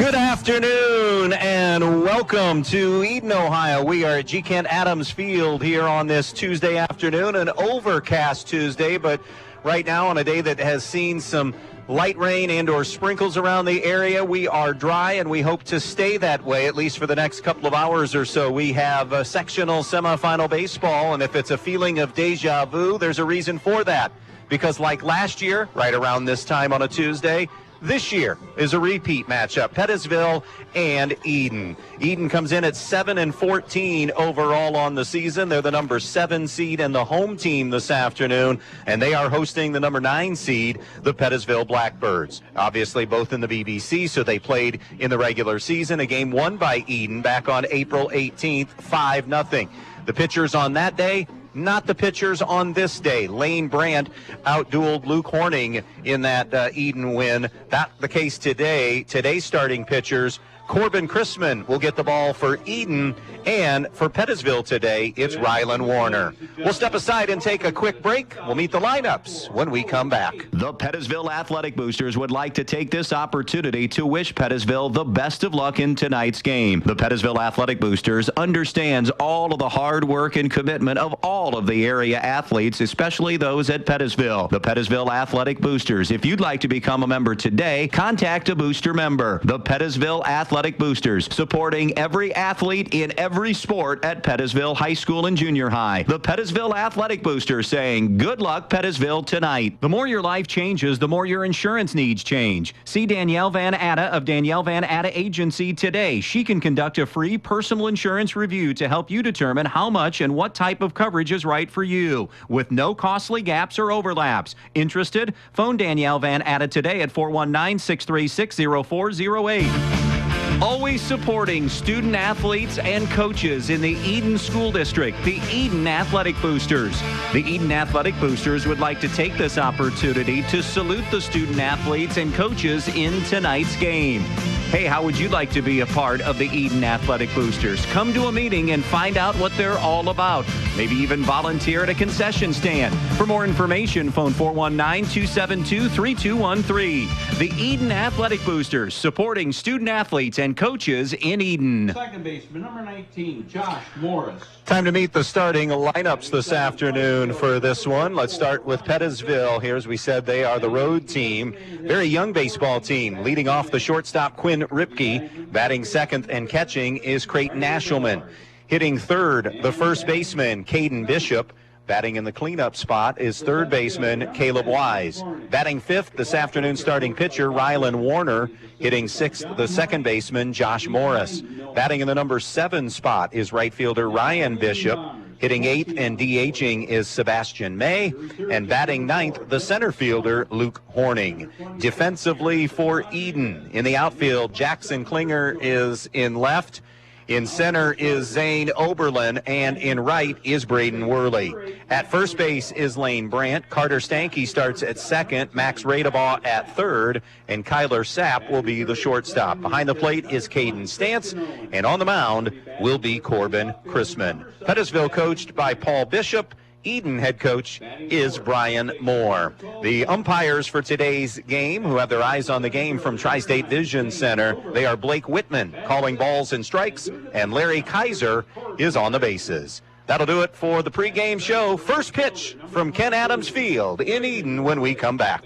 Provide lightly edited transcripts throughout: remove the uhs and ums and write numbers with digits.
Good afternoon and welcome to Edon, Ohio. We are at G. Kent Adams Field here on this Tuesday afternoon, an overcast Tuesday, but right now on a day that has seen some light rain and or sprinkles around the area, we are dry and we hope to stay that way at least for the next couple of hours or so. We have a sectional semifinal baseball, and if it's a feeling of deja vu, there's a reason for that. Because like last year, right around this time on a Tuesday, this year is a repeat matchup, Pettisville and Edon. Edon comes in at 7-14 overall on the season. They're the number 7 seed and the home team this afternoon, and they are hosting the number 9 seed, the Pettisville Blackbirds. Obviously both in the BBC, so they played in the regular season. A game won by Edon back on April 18th, 5-0. The pitchers on that day, not the pitchers on this day. Lane Brandt outdueled Luke Horning in that Edon win. That's the case today. Today's starting pitchers, Corbin Chrisman will get the ball for Edon, and for Pettisville today, it's Rylan Warner. We'll step aside and take a quick break. We'll meet the lineups when we come back. The Pettisville Athletic Boosters would like to take this opportunity to wish Pettisville the best of luck in tonight's game. The Pettisville Athletic Boosters understands all of the hard work and commitment of all of the area athletes, especially those at Pettisville. The Pettisville Athletic Boosters. If you'd like to become a member today, contact a booster member. The Pettisville Athletic Boosters, supporting every athlete in every sport at Pettisville High School and Junior High. The Pettisville Athletic Boosters saying, good luck, Pettisville, tonight. The more your life changes, the more your insurance needs change. See Danielle Van Atta of Danielle Van Atta Agency today. She can conduct a free personal insurance review to help you determine how much and what type of coverage is right for you, with no costly gaps or overlaps. Interested? Phone Danielle Van Atta today at 419-636-0408. Always supporting student athletes and coaches in the Edon School District, the Edon Athletic Boosters. The Edon Athletic Boosters would like to take this opportunity to salute the student athletes and coaches in tonight's game. Hey, how would you like to be a part of the Edon Athletic Boosters? Come to a meeting and find out what they're all about. Maybe even volunteer at a concession stand. For more information, phone 419-272-3213. The Edon Athletic Boosters, supporting student athletes and coaches in Edon. Second baseman, number 19, Josh Morris. Time to meet the starting lineups this afternoon for this one. Let's start with Pettisville. Here, as we said, they are the road team. Very young baseball team. Leading off the shortstop, Quinn Ripke. Batting second and catching is Creighton Ashelman. Hitting third, the first baseman, Caden Bishop. Batting in the cleanup spot is third baseman Caleb Wise. Batting fifth, this afternoon starting pitcher Rylan Warner. Hitting sixth, the second baseman Josh Morris. Batting in the number 7 spot is right fielder Ryan Bishop. Hitting eighth and DHing is Sebastian May. And batting ninth, the center fielder Luke Horning. Defensively for Edon, in the outfield, Jackson Klinger is in left. In center is Zane Oberlin, and in right is Braden Worley. At first base is Lane Brandt. Carter Stanke starts at second, Max Radebaugh at third, and Kyler Sapp will be the shortstop. Behind the plate is Caden Stantz, and on the mound will be Corbin Chrisman. Pettisville coached by Paul Bishop. Edon head coach is Brian Moore. The umpires for today's game, who have their eyes on the game from Tri-State Vision Center, they are Blake Whitman calling balls and strikes, and Larry Kaiser is on the bases. That'll do it for the pregame show. First pitch from Kent Adams Field in Edon when we come back.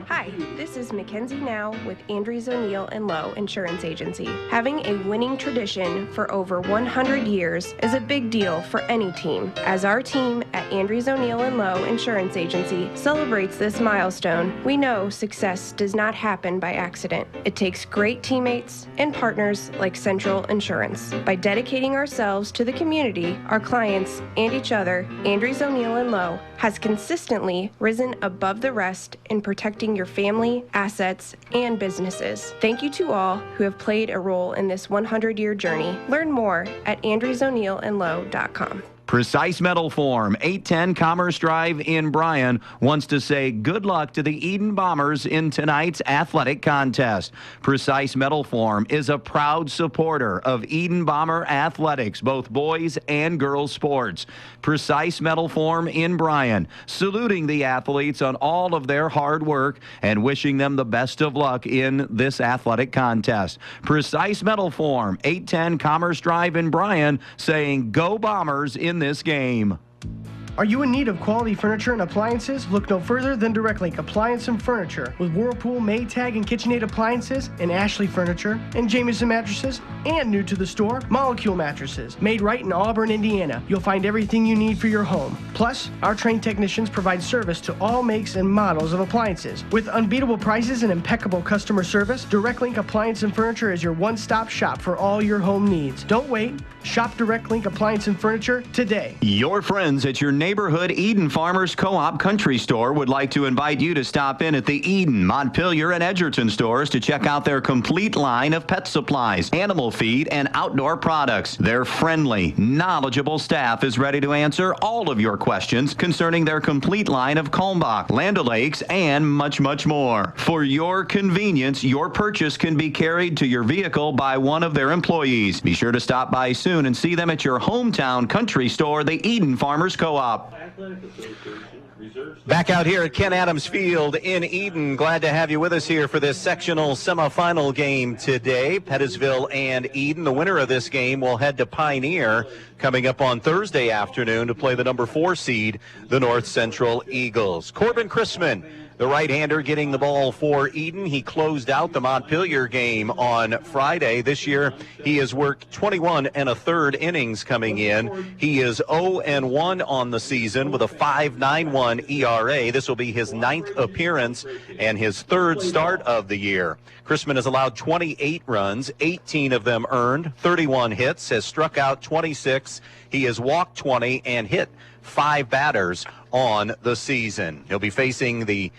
Hi, this is Mackenzie Now with Andrews O'Neill & Lowe Insurance Agency. Having a winning tradition for over 100 years is a big deal for any team. As our team at Andrews O'Neill & Lowe Insurance Agency celebrates this milestone, we know success does not happen by accident. It takes great teammates and partners like Central Insurance. By dedicating ourselves to the community, our clients, and each other, Andrews O'Neill & Lowe has consistently risen above the rest in protecting your family, assets, and businesses. Thank you to all who have played a role in this 100-year journey. Learn more at andrewsoneillandlowe.com. Precise Metal Form, 810 Commerce Drive in Bryan, wants to say good luck to the Edon Bombers in tonight's athletic contest. Precise Metal Form is a proud supporter of Edon Bomber athletics, both boys and girls sports. Precise Metal Form in Bryan, saluting the athletes on all of their hard work and wishing them the best of luck in this athletic contest. Precise Metal Form, 810 Commerce Drive in Bryan, saying go Bombers in this game. Are you in need of quality furniture and appliances? Look no further than Direct Link Appliance and Furniture. With Whirlpool, Maytag, and KitchenAid appliances, and Ashley Furniture, and Jameson mattresses, and new to the store, Molecule mattresses. Made right in Auburn, Indiana. You'll find everything you need for your home. Plus, our trained technicians provide service to all makes and models of appliances. With unbeatable prices and impeccable customer service, Direct Link Appliance and Furniture is your one-stop shop for all your home needs. Don't wait. Shop Direct Link Appliance and Furniture today. Your friends at your neighborhood Edon Farmers Co-op Country Store would like to invite you to stop in at the Edon, Montpelier, and Edgerton stores to check out their complete line of pet supplies, animal feed, and outdoor products. Their friendly, knowledgeable staff is ready to answer all of your questions concerning their complete line of Kalmbach, Land O'Lakes, and much, much more. For your convenience, your purchase can be carried to your vehicle by one of their employees. Be sure to stop by soon and see them at your hometown country store, the Edon Farmers Co-op. Back out here at Ken Adams Field in Edon. Glad to have you with us here for this sectional semifinal game today. Pettisville and Edon. The winner of this game will head to Pioneer coming up on Thursday afternoon to play the number 4 seed, the North Central Eagles. Corbin Chrisman, the right-hander, getting the ball for Edon. He closed out the Montpelier game on Friday. This year, he has worked 21 1/3 innings coming in. He is 0-1 on the season with a 5.91 ERA. This will be his 9th appearance and his 3rd start of the year. Chrisman has allowed 28 runs, 18 of them earned, 31 hits, has struck out 26. He has walked 20 and hit 5 batters on the season. He'll be facing the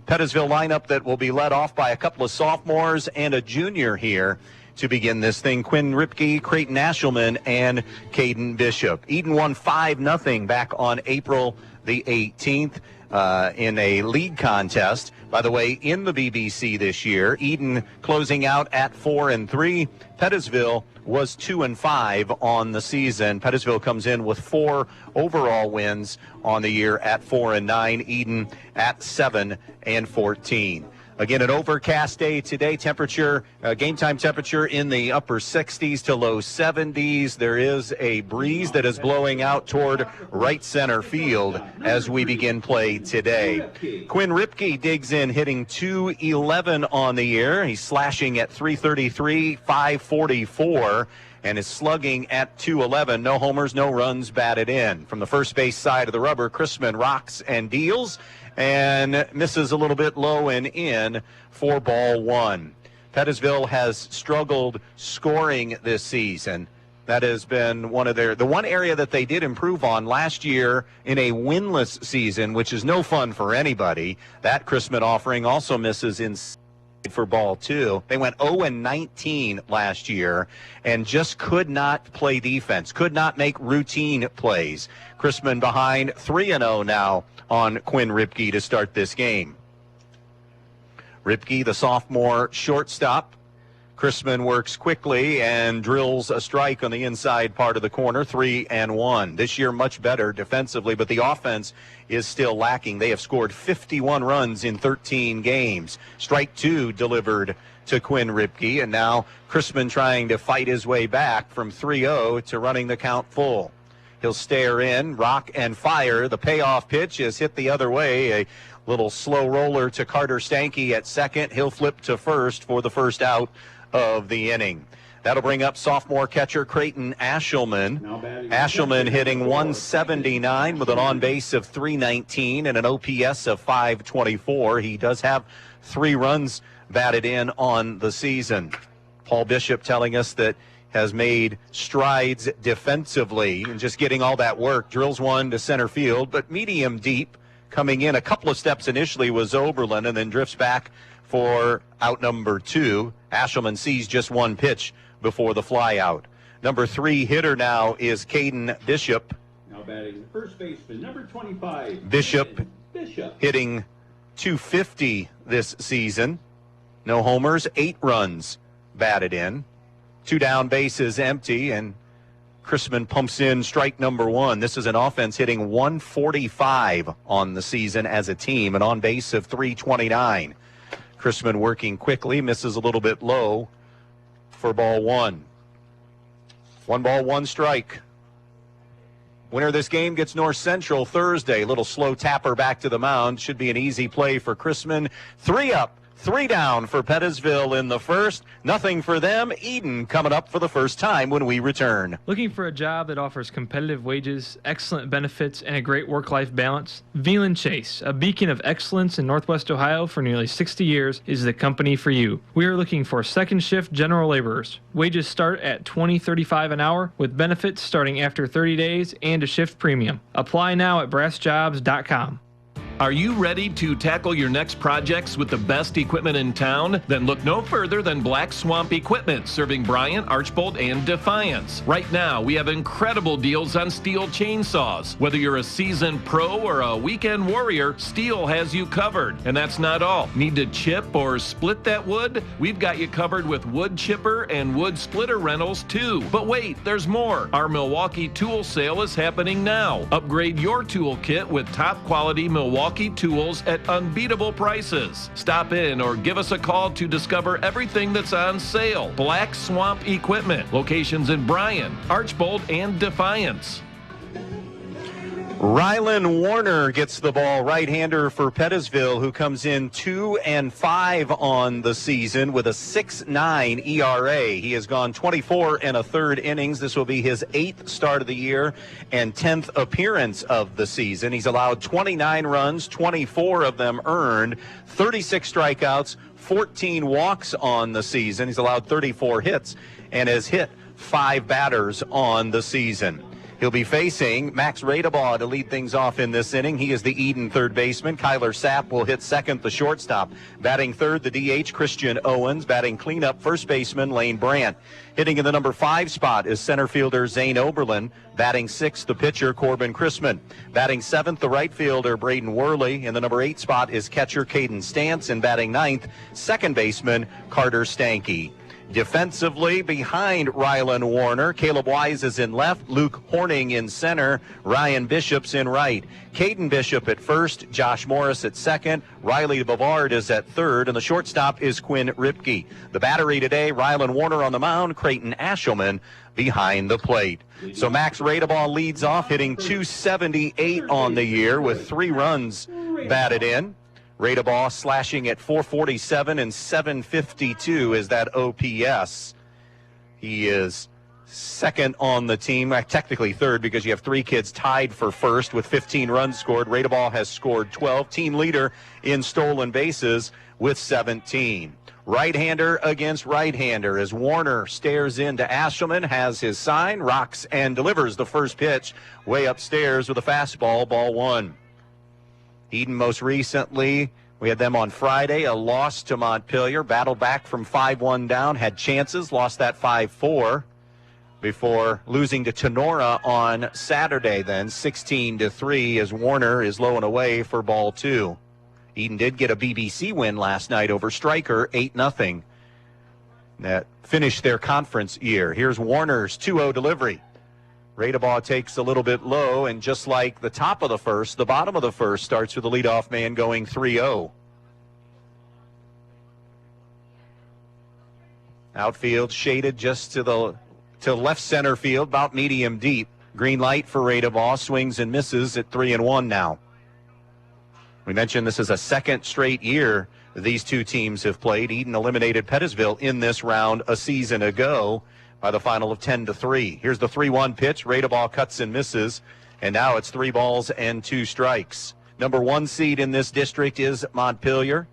Pettisville lineup that will be led off by a couple of sophomores and a junior here to begin this thing. Quinn Ripke, Creighton Ashelman, and Caden Bishop. Edon won 5-0 back on April the 18th in a league contest. By the way, in the BBC this year, Edon closing out at 4-3. Pettisville was 2-5 on the season. Pettisville comes in with 4 overall wins on the year at 4-9. Edon at 7-14. Again, an overcast day today. Temperature, game time temperature in the upper 60s to low 70s. There is a breeze that is blowing out toward right center field as we begin play today. Quinn Ripke digs in, hitting .211 on the year. He's slashing at .333, .544. And is slugging at .211. No homers, no runs batted in. From the first base side of the rubber, Chrisman rocks and deals and misses a little bit low and in for ball 1. Pettisville has struggled scoring this season. That has been the one area that they did improve on last year in a winless season, which is no fun for anybody. That Chrisman offering also misses in for ball 2. They went 0-19 last year and just could not play defense, could not make routine plays. Chrisman behind 3-0 now on Quinn Ripke to start this game. Ripke, the sophomore shortstop. Chrisman works quickly and drills a strike on the inside part of the corner, 3-1. This year much better defensively, but the offense is still lacking. They have scored 51 runs in 13 games. Strike 2 delivered to Quinn Ripke, and now Chrisman trying to fight his way back from 3-0 to running the count full. He'll stare in, rock and fire. The payoff pitch is hit the other way. A little slow roller to Carter Stanky at second. He'll flip to first for the first out of the inning. That'll bring up sophomore catcher Creighton Ashelman. Ashelman hitting .179 with an on-base of .319 and an OPS of .524. He does have 3 runs batted in on the season. Paul Bishop telling us that has made strides defensively and just getting all that work. Drills one to center field, but medium deep. Coming in a couple of steps initially was Oberlin and then drifts back for out number 2. Ashelman sees just one pitch before the fly out. Number 3 hitter now is Caden Bishop. batting first baseman, number 25. Bishop hitting .250 this season. No homers, 8 runs batted in. 2 down, bases empty, and Chrisman pumps in strike number 1. This is an offense hitting .145 on the season as a team, an on base of .329. Chrisman working quickly, misses a little bit low for ball 1. 1 ball, 1 strike. Winner of this game gets North Central Thursday. Little slow tapper back to the mound. Should be an easy play for Chrisman. 3 up, 3 down for Pettisville in the first. Nothing for them. Edon coming up for the first time when we return. Looking for a job that offers competitive wages, excellent benefits, and a great work-life balance? Veland Chase, a beacon of excellence in Northwest Ohio for nearly 60 years, is the company for you. We are looking for second shift general laborers. Wages start at $20.35 an hour with benefits starting after 30 days and a shift premium. Apply now at brassjobs.com. Are you ready to tackle your next projects with the best equipment in town? Then look no further than Black Swamp Equipment, serving Bryant, Archbold, and Defiance. Right now, we have incredible deals on Steel chainsaws. Whether you're a seasoned pro or a weekend warrior, Steel has you covered. And that's not all. Need to chip or split that wood? We've got you covered with wood chipper and wood splitter rentals too. But wait, there's more. Our Milwaukee tool sale is happening now. Upgrade your tool kit with top quality Milwaukee tools at unbeatable prices. Stop in or give us a call to discover everything that's on sale. Black Swamp Equipment. Locations in Bryan, Archbold, and Defiance. Rylan Warner gets the ball, right-hander for Pettisville, who comes in 2-5 on the season with a 6.9 ERA. He has gone 24 1/3 innings. This will be his 8th start of the year and 10th appearance of the season. He's allowed 29 runs, 24 of them earned, 36 strikeouts, 14 walks on the season. He's allowed 34 hits and has hit 5 batters on the season. He'll be facing Max Radebaugh to lead things off in this inning. He is the Edon third baseman. Kyler Sapp will hit second, the shortstop. Batting third, the DH, Christian Owens. Batting cleanup, first baseman, Lane Brandt. Hitting in the number 5 spot is center fielder Zane Oberlin. Batting 6th, the pitcher, Corbin Chrisman. Batting 7th, the right fielder, Braden Worley. In the number 8 spot is catcher Caden Stantz. And batting 9th, second baseman, Carter Stanke. Defensively, behind Rylan Warner, Caleb Wise is in left, Luke Horning in center, Ryan Bishop's in right. Caden Bishop at first, Josh Morris at second, Riley Bavard is at third, and the shortstop is Quinn Ripke. The battery today, Rylan Warner on the mound, Creighton Ashelman behind the plate. So Max Radebaugh leads off, hitting .278 on the year with 3 runs batted in. Radebaugh slashing at .447 and .752 is that OPS. He is second on the team, technically third because you have 3 kids tied for first with 15 runs scored. Radebaugh has scored 12. Team leader in stolen bases with 17. Right-hander against right-hander as Warner stares into Ashelman, has his sign, rocks and delivers the first pitch way upstairs with a fastball, ball 1. Edon most recently, we had them on Friday, a loss to Montpelier, battled back from 5-1 down, had chances, lost that 5-4 before losing to Tenora on Saturday then, 16-3 as Warner is low and away for ball 2. Edon did get a BBC win last night over Stryker, 8-0. That finished their conference year. Here's Warner's 2-0 delivery. Radebaugh takes a little bit low, and just like the top of the first, the bottom of the first starts with the leadoff man going 3-0. Outfield shaded just to left center field, about medium deep. Green light for Radebaugh, swings and misses at 3-1 now. We mentioned this is a second straight year these two teams have played. Edon eliminated Pettisville in this round a season ago by the final of 10-3. Here's the 3-1 pitch. Radebaugh cuts and misses, and now it's 3 balls and 2 strikes. Number 1 seed in this district is Montpelier.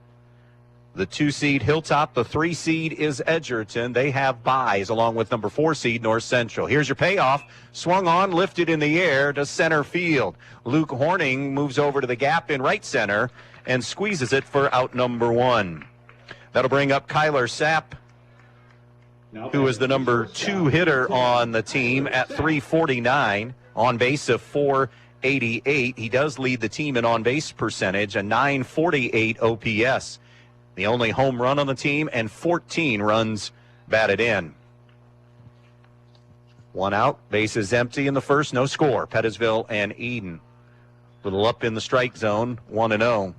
The 2 seed Hilltop. The 3 seed is Edgerton. They have byes along with number 4 seed North Central. Here's your payoff. Swung on, lifted in the air to center field. Luke Horning moves over to the gap in right center and squeezes it for out number 1. That'll bring up Kyler Sapp, who is the number 2 hitter on the team at .349. On base of 488. He does lead the team in on-base percentage, a 948 OPS. The only home run on the team and 14 runs batted in. One out, bases empty in the first, no score. Pettisville and Edon. Little up in the strike zone, 1-0.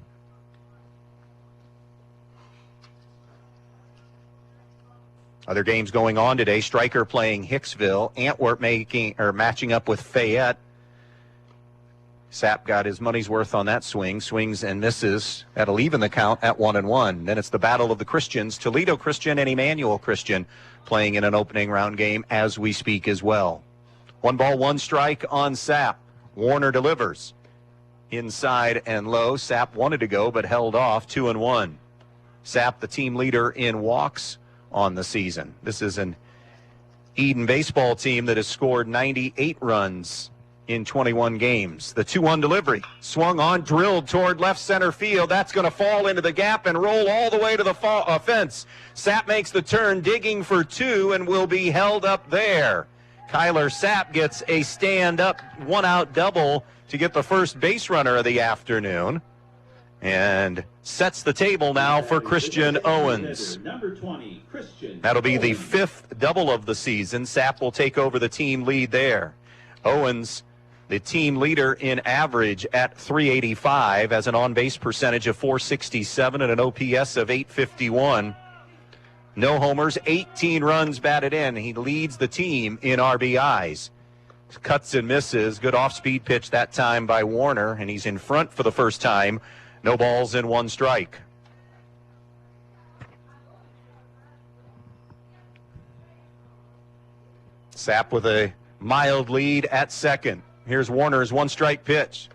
Other games going on today. Stryker playing Hicksville. Antwerp matching up with Fayette. Sapp got his money's worth on that swing. Swings and misses. That'll even the count at 1-1. Then it's the battle of the Christians. Toledo Christian and Emmanuel Christian playing in an opening round game as we speak as well. 1 ball, 1 strike on Sapp. Warner delivers. Inside and low. Sapp wanted to go but held off. 2-1. Sapp, the team leader in walks on the season. This is an Edon baseball team that has scored 98 runs in 21 games. The 2-1 delivery. Swung on, drilled toward left center field. That's going to fall into the gap and roll all the way to the fence. Sapp makes the turn, digging for 2, and will be held up there. Kyler Sapp gets a stand-up, 1-out double to get the first base runner of the afternoon. And sets the table now for Christian Owens. That'll be the 5th double of the season. Sapp will take over the team lead there. Owens, the team leader in average at 385, has an on-base percentage of 467 and an OPS of 851. No homers, 18 runs batted in. He leads the team in RBIs. Cuts and misses. Good off-speed pitch that time by Warner, and he's in front for the first time. No balls and 1 strike. Sapp with a mild lead at second. Here's Warner's 1-strike pitch.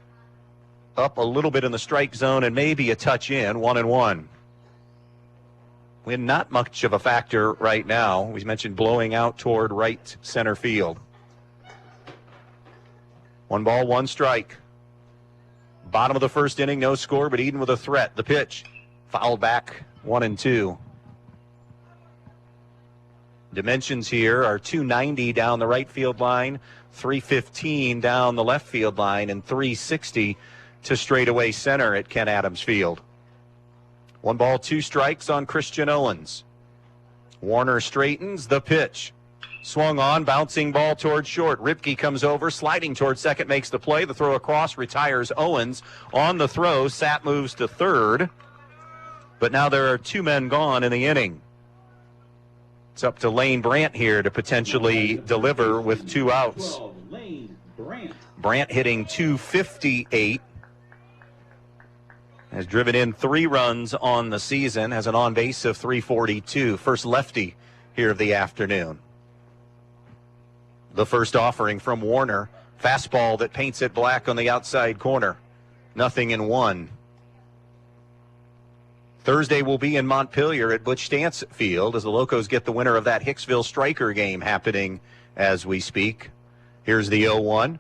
Up a little bit in the strike zone and maybe a touch in, 1-1. Wind not much of a factor right now. We mentioned blowing out toward right center field. 1 ball, 1 strike. Bottom of the first inning, no score, but Edon with a threat. The pitch, fouled back, 1-2. Dimensions here are 290 down the right field line, 315 down the left field line, and 360 to straightaway center at Ken Adams Field. 1 ball, 2 strikes on Christian Owens. Warner straightens, the pitch. Swung on, bouncing ball toward short. Ripke comes over, sliding toward second, makes the play. The throw across, retires Owens. On the throw, Sapp moves to third. But now there are 2 men gone in the inning. It's up to Lane Brandt here to potentially deliver with 2 outs. Brandt hitting .258. Has driven in 3 runs on the season. Has an on-base of .342. First lefty here of the afternoon. The first offering from Warner. Fastball that paints it black on the outside corner. 0-1. Thursday will be in Montpelier at Butch Stantz Field as the Locos get the winner of that Hicksville Stryker game happening as we speak. Here's the 0-1.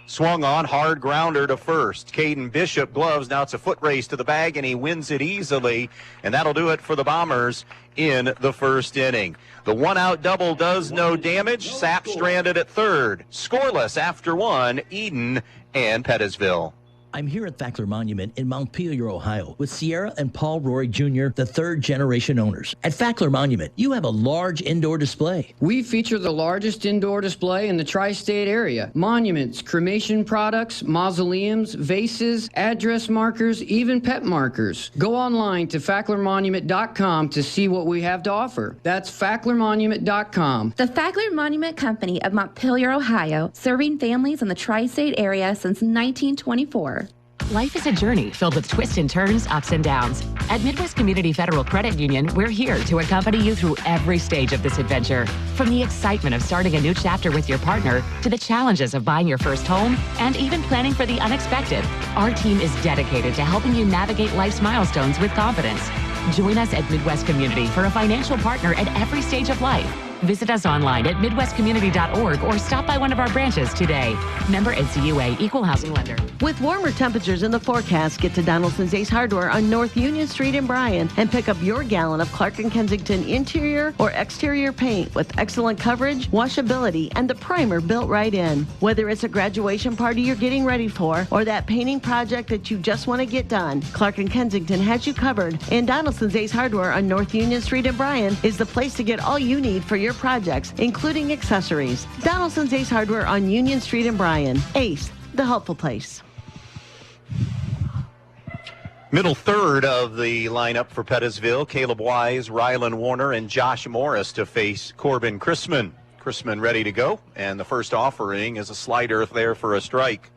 Swung on, hard grounder to first. Caden Bishop gloves. Now it's a foot race to the bag, and he wins it easily. And that'll do it for the Bombers in the first inning. The 1-out double does no damage. Sapp stranded at third. Scoreless after 1, Edon and Pettisville. I'm here at Fackler Monument in Montpelier, Ohio, with Sierra and Paul Rory Jr., the 3rd-generation owners. At Fackler Monument, you have a large indoor display. We feature the largest indoor display in the tri-state area. Monuments, cremation products, mausoleums, vases, address markers, even pet markers. Go online to facklermonument.com to see what we have to offer. That's facklermonument.com. The Fackler Monument Company of Montpelier, Ohio, serving families in the tri-state area since 1924. Life is a journey filled with twists and turns, ups and downs. At Midwest Community Federal Credit Union, we're here to accompany you through every stage of this adventure. From the excitement of starting a new chapter with your partner, to the challenges of buying your first home, and even planning for the unexpected. Our team is dedicated to helping you navigate life's milestones with confidence. Join us at Midwest Community for a financial partner at every stage of life. Visit us online at midwestcommunity.org or stop by one of our branches today. Member NCUA, Equal Housing Lender. With warmer temperatures in the forecast, get to Donaldson's Ace Hardware on North Union Street in Bryan and pick up your gallon of Clark & Kensington interior or exterior paint with excellent coverage, washability, and the primer built right in. Whether it's a graduation party you're getting ready for or that painting project that you just want to get done, Clark & Kensington has you covered. And Donaldson's Ace Hardware on North Union Street in Bryan is the place to get all you need for your projects, including accessories. Donaldson's Ace Hardware on Union Street in Bryan. Ace, the helpful place. Middle third of the lineup for Pettisville, Caleb Wise, Rylan Warner, and Josh Morris to face Corbin Chrisman. Chrisman ready to go, and the first offering is a slider there for a strike.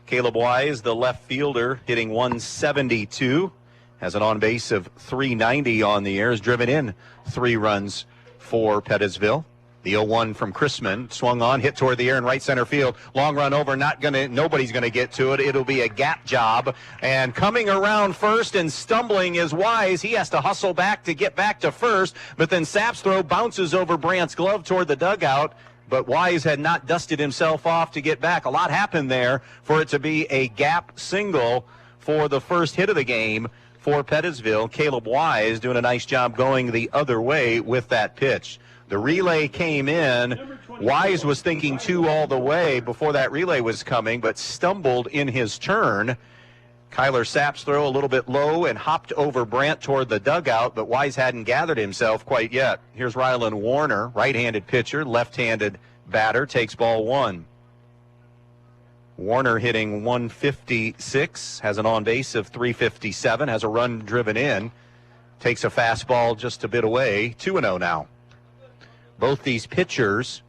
Caleb Wise, the left fielder, hitting 172, has an on base of 390 on the year, has driven in 3 runs for Pettisville. The 0-1 from Chrisman, swung on, hit toward the air in right center field. Long run over, nobody's gonna get to it. It'll be a gap job. And coming around first and stumbling is Wise. He has to hustle back to get back to first, but then Sapp's throw bounces over Brandt's glove toward the dugout. But Wise had not dusted himself off to get back. A lot happened there for it to be a gap single for the first hit of the game for Pettisville. Caleb Wise doing a nice job going the other way with that pitch. The relay came in. Wise was thinking 2 all the way before that relay was coming, but stumbled in his turn. Kyler Sapp's throw a little bit low and hopped over Brandt toward the dugout, but Wise hadn't gathered himself quite yet. Here's Rylan Warner, right-handed pitcher, left-handed batter, takes ball 1. Warner hitting 156, has an on-base of 357, has a run driven in, takes a fastball just a bit away, 2-0 now. Both these pitchers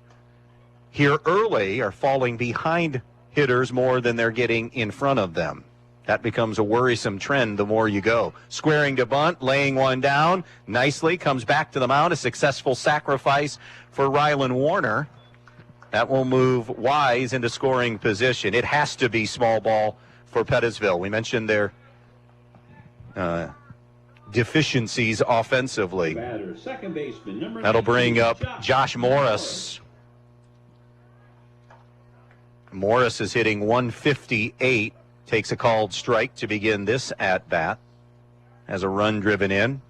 here early are falling behind hitters more than they're getting in front of them. That becomes a worrisome trend the more you go. Squaring to bunt, laying one down nicely, comes back to the mound. A successful sacrifice for Rylan Warner. That will move Wise into scoring position. It has to be small ball for Pettisville. We mentioned their deficiencies offensively. That'll bring up Josh Morris. Morris is hitting 158, takes a called strike to begin this at-bat, has a run driven in.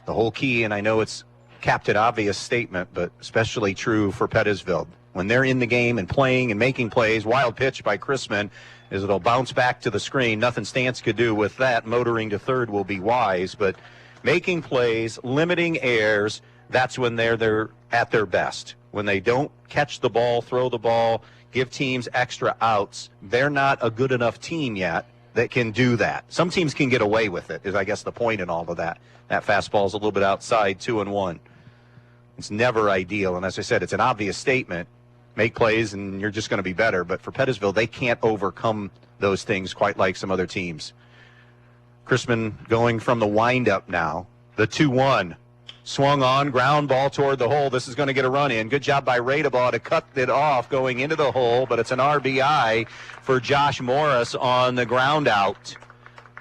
The whole key, and I know it's Captain Obvious statement, but especially true for Pettisville. When they're in the game and playing and making plays, wild pitch by Chrisman, is it'll bounce back to the screen. Nothing Stance could do with that. Motoring to third will be Wise, but making plays, limiting errors, that's when they're at their best. When they don't catch the ball, throw the ball, give teams extra outs, they're not a good enough team yet that can do that. Some teams can get away with it, is I guess the point in all of that. That fastball is a little bit outside, 2-1. It's never ideal, and as I said, it's an obvious statement. Make plays and you're just going to be better. But for Pettisville, they can't overcome those things quite like some other teams. Chrisman going from the windup now. The 2-1. Swung on, ground ball toward the hole. This is going to get a run in. Good job by Radabaugh to cut it off going into the hole, but it's an RBI for Josh Morris on the ground out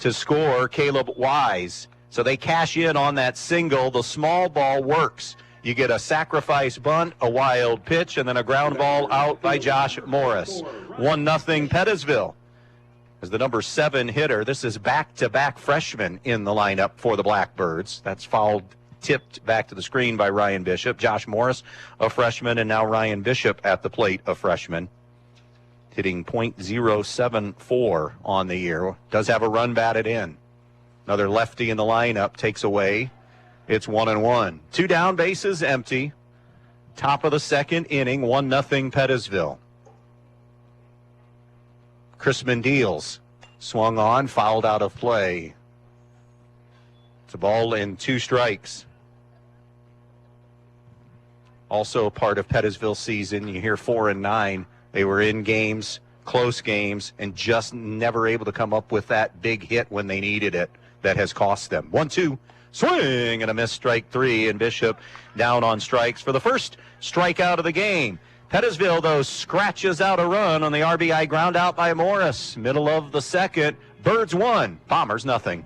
to score Caleb Wise. So they cash in on that single. The small ball works. You get a sacrifice bunt, a wild pitch, and then a ground ball out by Josh Morris. 1-0 Pettisville as the number 7 hitter. This is back-to-back freshmen in the lineup for the Blackbirds. That's fouled, tipped back to the screen by Ryan Bishop. Josh Morris, a freshman, and now Ryan Bishop at the plate, a freshman. Hitting .074 on the year. Does have a run batted in. Another lefty in the lineup takes away. It's 1-1. 2 down, bases empty. Top of the second inning, 1-0 Pettisville. Chrisman deals. Swung on, fouled out of play. It's a ball and 2 strikes. Also part of Pettisville's season. You hear 4-9. They were in games, close games, and just never able to come up with that big hit when they needed it. That has cost them. 1-2. Swing and a miss, strike 3, and Bishop down on strikes for the first strikeout of the game. Pettisville, though, scratches out a run on the RBI ground out by Morris. Middle of the second, Birds 1, Bombers nothing.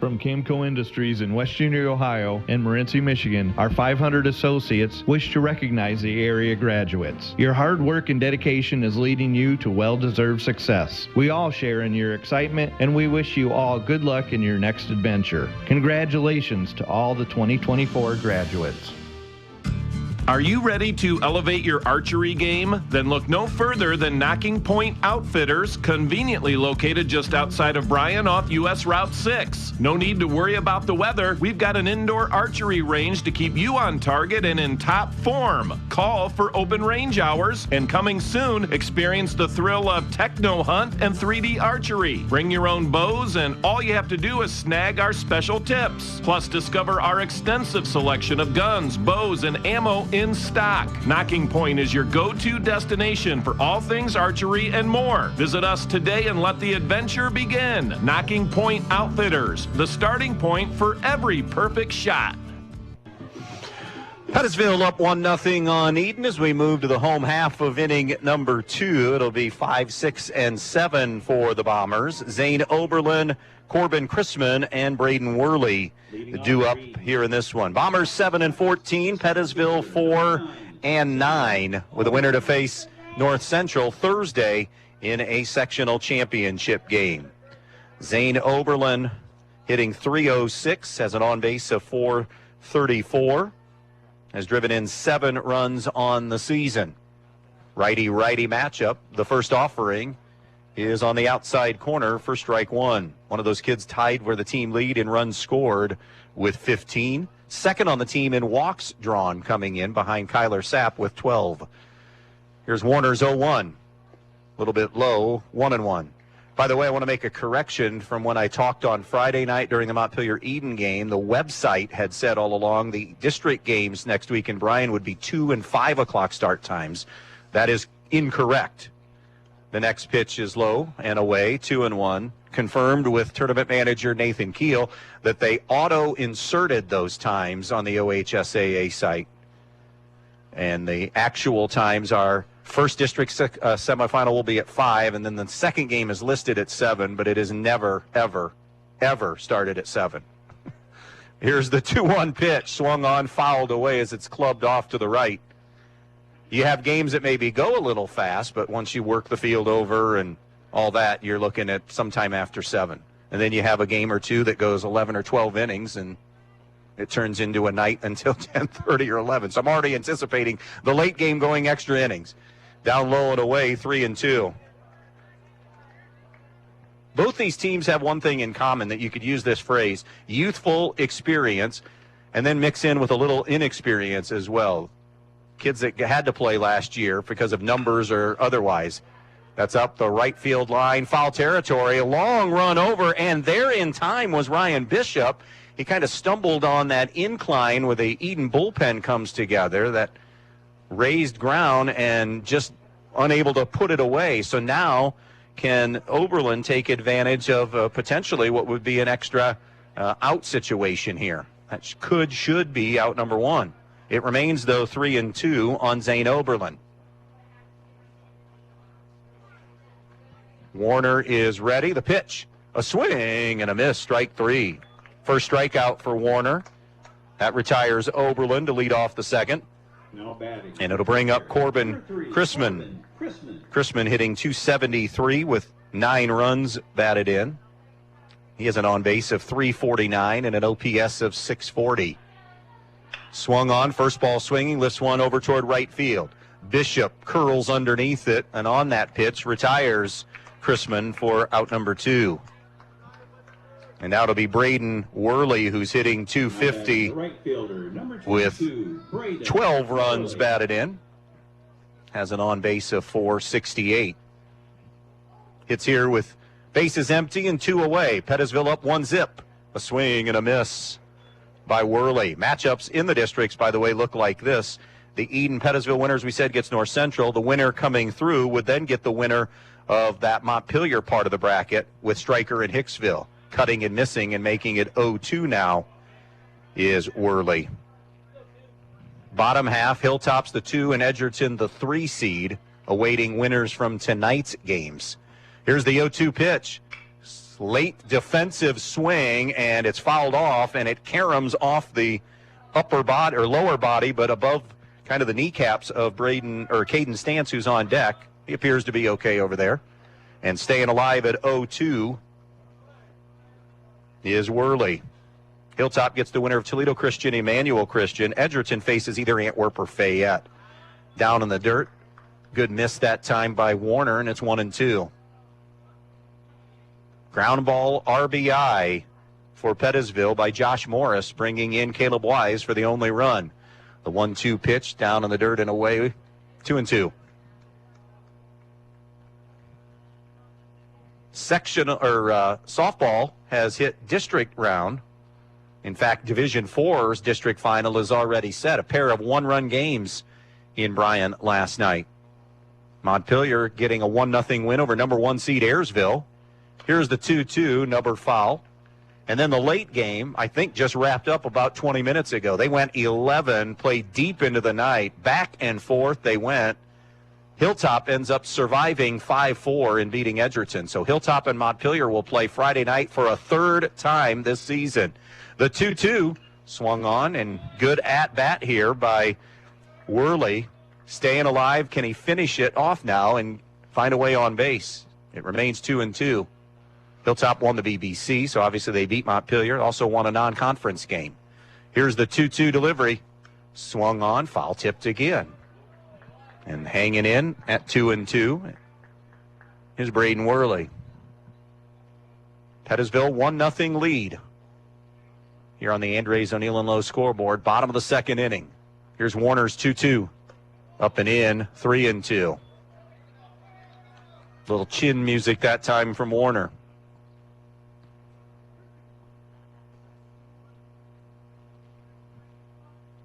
From Camco Industries in West Junior, Ohio and Morenci, Michigan, our 500 associates wish to recognize the area graduates. Your hard work and dedication is leading you to well-deserved success. We all share in your excitement, and we wish you all good luck in your next adventure. Congratulations to all the 2024 graduates. Are you ready to elevate your archery game? Then look no further than Knocking Point Outfitters, conveniently located just outside of Bryan off US Route 6. No need to worry about the weather. We've got an indoor archery range to keep you on target and in top form. Call for open range hours, and coming soon, experience the thrill of techno hunt and 3D archery. Bring your own bows, and all you have to do is snag our special tips. Plus, discover our extensive selection of guns, bows, and ammo in stock. Knocking Point is your go-to destination for all things archery and more. Visit us today and let the adventure begin. Knocking Point Outfitters, the starting point for every perfect shot. Pettisville up 1-0 on Edon as we move to the home half of inning number 2. It'll be 5, 6, and 7 for the Bombers. Zane Oberlin, Corbin Chrisman, and Braden Worley due up here in this one. Bombers 7-14, Pettisville 4-9, with a winner to face North Central Thursday in a sectional championship game. Zane Oberlin hitting .306, has an on-base of .434, has driven in 7 runs on the season. Righty-righty matchup. The first offering is on the outside corner for strike one. One of those kids tied where the team lead in runs scored with 15. Second on the team in walks drawn, coming in behind Kyler Sapp with 12. Here's Warner's 0-1. A little bit low, 1-1. By the way, I want to make a correction from when I talked on Friday night during the Montpelier-Edon game. The website had said all along the district games next week in Bryan would be 2 and 5 o'clock start times. That is incorrect. The next pitch is low and away, 2-1. Confirmed with tournament manager Nathan Keel that they auto-inserted those times on the OHSAA site. And the actual times are first district semifinal will be at 5, and then the second game is listed at 7, but it is never, ever, ever started at 7. Here's the 2-1 pitch, swung on, fouled away as it's clubbed off to the right. You have games that maybe go a little fast, but once you work the field over and all that, you're looking at sometime after 7. And then you have a game or two that goes 11 or 12 innings, and it turns into a night until 10:30 or 11. So I'm already anticipating the late game going extra innings. Down low and away, 3-2. Both these teams have one thing in common that you could use this phrase, youthful experience, and then mix in with a little inexperience as well. Kids that had to play last year because of numbers or otherwise. That's up the right field line, foul territory, a long run over, and there in time was Ryan Bishop. He kind of stumbled on that incline where the Edon bullpen comes together, that raised ground, and just unable to put it away. So now can Oberlin take advantage of potentially what would be an extra out situation here? That should be out number 1. It remains, though, 3-2 on Zane Oberlin. Warner is ready. The pitch, a swing and a miss, strike 3. First strikeout for Warner. That retires Oberlin to lead off the second. Now batting. And it'll bring up Corbin Chrisman. Chrisman hitting .273 with 9 runs batted in. He has an on-base of .349 and an OPS of .640. Swung on, first ball swinging, lifts one over toward right field. Bishop curls underneath it, and on that pitch retires Chrisman for out number 2. And now it'll be Braden Worley, who's hitting .250 with 12 runs batted in. Has an on-base of .468. Hits here with bases empty and 2 away. Pettisville up 1-0. A swing and a miss by Worley. Matchups in the districts, by the way, look like this. The Edon-Pettisville winner, as we said, gets North Central. The winner coming through would then get the winner of that Montpelier part of the bracket with Stryker and Hicksville. Cutting and missing and making it 0-2 now is Worley. Bottom half, Hilltop's the 2 and Edgerton the 3 seed, awaiting winners from tonight's games. Here's the 0-2 pitch. Late defensive swing, and it's fouled off, and it caroms off the upper body or lower body, but above kind of the kneecaps of Caden Stance, who's on deck. He appears to be okay over there. And staying alive at 0-2 is Worley. Hilltop gets the winner of Toledo Christian, Emmanuel Christian. Edgerton faces either Antwerp or Fayette. Down in the dirt. Good miss that time by Warner, and it's 1-2. Ground ball RBI for Pettisville by Josh Morris, bringing in Caleb Wise for the only run. The 1-2 pitch down in the dirt and away, 2-2. Softball has hit district round. In fact, Division 4's district final is already set. A pair of one-run games in Bryan last night. Montpelier getting a 1-0 win over number 1 seed Ayersville. Here's the 2-2, number foul. And then the late game, I think, just wrapped up about 20 minutes ago. They went 11, played deep into the night. Back and forth they went. Hilltop ends up surviving 5-4 and beating Edgerton. So Hilltop and Montpelier will play Friday night for a third time this season. The 2-2 swung on, and good at-bat here by Worley. Staying alive, can he finish it off now and find a way on base? It remains 2-2. Hilltop won the BBC, so obviously they beat Montpelier. Also won a non-conference game. Here's the 2-2 delivery. Swung on, foul tipped again. And hanging in at 2-2 is Braden Worley. Pettisville 1-0 lead here on the Andres O'Neill and Lowe scoreboard. Bottom of the second inning. Here's Warner's 2-2. Up and in, 3-2. Little chin music that time from Warner.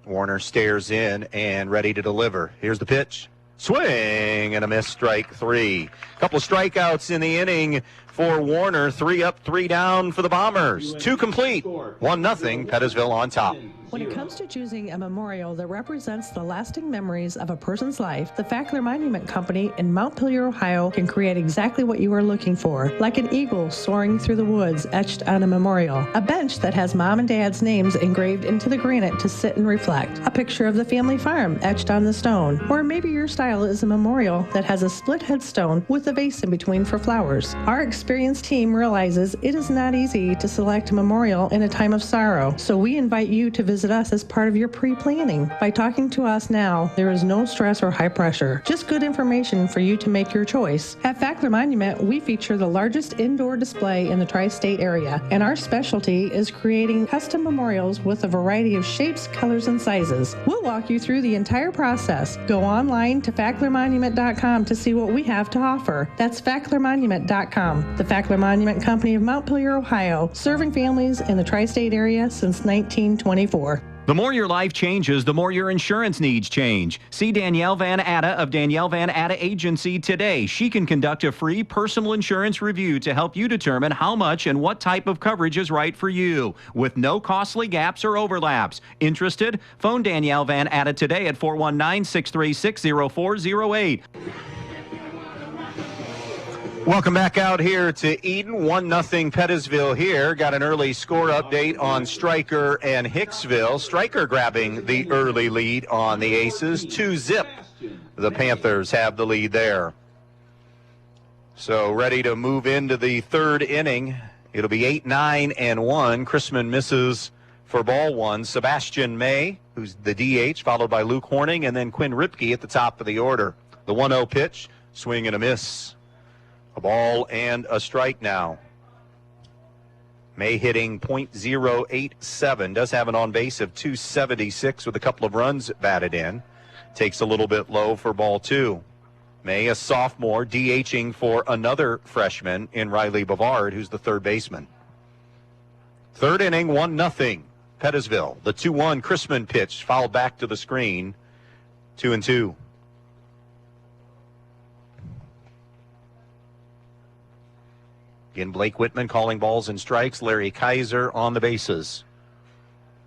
Warner stares in and ready to deliver. Here's the pitch. Swing and a miss, strike 3. Couple of strikeouts in the inning for Warner. 3 up, 3 down for the Bombers. 2 complete. 1-0, Pettisville on top. When it comes to choosing a memorial that represents the lasting memories of a person's life, the Fackler Monument Company in Montpelier, Ohio can create exactly what you are looking for, like an eagle soaring through the woods etched on a memorial, a bench that has mom and dad's names engraved into the granite to sit and reflect, a picture of the family farm etched on the stone, or maybe your style is a memorial that has a split headstone with a vase in between for flowers. Our experienced team realizes it is not easy to select a memorial in a time of sorrow, so we invite you to visit us as part of your pre-planning. By talking to us now, there is no stress or high pressure, just good information for you to make your choice. At Fackler Monument, we feature the largest indoor display in the tri-state area, and our specialty is creating custom memorials with a variety of shapes, colors, and sizes. We'll walk you through the entire process. Go online to facklermonument.com to see what we have to offer. That's facklermonument.com. The Fackler Monument Company of Montpelier, Ohio, serving families in the tri-state area since 1924. The more your life changes, the more your insurance needs change. See Danielle Van Atta of Danielle Van Atta Agency today. She can conduct a free personal insurance review to help you determine how much and what type of coverage is right for you, with no costly gaps or overlaps. Interested? Phone Danielle Van Atta today at 419-636-0408. Welcome back out here to Edon. 1-0 Pettisville here. Got an early score update on Stryker and Hicksville. Stryker grabbing the early lead on the Aces. 2-0. The Panthers have the lead there. So ready to move into the third inning. It'll be 8-9-1. Chrisman misses for ball 1. Sebastian May, who's the DH, followed by Luke Horning, and then Quinn Ripke at the top of the order. The 1-0 pitch, swing and a miss. A ball and a strike now. May hitting .087. Does have an on base of 276 with a couple of runs batted in. Takes a little bit low for ball 2. May, a sophomore, DHing for another freshman in Riley Bavard, who's the third baseman. Third inning, 1-0. Pettisville. The 2-1 Chrisman pitch fouled back to the screen. 2-2. Again, Blake Whitman calling balls and strikes. Larry Kaiser on the bases.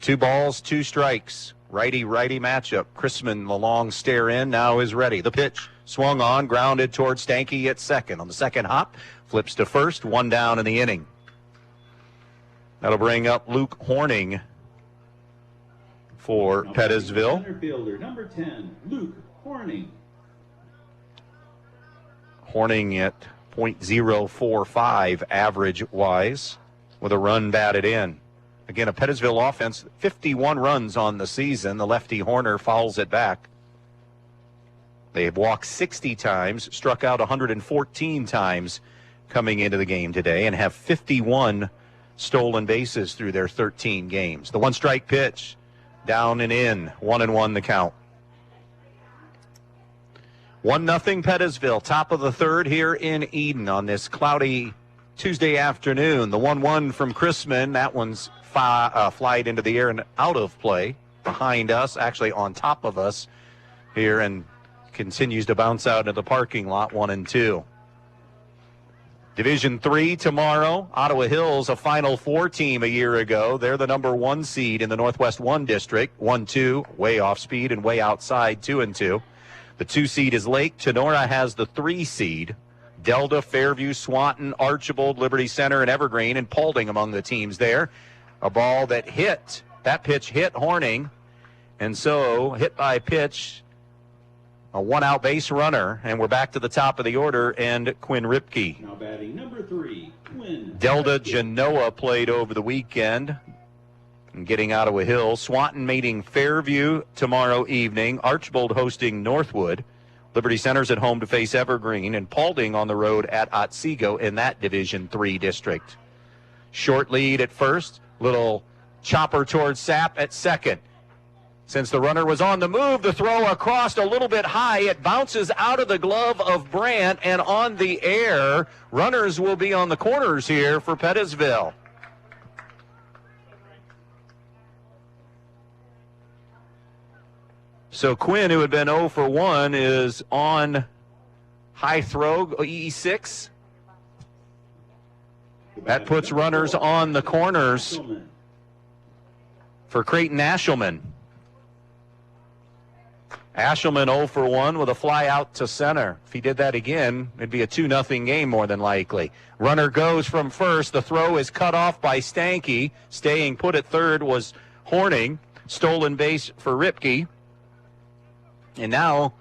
2 balls, 2 strikes. Righty-righty matchup. Chrisman, the long stare in, now is ready. The pitch, Swung on, grounded towards Stanky at second. On the second hop, flips to first, one down in the inning. That'll bring up Luke Horning for Pettisville. Center fielder, number 10, Luke Horning. Horning at .045 average-wise with a run batted in. Again, a Pettisville offense, 51 runs on the season. The lefty Horner fouls it back. They have walked 60 times, struck out 114 times coming into the game today, and have 51 stolen bases through their 13 games. The one-strike pitch, down and in, 1-1 the count. 1-0 Pettisville, top of the third here in Edon on this cloudy Tuesday afternoon. The 1-1 from Chrisman, that one's flied into the air and out of play behind us, actually on top of us here, and continues to bounce out into the parking lot, 1-2. Division III tomorrow. Ottawa Hills, a Final Four team a year ago. They're the number 1 seed in the Northwest 1 district. 1-2, way off speed and way outside, 2-2. The 2 seed is Lake. Tenora has the 3 seed. Delta, Fairview, Swanton, Archibald, Liberty Center, and Evergreen, and Paulding among the teams there. A ball that pitch hit Horning, and so hit by pitch, a 1-out base runner, and we're back to the top of the order, and Quinn Ripke. Now batting number 3, Quinn. Delta Genoa played over the weekend and getting Ottawa Hills. Swanton meeting Fairview tomorrow evening. Archibald hosting Northwood. Liberty Center's at home to face Evergreen, and Paulding on the road at Otsego in that Division III district. Short lead at first, little chopper towards Sapp at second. Since the runner was on the move, the throw across a little bit high. It bounces out of the glove of Brandt and on the air. Runners will be on the corners here for Pettisville. So Quinn, who had been 0 for 1, is on high throw, E6. That puts runners on the corners for Creighton Ashelman. Ashelman 0 for 1 with a fly out to center. If he did that again, it'd be a 2-0 game more than likely. Runner goes from first. The throw is cut off by Stanky. Staying put at third was Horning. Stolen base for Ripke. And now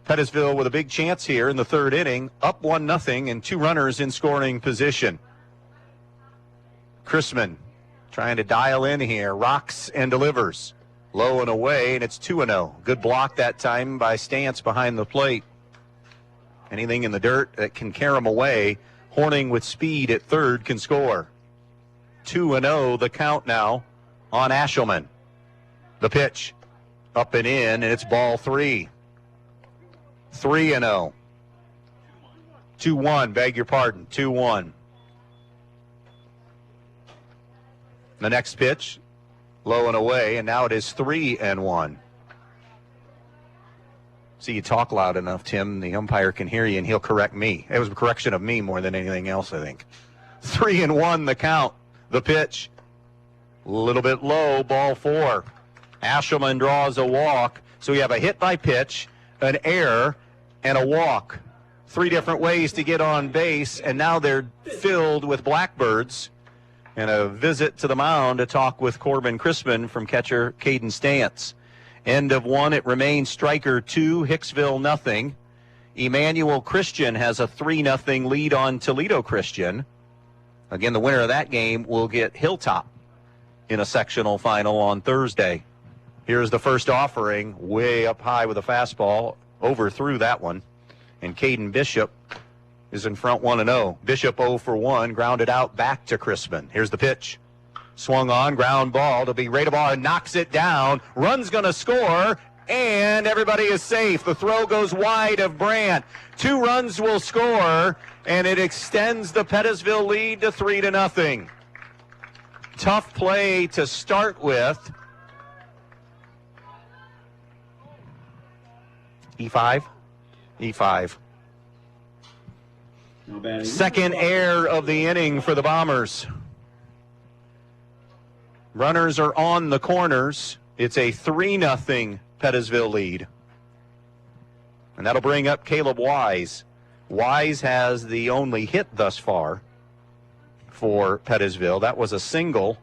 Pettisville with a big chance here in the third inning, up 1-0 and 2 runners in scoring position. Chrisman trying to dial in here, rocks and delivers. Low and away, and it's 2-0. Good block that time by Stance behind the plate. Anything in the dirt that can carry him away. Horning with speed at third can score. 2-0 the count now on Ashelman. The pitch up and in, and it's ball 3. 3-0. 2-1, beg your pardon, 2-1. The next pitch, low and away, and now it is 3-1. See, you talk loud enough, Tim, the umpire can hear you, and he'll correct me. It was a correction of me more than anything else, I think. 3-1 the count. The pitch, a little bit low, ball 4. Ashelman draws a walk, so we have a hit by pitch, an error, and a walk. 3 different ways to get on base, and now they're filled with blackbirds. And a visit to the mound to talk with Corbin Chrisman from catcher Caden Stance. End of 1, it remains striker 2, Hicksville 0. Emmanuel Christian has a 3-0 lead on Toledo Christian. Again, the winner of that game will get Hilltop in a sectional final on Thursday. Here's the first offering, way up high with a fastball, overthrew that one. And Caden Bishop is in front 1-0. Bishop 0 for 1, grounded out back to Chrisman. Here's the pitch. Swung on, ground ball to be Radeball, and knocks it down. Run's going to score, and everybody is safe. The throw goes wide of Brandt. 2 runs will score, and it extends the Pettisville lead to 3-0. Tough play to start with. E5? E5. Second error of the inning for the Bombers. Runners are on the corners. It's a 3-0 Pettisville lead. And that'll bring up Caleb Wise. Wise has the only hit thus far for Pettisville. That was a single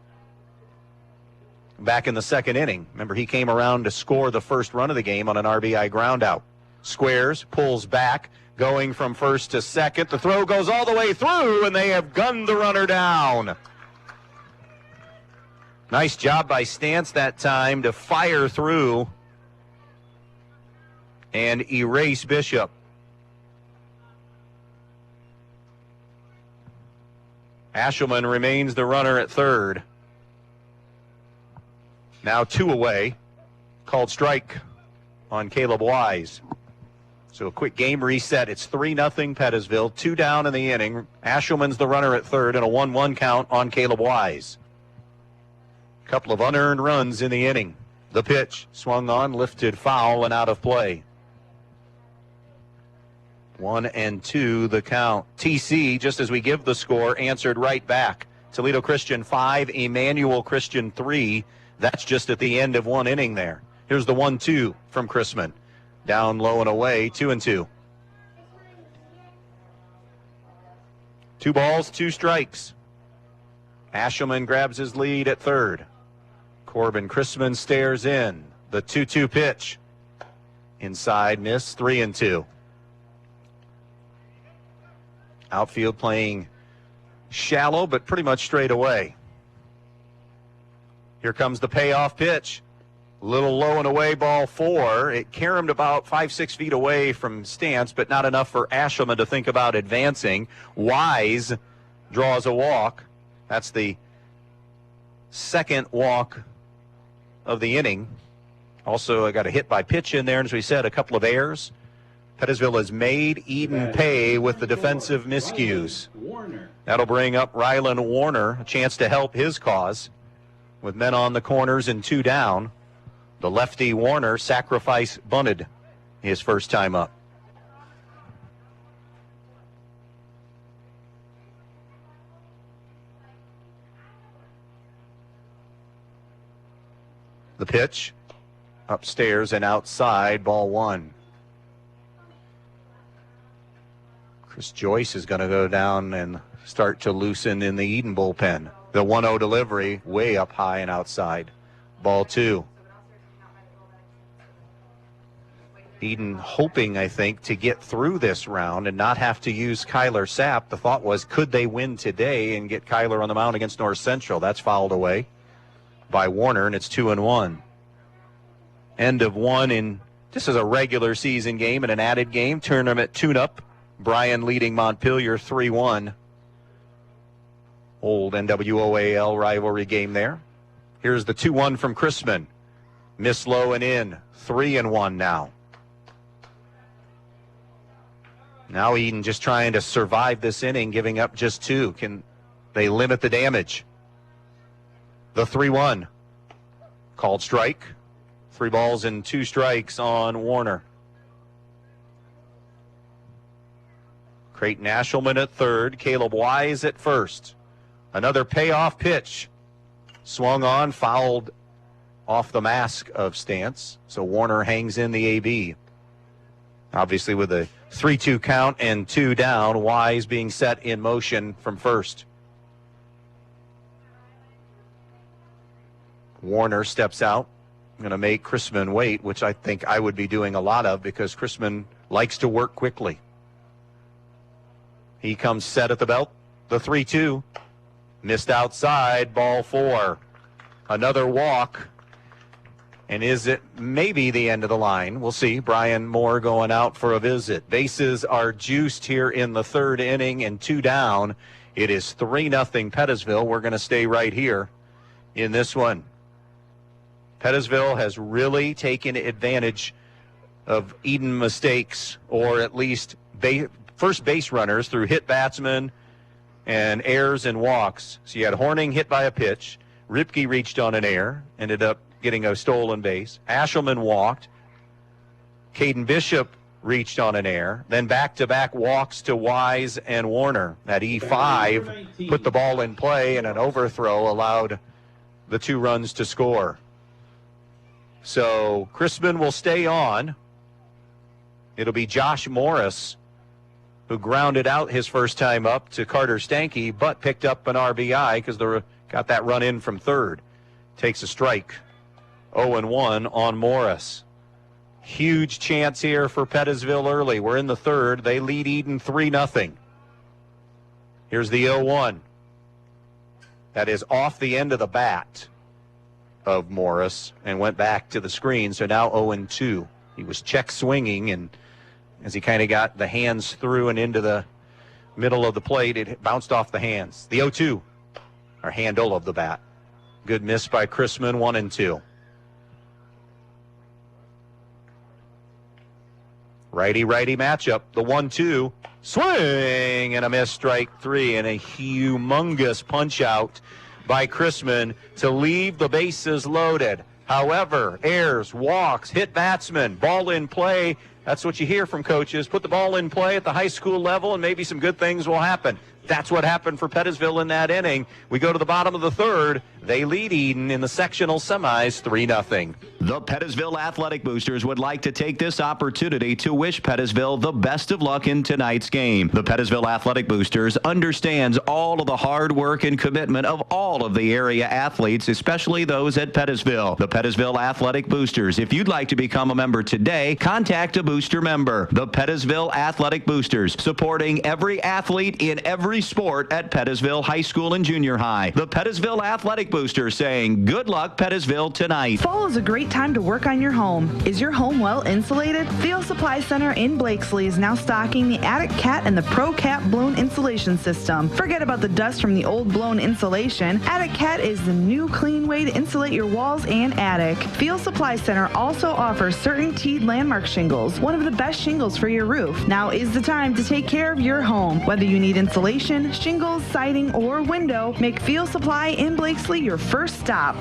back in the second inning. Remember, he came around to score the first run of the game on an RBI ground out. Squares, pulls back, going from first to second. The throw goes all the way through, and they have gunned the runner down. Nice job by Stantz that time to fire through and erase Bishop. Ashelman remains the runner at third. Now 2 away. Called strike on Caleb Wise. So a quick game reset. It's 3-0 Pettisville. 2 down in the inning. Ashelman's the runner at third and a 1-1 count on Caleb Wise. Couple of unearned runs in the inning. The pitch swung on, lifted foul, and out of play. 1-2 the count. TC, just as we give the score, answered right back. Toledo Christian 5, Emmanuel Christian 3. That's just at the end of 1 inning there. Here's the 1-2 from Chrisman. Down low and away, 2-2. 2 balls, 2 strikes. Ashelman grabs his lead at third. Corbin Chrisman stares in. The 2-2 pitch. Inside, miss, 3-2. Outfield playing shallow, but pretty much straight away. Here comes the payoff pitch. Little low and away, ball 4. It caromed about 5-6 feet away from Stantz, but not enough for Ashelman to think about advancing. Wise draws a walk. That's the second walk of the inning. Also, I got a hit by pitch in there, and as we said, a couple of errors. Pettisville has made Edon pay with the defensive miscues. That'll bring up Rylan Warner, a chance to help his cause. With men on the corners and 2 down, the lefty Warner sacrifice bunted his first time up. The pitch, upstairs and outside, ball 1. Chris Joyce is going to go down and start to loosen in the Edon bullpen. The 1-0 delivery way up high and outside. Ball 2. Edon hoping, I think, to get through this round and not have to use Kyler Sapp. The thought was, could they win today and get Kyler on the mound against North Central? That's fouled away by Warner, and it's 2-1. End of 1 in, this is a regular season game and an added game. Tournament tune-up. Bryan leading Montpelier 3-1. Old NWOAL rivalry game there. Here's the 2-1 from Chrisman. Miss low and in. 3-1 now. Now Edon just trying to survive this inning, giving up just 2. Can they limit the damage? The 3-1. Called strike. 3 balls and 2 strikes on Warner. Creighton Ashelman at third. Caleb Wise at first. Another payoff pitch. Swung on, fouled off the mask of Stantz. So Warner hangs in the AB. Obviously with a 3-2 count and 2 down, Wise being set in motion from first. Warner steps out. Going to make Chrisman wait, which I think I would be doing a lot of because Chrisman likes to work quickly. He comes set at the belt. The 3-2. Missed outside, ball 4. Another walk. And is it maybe the end of the line? We'll see. Brian Moore going out for a visit. Bases are juiced here in the third inning and 2 down. It is 3-0 Pettisville. We're going to stay right here in this one. Pettisville has really taken advantage of Edon mistakes, or at least first base runners through hit batsmen and errors and walks. So you had Horning hit by a pitch. Ripke reached on an error, ended up getting a stolen base. Ashelman walked. Caden Bishop reached on an error. Then back-to-back walks to Wise and Warner. That E5 put the ball in play, and an overthrow allowed the 2 runs to score. So Chrisman will stay on. It'll be Josh Morris, who grounded out his first time up to Carter Stanky, but picked up an RBI because they got that run in from third. Takes a strike. 0-1 on Morris. Huge chance here for Pettisville early. We're in the third. They lead Edon 3-0. Here's the 0-1. That is off the end of the bat of Morris and went back to the screen. So now 0-2. He was check swinging, and as he kind of got the hands through and into the middle of the plate, it bounced off the hands. The 0-2, or handle of the bat. Good miss by Chrisman, 1-2. Righty-righty matchup. The 1-2, swing and a miss, strike three, and a humongous punch out by Chrisman to leave the bases loaded. However, errs, walks, hit batsman, ball in play. That's what you hear from coaches. Put the ball in play at the high school level and maybe some good things will happen. That's what happened for Pettisville in that inning. We go to the bottom of the third. They lead Edon in the sectional semis 3-0. The Pettisville Athletic Boosters would like to take this opportunity to wish Pettisville the best of luck in tonight's game. The Pettisville Athletic Boosters understands all of the hard work and commitment of all of the area athletes, especially those at Pettisville. The Pettisville Athletic Boosters. If you'd like to become a member today, contact a booster member. The Pettisville Athletic Boosters, supporting every athlete in every sport at Pettisville High School and Junior High. The Pettisville Athletic Boosters saying, good luck, Pettisville, tonight. Fall is a great time to work on your home. Is your home well insulated? Field Supply Center in Blakesley is now stocking the Attic Cat and the Pro Cap blown insulation system. Forget about the dust from the old blown insulation. Attic Cat is the new clean way to insulate your walls and attic. Field Supply Center also offers CertainTeed Landmark shingles, one of the best shingles for your roof. Now is the time to take care of your home. Whether you need insulation, shingles, siding, or window, make Field Supply in Blakesley your first stop.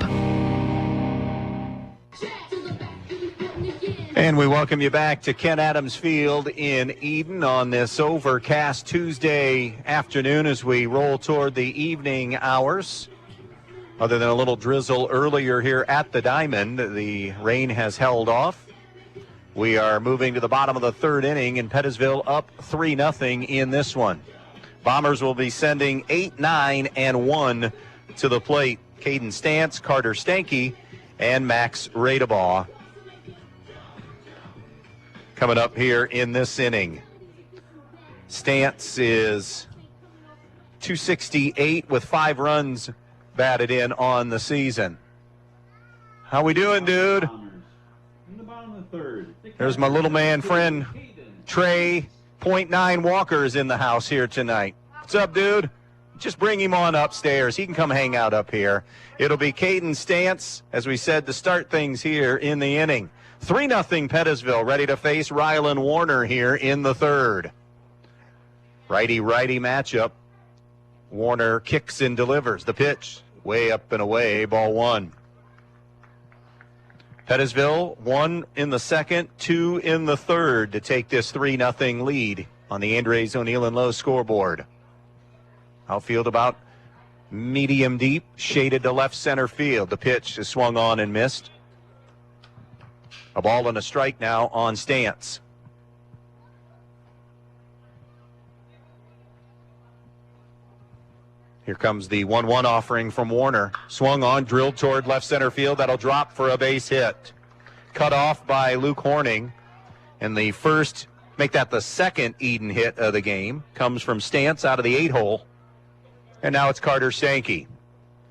And we welcome you back to Ken Adams Field in Edon on this overcast Tuesday afternoon as we roll toward the evening hours. Other than a little drizzle earlier here at the Diamond, the rain has held off. We are moving to the bottom of the third inning, and Pettisville up 3-0 in this one. Bombers will be sending 8, 9, and 1 to the plate. Caden Stance, Carter Stanky, and Max Radebaugh coming up here in this inning. Stance is 268 with 5 runs batted in on the season. How we doing, dude? In the bottom of the third. There's my little man friend, Trey. .9 Walker's in the house here tonight. What's up, dude? Just bring him on upstairs. He can come hang out up here. It'll be Caden Stance, as we said, to start things here in the inning. 3-0 Pettisville, ready to face Rylan Warner here in the third. Righty-righty matchup. Warner kicks and delivers. The pitch, way up and away, ball one. Pettisville, 1 in the second, 2 in the third to take this 3-0 lead on the Andres O'Neill and Lowe scoreboard. Outfield about medium deep, shaded to left center field. The pitch is swung on and missed. A ball and a strike now on Stance. Here comes the 1-1 offering from Warner. Swung on, drilled toward left center field. That'll drop for a base hit. Cut off by Luke Horning. And the first, make that the second Edon hit of the game, comes from Stance out of the 8-hole. And now it's Carter Stanky.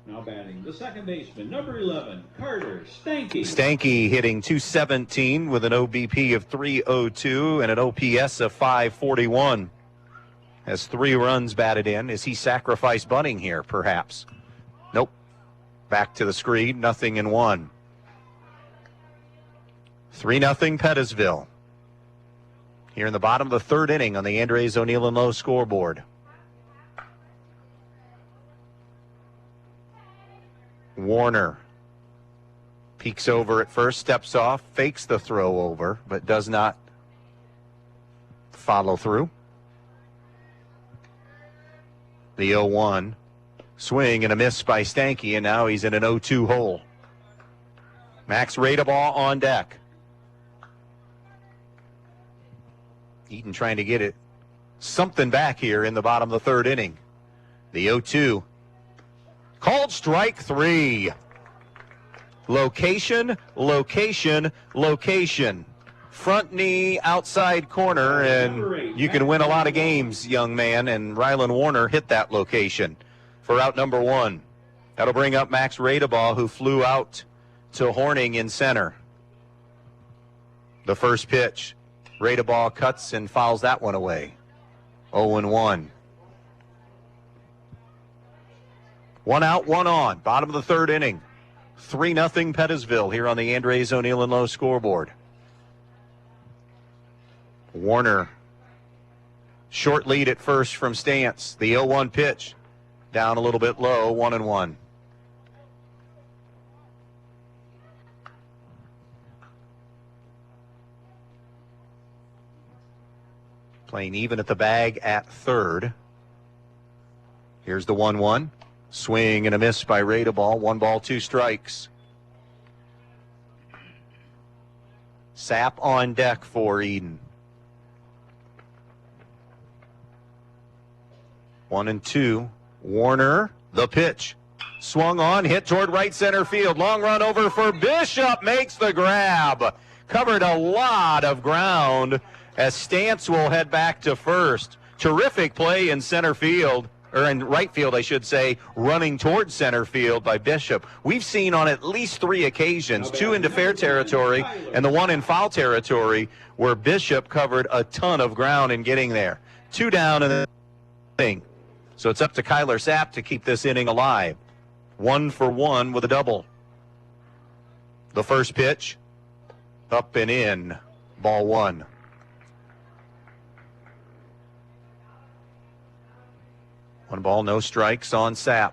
Now batting the second baseman, number 11, Carter Stanky. Stanky hitting .217 with an OBP of .302 and an OPS of .541. Has 3 runs batted in. Is he sacrifice bunting here, perhaps? Nope. Back to the screen, 0-1. 3-0 Pettisville. Here in the bottom of the third inning on the Andres O'Neill and Lowe scoreboard. Warner peeks over at first, steps off, fakes the throw over, but does not follow through. The 0-1 swing and a miss by Stanky, and now he's in an 0-2 hole. Max Radebaugh on deck. Edon trying to get it something back here in the bottom of the third inning. The 0-2. Called strike 3. Location, location, location. Front knee, outside corner, and you can win a lot of games, young man. And Rylan Warner hit that location for out number 1. That'll bring up Max Radebaugh, who flew out to Horning in center. The first pitch. Radebaugh cuts and fouls that one away. 0-1. 1 out, 1 on. Bottom of the third inning. 3-0 Pettisville here on the Andres O'Neill and Lowe scoreboard. Warner. Short lead at first from Stance. The 0-1 pitch. Down a little bit low, 1-1. Playing even at the bag at third. Here's the 1-1. Swing and a miss by Radebaugh. 1 ball, 2 strikes. Sapp on deck for Edon. 1-2. Warner, the pitch. Swung on, hit toward right center field. Long run over for Bishop. Makes the grab. Covered a lot of ground as Stance will head back to first. Terrific play in center field. Or in right field, I should say, running towards center field by Bishop. We've seen on at least 3 occasions, 2 into fair territory and the 1 in foul territory, where Bishop covered a ton of ground in getting there. 2 down in the inning. So it's up to Kyler Sapp to keep this inning alive. 1 for 1 with a double. The first pitch, up and in, ball 1. 1 ball, no strikes on Sapp.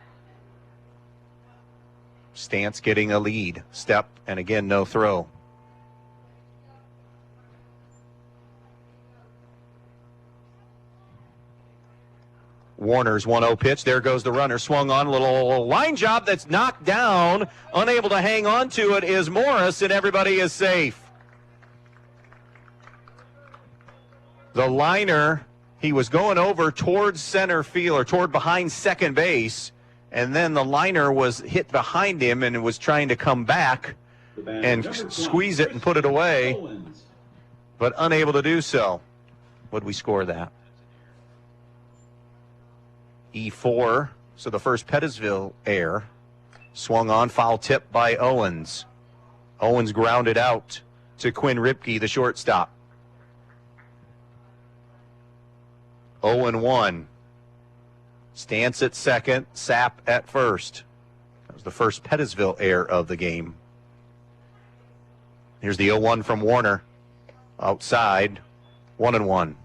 Stance getting a lead. Step, and again, no throw. Warner's 1-0 pitch. There goes the runner. Swung on. A little line job that's knocked down. Unable to hang on to it is Morris, and everybody is safe. The liner, he was going over towards center field or toward behind second base, and then the liner was hit behind him and was trying to come back and squeeze it and put it away, but unable to do so. Would we score that? E4, so the first Pettisville error. Swung on, foul tip by Owens. Owens grounded out to Quinn Ripke, the shortstop. 0-1. Stance at second, Sapp at first. That was the first Pettisville error of the game. Here's the 0-1 from Warner. Outside, 1-1.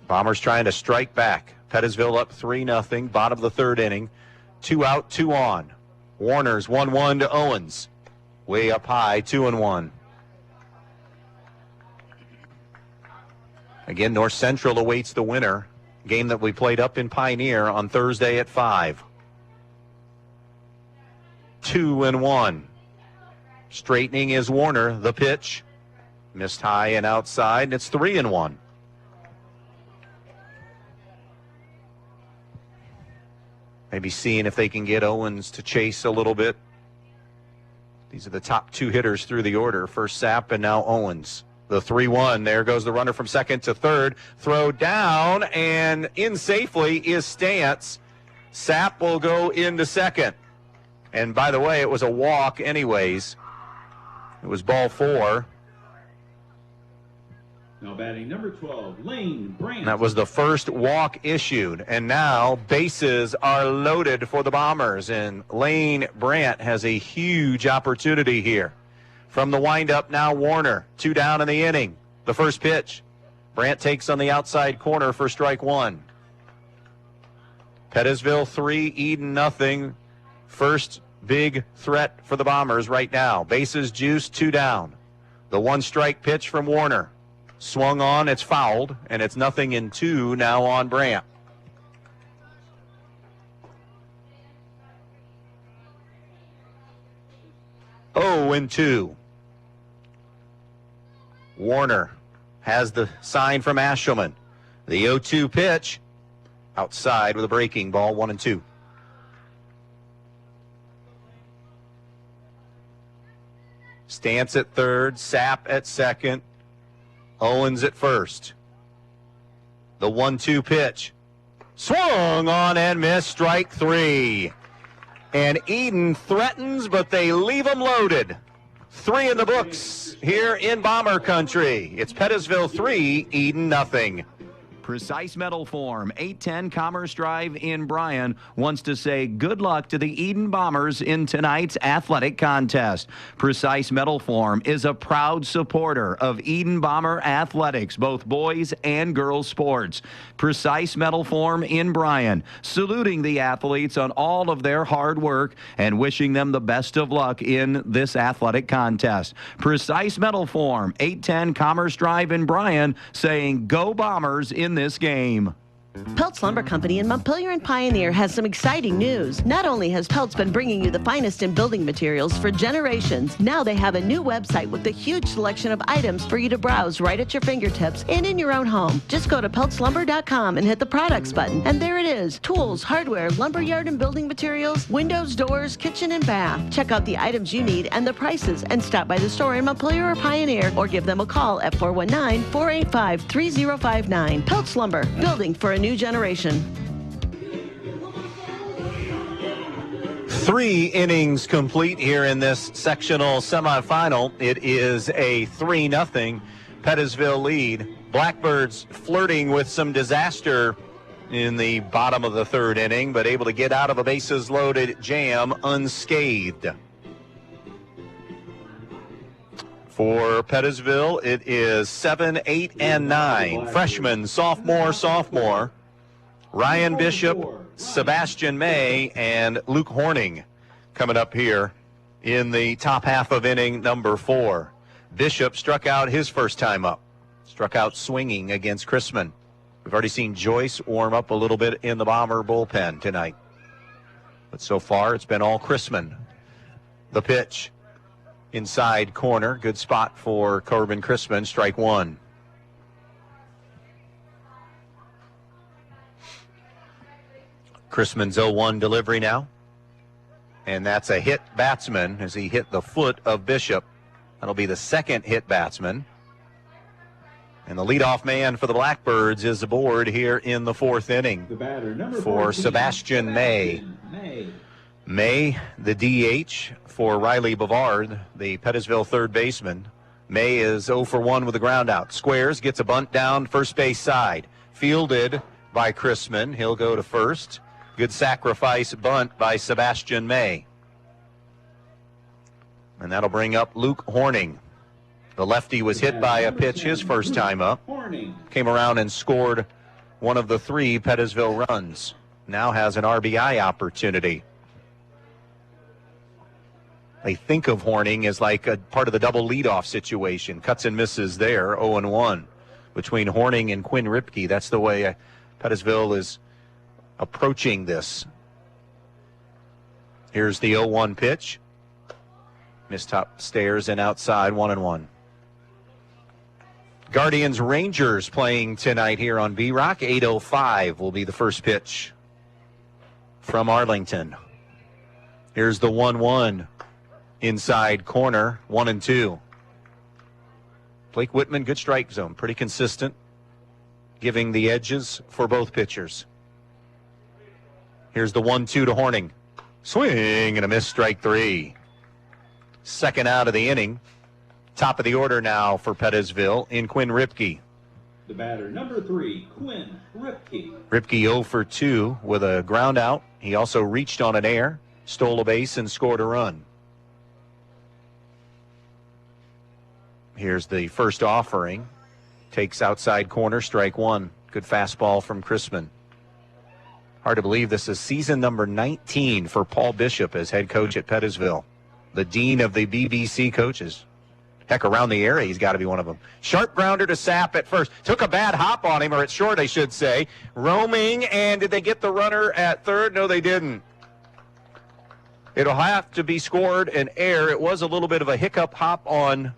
Bombers trying to strike back. Pettisville up 3-0, bottom of the third inning. 2 out, 2 on. Warner's 1-1 to Owens. Way up high, 2-1. Again, North Central awaits the winner. Game that we played up in Pioneer on Thursday at 5. 2-1. Straightening is Warner. The pitch. Missed high and outside, and it's 3-1. Maybe seeing if they can get Owens to chase a little bit. These are the top 2 hitters through the order. First Sapp and now Owens. The 3-1. There goes the runner from second to third. Throw down and in safely is Stance. Sapp will go into second. And by the way, it was a walk anyways. It was ball 4. Now batting number 12, Lane Brandt. That was the first walk issued. And now bases are loaded for the Bombers. And Lane Brandt has a huge opportunity here. From the windup now Warner. 2 down in the inning. The first pitch. Brandt takes on the outside corner for strike 1. Pettisville 3, Edon 0. First big threat for the Bombers right now. Bases juiced, 2 down. The 1-strike pitch from Warner. Swung on, it's fouled, and it's 0-2 now on Brandt. Oh, 2. Warner has the sign from Ashelman. The 0-2 pitch outside with a breaking ball, 1-2. Stance at third, Sapp at second, Owens at first. The 1-2 pitch. Swung on and missed, strike 3. And Edon threatens, but they leave him loaded. 3 in the books here in Bomber Country. It's Pettisville 3, Edon nothing. Precise Metal Form, 810 Commerce Drive in Bryan, wants to say good luck to the Edon Bombers in tonight's athletic contest. Precise Metal Form is a proud supporter of Edon Bomber athletics, both boys and girls sports. Precise Metal Form in Bryan, saluting the athletes on all of their hard work and wishing them the best of luck in this athletic contest. Precise Metal Form, 810 Commerce Drive in Bryan, saying go Bombers in this game. Peltz Lumber Company in Montpelier and Pioneer has some exciting news. Not only has Peltz been bringing you the finest in building materials for generations, now they have a new website with a huge selection of items for you to browse right at your fingertips and in your own home. Just go to peltzlumber.com and hit the products button, and there it is. Tools, hardware, lumberyard and building materials, windows, doors, kitchen and bath. Check out the items you need and the prices, and stop by the store in Montpelier or Pioneer, or give them a call at 419-485-3059. Peltz Lumber, building for a new generation. 3 innings complete here in this sectional semifinal. It is a 3-0 Pettisville lead. Blackbirds flirting with some disaster in the bottom of the 3rd inning, but able to get out of a bases loaded jam unscathed. For Pettisville, it is 7, 8, and 9. Freshman, sophomore. Ryan Bishop, Sebastian May, and Luke Horning coming up here in the top half of inning number 4. Bishop struck out his first time up. Struck out swinging against Chrisman. We've already seen Joyce warm up a little bit in the Bomber bullpen tonight. But so far, it's been all Chrisman. The pitch. Inside corner, good spot for Corbin Chrisman, strike 1. Chrisman's 0-1 delivery now. And that's a hit batsman as he hit the foot of Bishop. That'll be the second hit batsman. And the leadoff man for the Blackbirds is aboard here in the 4th inning for Sebastian May. May, the DH for Riley Bavard, the Pettisville third baseman. May is 0 for 1 with a ground out. Squares, gets a bunt down first base side. Fielded by Chrisman. He'll go to first. Good sacrifice bunt by Sebastian May. And that'll bring up Luke Horning. The lefty was hit by a pitch his first time up. Came around and scored one of the 3 Pettisville runs. Now has an RBI opportunity. They think of Horning as like a part of the double leadoff situation. Cuts and misses there, 0-1 between Horning and Quinn Ripke. That's the way Pettisville is approaching this. Here's the 0-1 pitch. Missed top stairs and outside, 1-1. Guardians Rangers playing tonight here on B-Rock. 8:05 will be the first pitch from Arlington. Here's the 1-1. Inside corner, 1-2. Blake Whitman, good strike zone, pretty consistent, giving the edges for both pitchers. Here's the 1-2 to Horning. Swing and a miss, strike 3. Second out of the inning. Top of the order now for Pettisville in Quinn Ripke. The batter, number 3, Quinn Ripke. Ripke 0 for 2 with a ground out. He also reached on an air, stole a base, and scored a run. Here's the first offering. Takes outside corner, strike 1. Good fastball from Chrisman. Hard to believe this is season number 19 for Paul Bishop as head coach at Pettisville. The dean of the BBC coaches. Heck, around the area, he's got to be one of them. Sharp grounder to Sapp at first. Took a bad hop on him, or at short, I should say. Roaming, and did they get the runner at third? No, they didn't. It'll have to be scored an error. It was a little bit of a hiccup hop on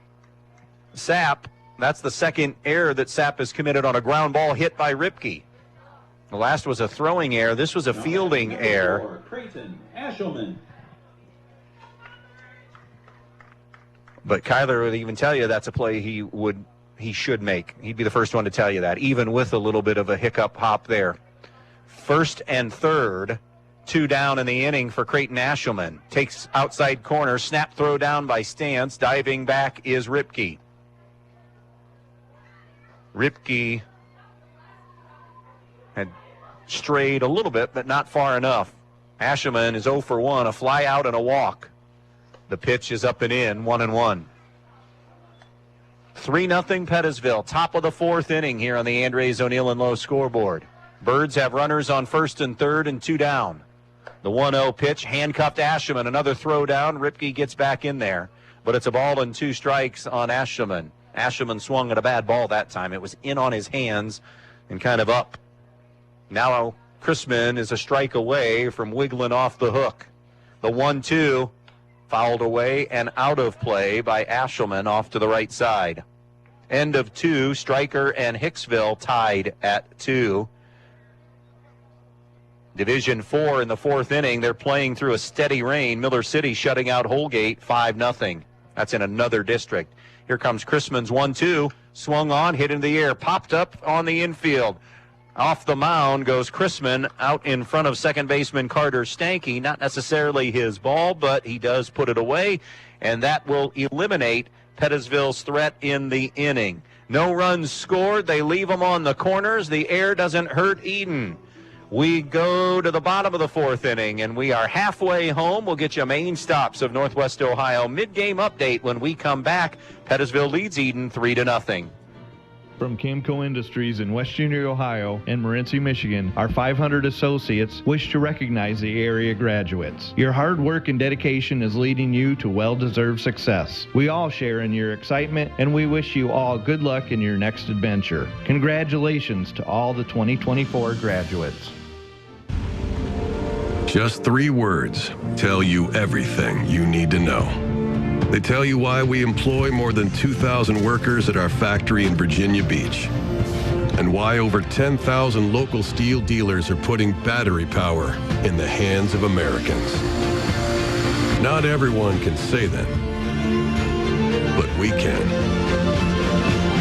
Sapp, That's the second error that Sapp has committed on a ground ball hit by Ripke. The last was a throwing error. This was a fielding error. Creighton Ashelman. But Kyler would even tell you that's a play he should make. He'd be the first one to tell you that, even with a little bit of a hiccup hop there. First and third, 2 down in the inning for Creighton Ashelman. Takes outside corner, snap throw down by Stantz. Diving back is Ripke. Ripke had strayed a little bit, but not far enough. Ashelman is 0 for 1, a fly out and a walk. The pitch is up and in, 1-1. 3-0 Pettisville, top of the 4th inning here on the Andres O'Neill and Lowe scoreboard. Birds have runners on first and third and 2 down. The 1-0 pitch, handcuffed Ashelman, another throw down. Ripke gets back in there, but it's a ball and 2 strikes on Ashelman. Ashelman swung at a bad ball that time. It was in on his hands and kind of up. Now Chrisman is a strike away from wiggling off the hook. The 1-2 fouled away and out of play by Ashelman off to the right side. End of 2, Stryker and Hicksville tied at 2. Division 4 in the 4th inning. They're playing through a steady rain. Miller City shutting out Holgate 5-0. That's in another district. Here comes Chrisman's 1-2. Swung on, hit in the air, popped up on the infield. Off the mound goes Chrisman out in front of second baseman Carter Stanky. Not necessarily his ball, but he does put it away, and that will eliminate Pettisville's threat in the inning. No runs scored. They leave them on the corners. The air doesn't hurt Edon. We go to the bottom of the 4th inning, and we are halfway home. We'll get you main stops of Northwest Ohio mid-game update when we come back. Pettisville leads Edon 3-0. From Camco Industries in West Junior, Ohio and Morenci, Michigan, our 500 associates wish to recognize the area graduates. Your hard work and dedication is leading you to well-deserved success. We all share in your excitement, and we wish you all good luck in your next adventure. Congratulations to all the 2024 graduates. Just 3 words tell you everything you need to know. They tell you why we employ more than 2,000 workers at our factory in Virginia Beach, and why over 10,000 local steel dealers are putting battery power in the hands of Americans. Not everyone can say that, but we can.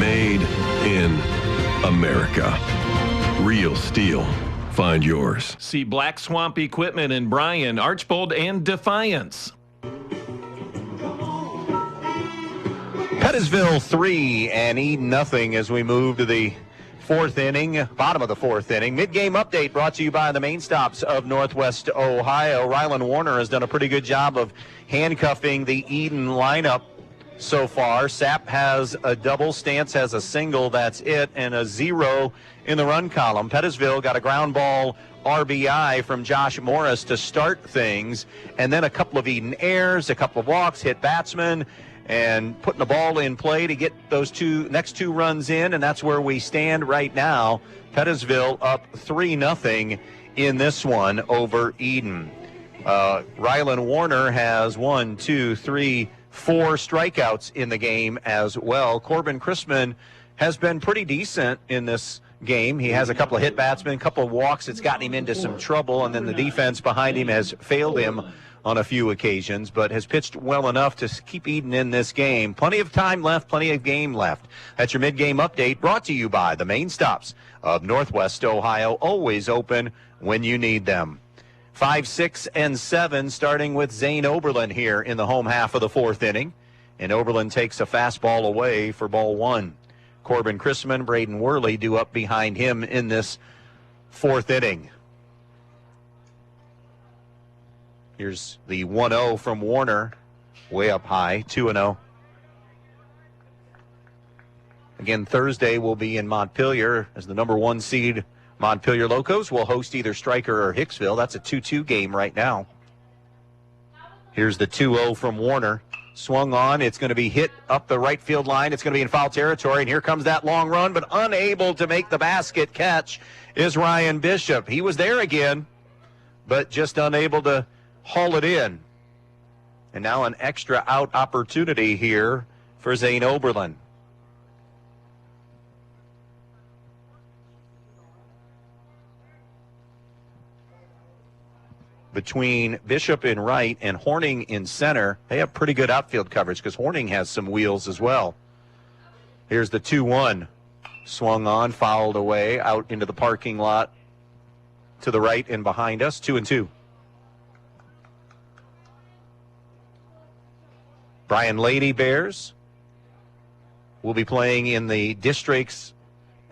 Made in America. Real steel. Find yours. See Black Swamp Equipment in Bryan, Archbold, and Defiance. Pettisville 3 and Edon 0 as we move to the 4th inning, bottom of the 4th inning. Mid-game update brought to you by the main stops of Northwest Ohio. Rylan Warner has done a pretty good job of handcuffing the Edon lineup so far. Sapp has a double, Stantz has a single, that's it, and a 0 in the run column. Pettisville got a ground ball RBI from Josh Morris to start things, and then a couple of Edon errors, a couple of walks, hit batsmen, and putting the ball in play to get those next two runs in, and that's where we stand right now. Pettisville up 3-0 in this one over Edon. Rylan Warner has 4 strikeouts in the game as well. Corbin Chrisman has been pretty decent in this game. He has a couple of hit batsmen, a couple of walks. It's gotten him into some trouble, and then the defense behind him has failed him on a few occasions, but has pitched well enough to keep Edon in this game. Plenty of time left, plenty of game left. That's your mid-game update brought to you by the main stops of Northwest Ohio, always open when you need them. 5, 6, and 7, starting with Zane Oberlin here in the home half of the 4th inning. And Oberlin takes a fastball away for ball 1. Corbin Chrisman, Braden Worley do up behind him in this 4th inning. Here's the 1-0 from Warner, way up high, 2-0. Again, Thursday will be in Montpelier as the number 1 seed. Montpelier Locos will host either Stryker or Hicksville. That's a 2-2 game right now. Here's the 2-0 from Warner. Swung on. It's going to be hit up the right field line. It's going to be in foul territory, and here comes that long run, but unable to make the basket catch is Ryan Bishop. He was there again, but just unable to haul it in. And now an extra out opportunity here for Zane Oberlin. between Bishop in right and Horning in center. They have pretty good outfield coverage because Horning has some wheels as well. Here's the 2-1. Swung on, fouled away, out into the parking lot to the right and behind us. 2-2. Brian Lady Bears will be playing in the districts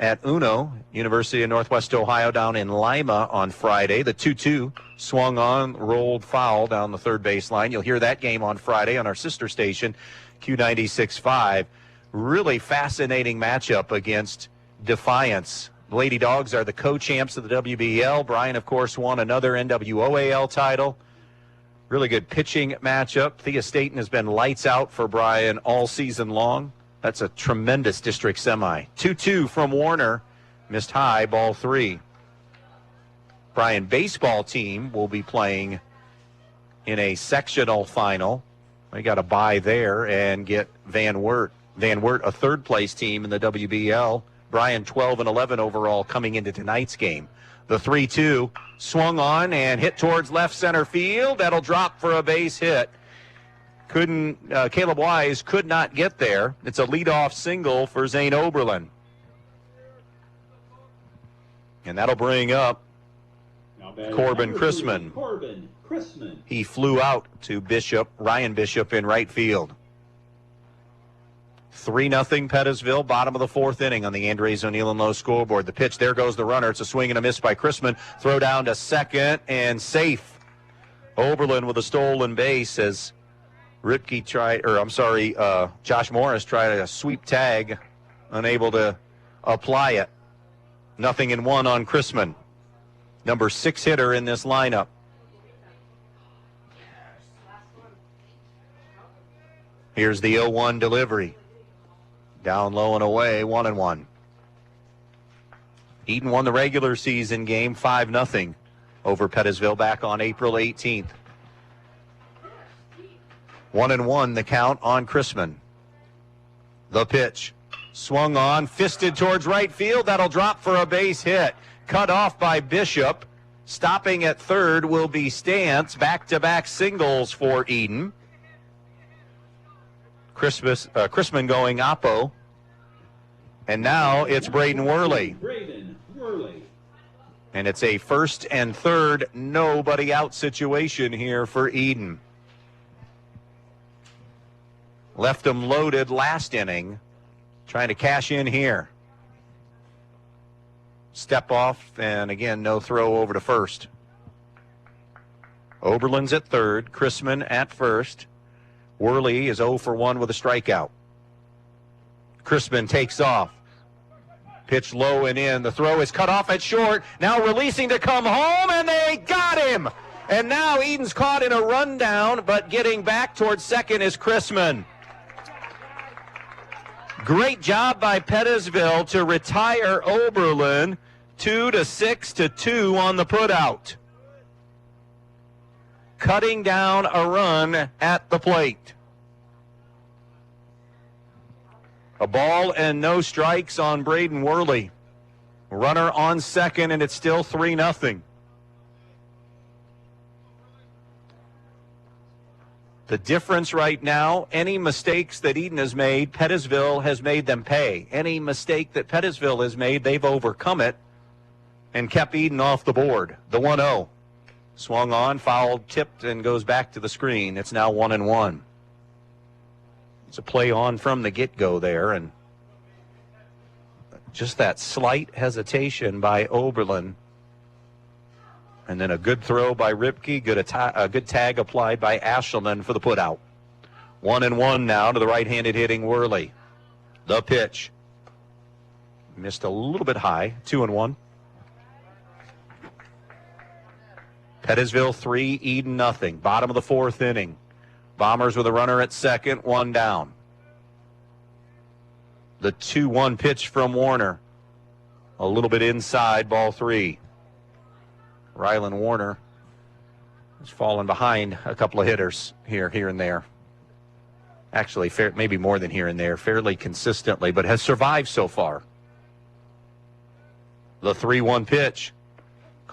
at Uno, University of Northwest Ohio, down in Lima on Friday. The 2-2 swung on, rolled foul down the third baseline. You'll hear that game on Friday on our sister station, Q96.5. Really fascinating matchup against Defiance. The Lady Dogs are the co-champs of the WBL. Brian, of course, won another NWOAL title. Really good pitching matchup. Thea Staten has been lights out for Brian all season long. That's a tremendous district semi. 2-2 from Warner. Missed high, ball 3. Brian baseball team will be playing in a sectional final. We got a bye there and get Van Wert. Van Wert, a third-place team in the WBL. Brian 12-11 overall coming into tonight's game. The 3-2 swung on and hit towards left center field. That'll drop for a base hit. Caleb Wise could not get there. It's a leadoff single for Zane Oberlin. And that'll bring up Corbin Chrisman. He flew out to Bishop, Ryan Bishop in right field. 3-0 Pettisville, bottom of the fourth inning on the Andres O'Neill and Lowe scoreboard. The pitch, there goes the runner. It's a swing and a miss by Chrisman. Throw down to second and safe. Oberlin with a stolen base as Josh Morris tried a sweep tag, unable to apply it. 0-1 on Chrisman. Number 6 hitter in this lineup. Here's the 0-1 delivery. Down low and away, 1-1. Edon won the regular season game 5-0 over Pettisville back on April 18th. 1-1 the count on Chrisman. The pitch. Swung on, fisted towards right field. That'll drop for a base hit. Cut off by Bishop. Stopping at third will be Stantz. Back-to-back singles for Edon. Chrisman going oppo. And now it's Braden Worley. And it's a first and third, nobody out situation here for Edon. Left them loaded last inning. Trying to cash in here. Step off, and again, no throw over to first. Oberlin's at third. Chrisman at first. Worley is 0 for 1 with a strikeout. Chrisman takes off. Pitch low and in. The throw is cut off at short. Now releasing to come home, and they got him. And now Edon's caught in a rundown, but getting back towards second is Chrisman. Great job by Pettisville to retire Oberlin. 2-6-2 on the putout. Cutting down a run at the plate. A ball and no strikes on Braden Worley. Runner on second, and it's still 3-0. The difference right now, any mistakes that Edon has made, Pettisville has made them pay. Any mistake that Pettisville has made, they've overcome it and kept Edon off the board. The 1-0. Swung on, fouled, tipped, and goes back to the screen. It's now 1-1. It's a play on from the get-go there, and just that slight hesitation by Oberlin. And then a good throw by Ripke, a good tag applied by Ashelman for the putout. 1-1 now to the right-handed hitting Worley. The pitch. Missed a little bit high, 2-1. Pettisville 3, Edon 0. Bottom of the fourth inning. Bombers with a runner at second, 1 down. The 2-1 pitch from Warner. A little bit inside, ball 3. Rylan Warner has fallen behind a couple of hitters here and there. Actually, maybe more than here and there, fairly consistently, but has survived so far. The 3-1 pitch.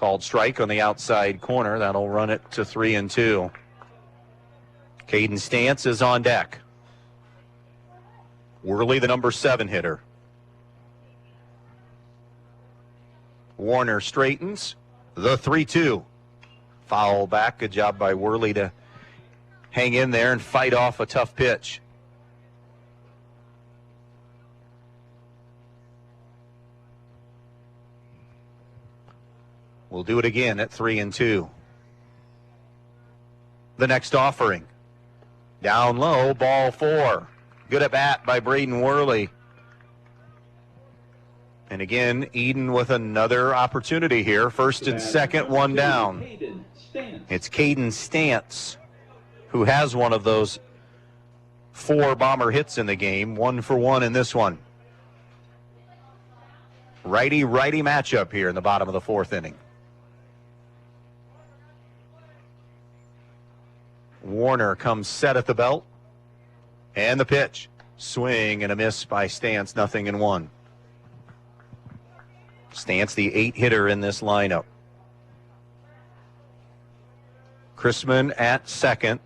Called strike on the outside corner. That'll run it to 3-2. Caden Stantz is on deck. Worley, the number 7 hitter. Warner straightens. The 3-2. Foul back. Good job by Worley to hang in there and fight off a tough pitch. We'll do it again at 3-2. The next offering. Down low, ball 4. Good at bat by Braden Worley. And again, Edon with another opportunity here. First and second, one down. It's Caden Stantz, who has one of those 4 bomber hits in the game. 1 for 1 in this one. Righty-righty matchup here in the bottom of the 4th inning. Warner comes set at the belt. And the pitch. Swing and a miss by Stantz, 0-1. Stantz, the 8 hitter in this lineup. Chrisman at second.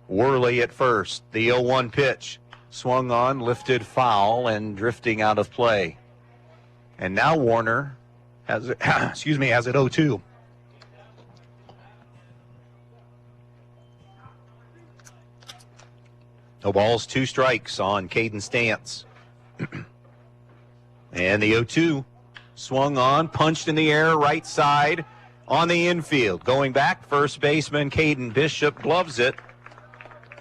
Worley at first. The 0-1 pitch. Swung on, lifted foul, and drifting out of play. And now Warner has it, has it 0-2. No balls, 2 strikes on Caden Stantz. And the 0-2 swung on, punched in the air, right side on the infield. Going back, first baseman Caden Bishop gloves it.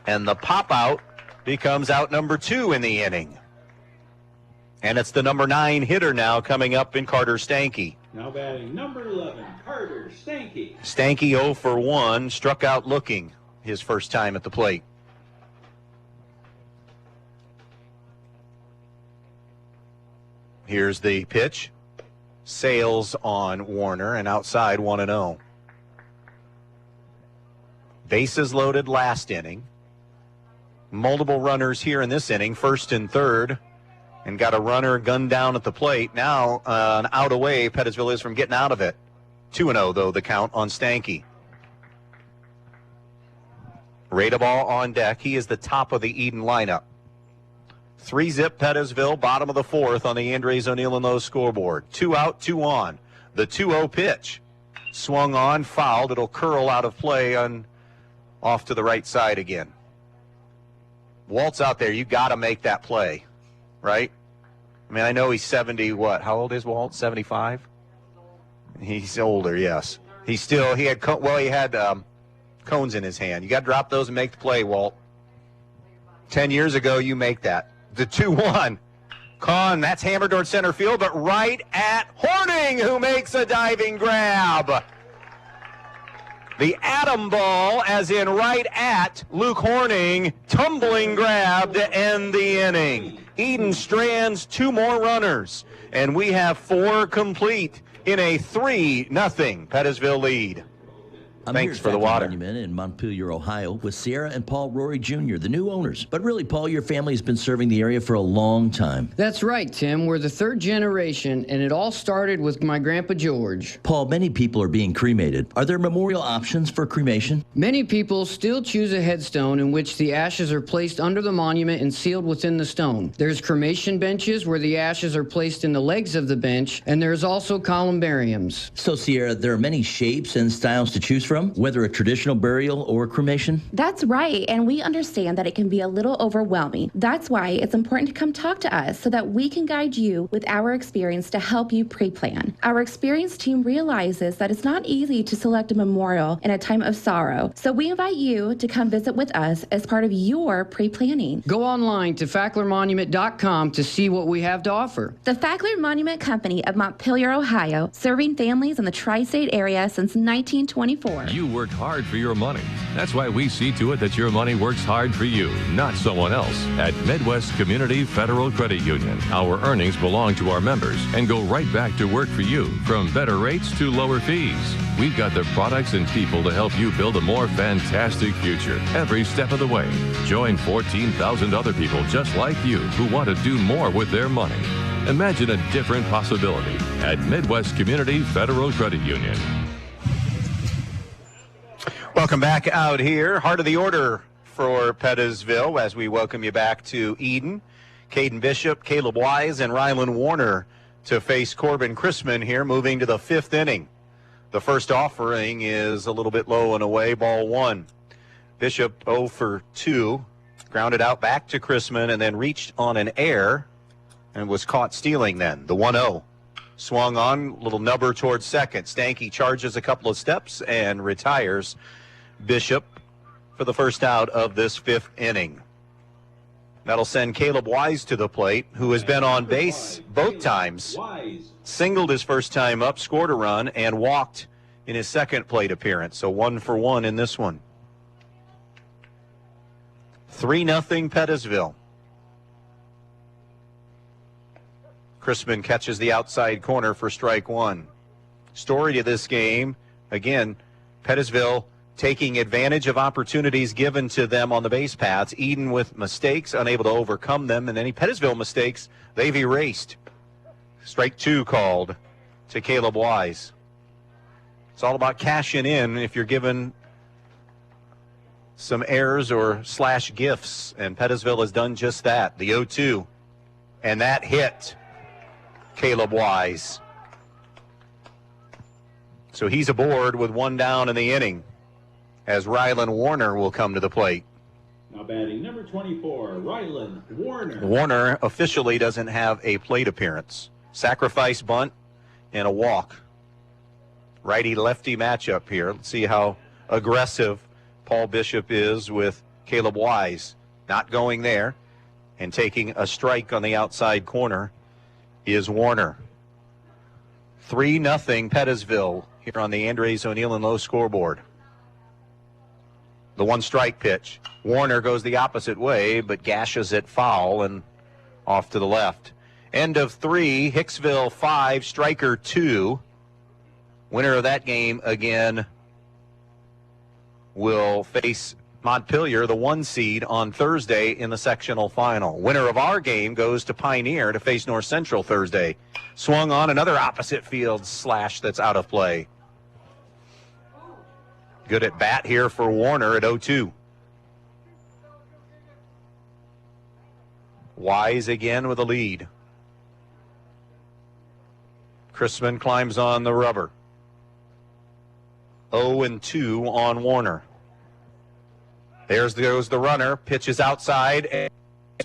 And the pop out becomes out number 2 in the inning. And it's the number 9 hitter now coming up in Carter Stanky. Now batting number 11, Carter Stanky. Stanky 0 for 1, struck out looking his first time at the plate. Here's the pitch. Sails on Warner and outside 1-0. Bases loaded last inning. Multiple runners here in this inning, first and third. And got a runner gunned down at the plate. Now an out away, Pettisville is from getting out of it. 2-0 though, the count on Stanky. Radeball on deck. He is the top of the Edon lineup. 3-zip Pettisville, bottom of the 4th on the Andres O'Neill and Lowe scoreboard. 2 out, 2 on. The 2-0 pitch. Swung on, fouled. It'll curl out of play on off to the right side again. Walt's out there. You got to make that play, right? I mean, I know he's 70, what? How old is Walt? 75? He's older, yes. He had cones in his hand. You got to drop those and make the play, Walt. 10 years ago, you make that. The 2-1. Kahn, that's hammered toward center field, but right at Horning, who makes a diving grab. The atom ball, as in right at Luke Horning, tumbling grab to end the inning. Edon strands 2 more runners, and we have 4 complete in a 3-0 Pettisville lead. Thanks for the water. Monument in Montpelier, Ohio, with Sierra and Paul Rory Jr., the new owners. But really, Paul, your family has been serving the area for a long time. That's right, Tim. We're the 3rd generation, and it all started with my Grandpa George. Paul, many people are being cremated. Are there memorial options for cremation? Many people still choose a headstone in which the ashes are placed under the monument and sealed within the stone. There's cremation benches where the ashes are placed in the legs of the bench, and there's also columbariums. So, Sierra, there are many shapes and styles to choose from, whether a traditional burial or cremation? That's right, and we understand that it can be a little overwhelming. That's why it's important to come talk to us so that we can guide you with our experience to help you pre-plan. Our experienced team realizes that it's not easy to select a memorial in a time of sorrow, so we invite you to come visit with us as part of your pre-planning. Go online to facklermonument.com to see what we have to offer. The Fackler Monument Company of Montpelier, Ohio, serving families in the tri-state area since 1924. You worked hard for your money. That's why we see to it that your money works hard for you, not someone else. At Midwest Community Federal Credit Union, our earnings belong to our members and go right back to work for you, from better rates to lower fees. We've got the products and people to help you build a more fantastic future every step of the way. Join 14,000 other people just like you who want to do more with their money. Imagine a different possibility at Midwest Community Federal Credit Union. Welcome back out here. Heart of the order for Pettisville as we welcome you back to Edon. Caden Bishop, Caleb Wise, and Rylan Warner to face Corbin Chrisman here, moving to the 5th inning. The first offering is a little bit low and away, ball 1. Bishop 0 for 2, grounded out back to Chrisman and then reached on an air and was caught stealing then. The 1-0. Swung on, little nubber towards second. Stanky charges a couple of steps and retires Bishop for the first out of this 5th inning. That'll send Caleb Wise to the plate, who has been on base both times. Singled his first time up, scored a run, and walked in his second plate appearance. So 1 for 1 in this one. 3-0 Pettisville. Chrisman catches the outside corner for strike 1. Story to this game, again, Pettisville taking advantage of opportunities given to them on the base paths. Edon with mistakes, unable to overcome them, and any Pettisville mistakes they've erased. Strike 2 called to Caleb Wise. It's all about cashing in if you're given some errors or slash gifts, and Pettisville has done just that. The 0-2, and that hit Caleb Wise. So he's aboard with 1 down in the inning, as Rylan Warner will come to the plate. Now batting number 24, Rylan Warner. Warner officially doesn't have a plate appearance. Sacrifice bunt and a walk. Righty-lefty matchup here. Let's see how aggressive Paul Bishop is with Caleb Wise. Not going there and taking a strike on the outside corner is Warner. 3-0 Pettisville here on the Andres O'Neill and Low scoreboard. The 1-strike pitch. Warner goes the opposite way, but gashes it foul and off to the left. End of 3, Hicksville 5, Striker 2. Winner of that game again will face Montpelier, the 1 seed, on Thursday in the sectional final. Winner of our game goes to Pioneer to face North Central Thursday. Swung on, another opposite field slash that's out of play. Good at bat here for Warner at 0-2. Wise again with a lead. Chrisman climbs on the rubber. 0-2 on Warner. There goes the runner. Pitches outside. And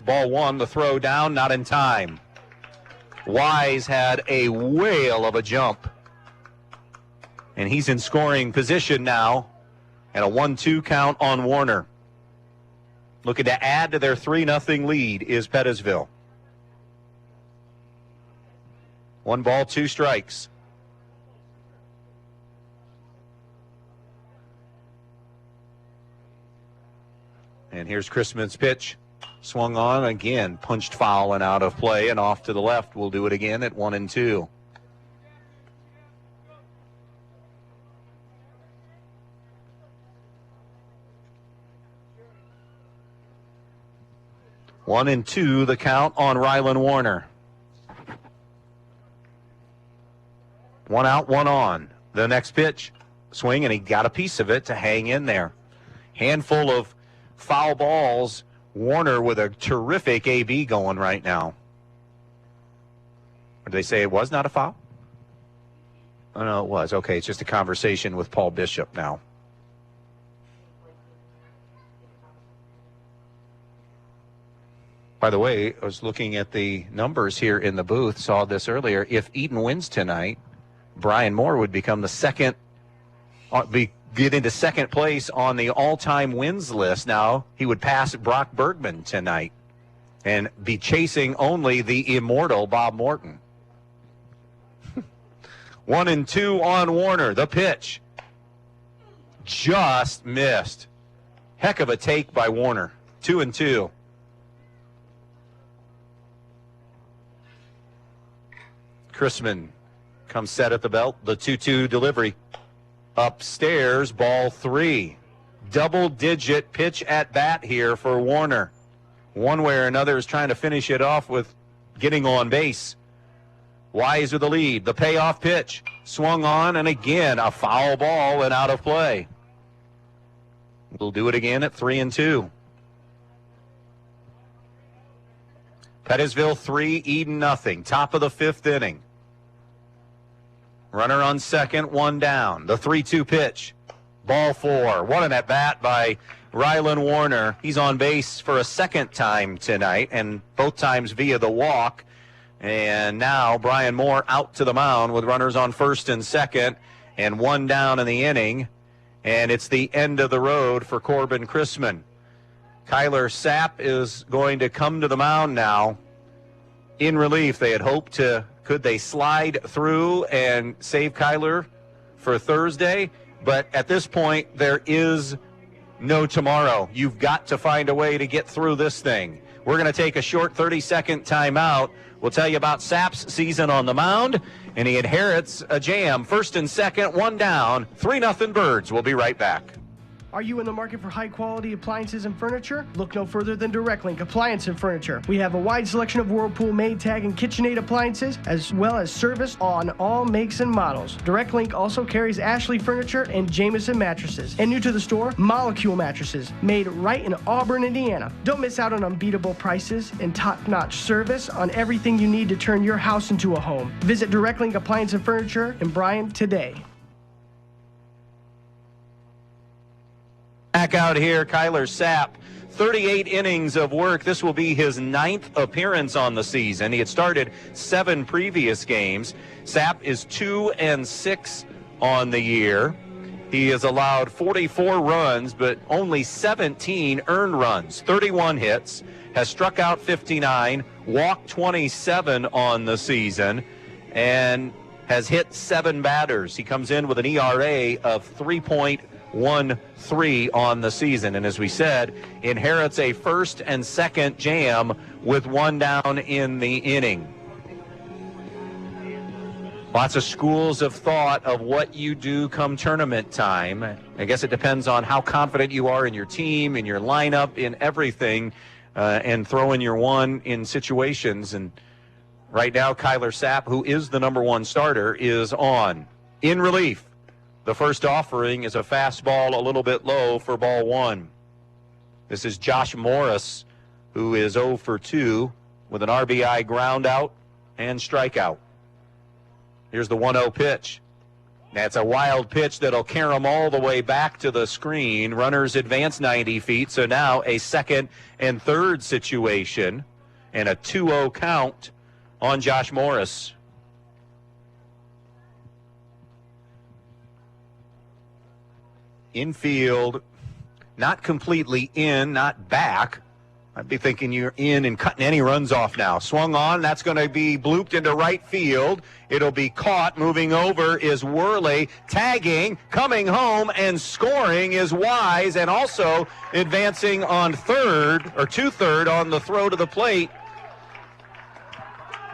ball 1. The throw down, not in time. Wise had a whale of a jump. And he's in scoring position now. And a 1-2 count on Warner. Looking to add to their 3-0 lead is Pettisville. 1 ball, 2 strikes. And here's Chrisman's pitch. Swung on again, punched foul and out of play, and off to the left. We'll do it again at 1-2. One and two, the count on Rylan Warner. 1 out, 1 on. The next pitch, swing, and he got a piece of it to hang in there. Handful of foul balls. Warner with a terrific AB going right now. Did they say it was not a foul? Oh, no, it was. Okay, it's just a conversation with Paul Bishop now. By the way, I was looking at the numbers here in the booth, saw this earlier. If Edon wins tonight, Brian Moore would become the second, get into second place on the all-time wins list. Now he would pass Brock Bergman tonight and be chasing only the immortal Bob Morton. 1-2 on Warner. The pitch just missed. Heck of a take by Warner. 2-2. Chrisman comes set at the belt. The 2-2 delivery. Upstairs, ball 3. Double-digit pitch at bat here for Warner. One way or another is trying to finish it off with getting on base. Wise with the lead. The payoff pitch. Swung on, and again, a foul ball and out of play. We'll do it again at 3-2. Pettisville 3, Edon nothing. Top of the 5th inning. Runner on second, one down. The 3-2 pitch. Ball 4. What an at-bat by Rylan Warner. He's on base for a second time tonight, and both times via the walk. And now Brian Moore out to the mound with runners on first and second, and one down in the inning. And it's the end of the road for Corbin Chrisman. Kyler Sapp is going to come to the mound now in relief. They had hoped to, could they slide through and save Kyler for Thursday? But at this point, there is no tomorrow. You've got to find a way to get through this thing. We're going to take a short 30-second timeout. We'll tell you about Sapp's season on the mound, and he inherits a jam. First and second, one down, 3-0 Birds. We'll be right back. Are you in the market for high-quality appliances and furniture? Look no further than Direct Link Appliance and Furniture. We have a wide selection of Whirlpool, Maytag, and KitchenAid appliances, as well as service on all makes and models. Direct Link also carries Ashley Furniture and Jameson mattresses. And new to the store, Molecule mattresses, made right in Auburn, Indiana. Don't miss out on unbeatable prices and top-notch service on everything you need to turn your house into a home. Visit Direct Link Appliance and Furniture in Bryan today. Back out here, Kyler Sapp, 38 innings of work. This will be his 9th appearance on the season. He had started 7 previous games. Sapp is 2-6 on the year. He has allowed 44 runs, but only 17 earned runs, 31 hits, has struck out 59, walked 27 on the season, and has hit 7 batters. He comes in with an ERA of 3.13 on the season, and as we said, inherits a first and second jam with one down in the inning. Lots of schools of thought of what you do come tournament time. I guess it depends on how confident you are in your team, in your lineup, in everything, and throwing your one in situations. And right now, Kyler Sapp, who is the number 1 starter, is on. In relief, the first offering is a fastball a little bit low for ball 1. This is Josh Morris, who is 0 for 2 with an RBI ground out and strikeout. Here's the 1-0 pitch. That's a wild pitch that'll carry him all the way back to the screen. Runners advance 90 feet, so now a second and third situation and a 2-0 count on Josh Morris. Infield, not completely in, not back. I'd be thinking you're in and cutting any runs off now. Swung on, that's going to be blooped into right field. It'll be caught. Moving over is Worley. Tagging, coming home, and scoring is Wise, and also advancing on third, or to third, on the throw to the plate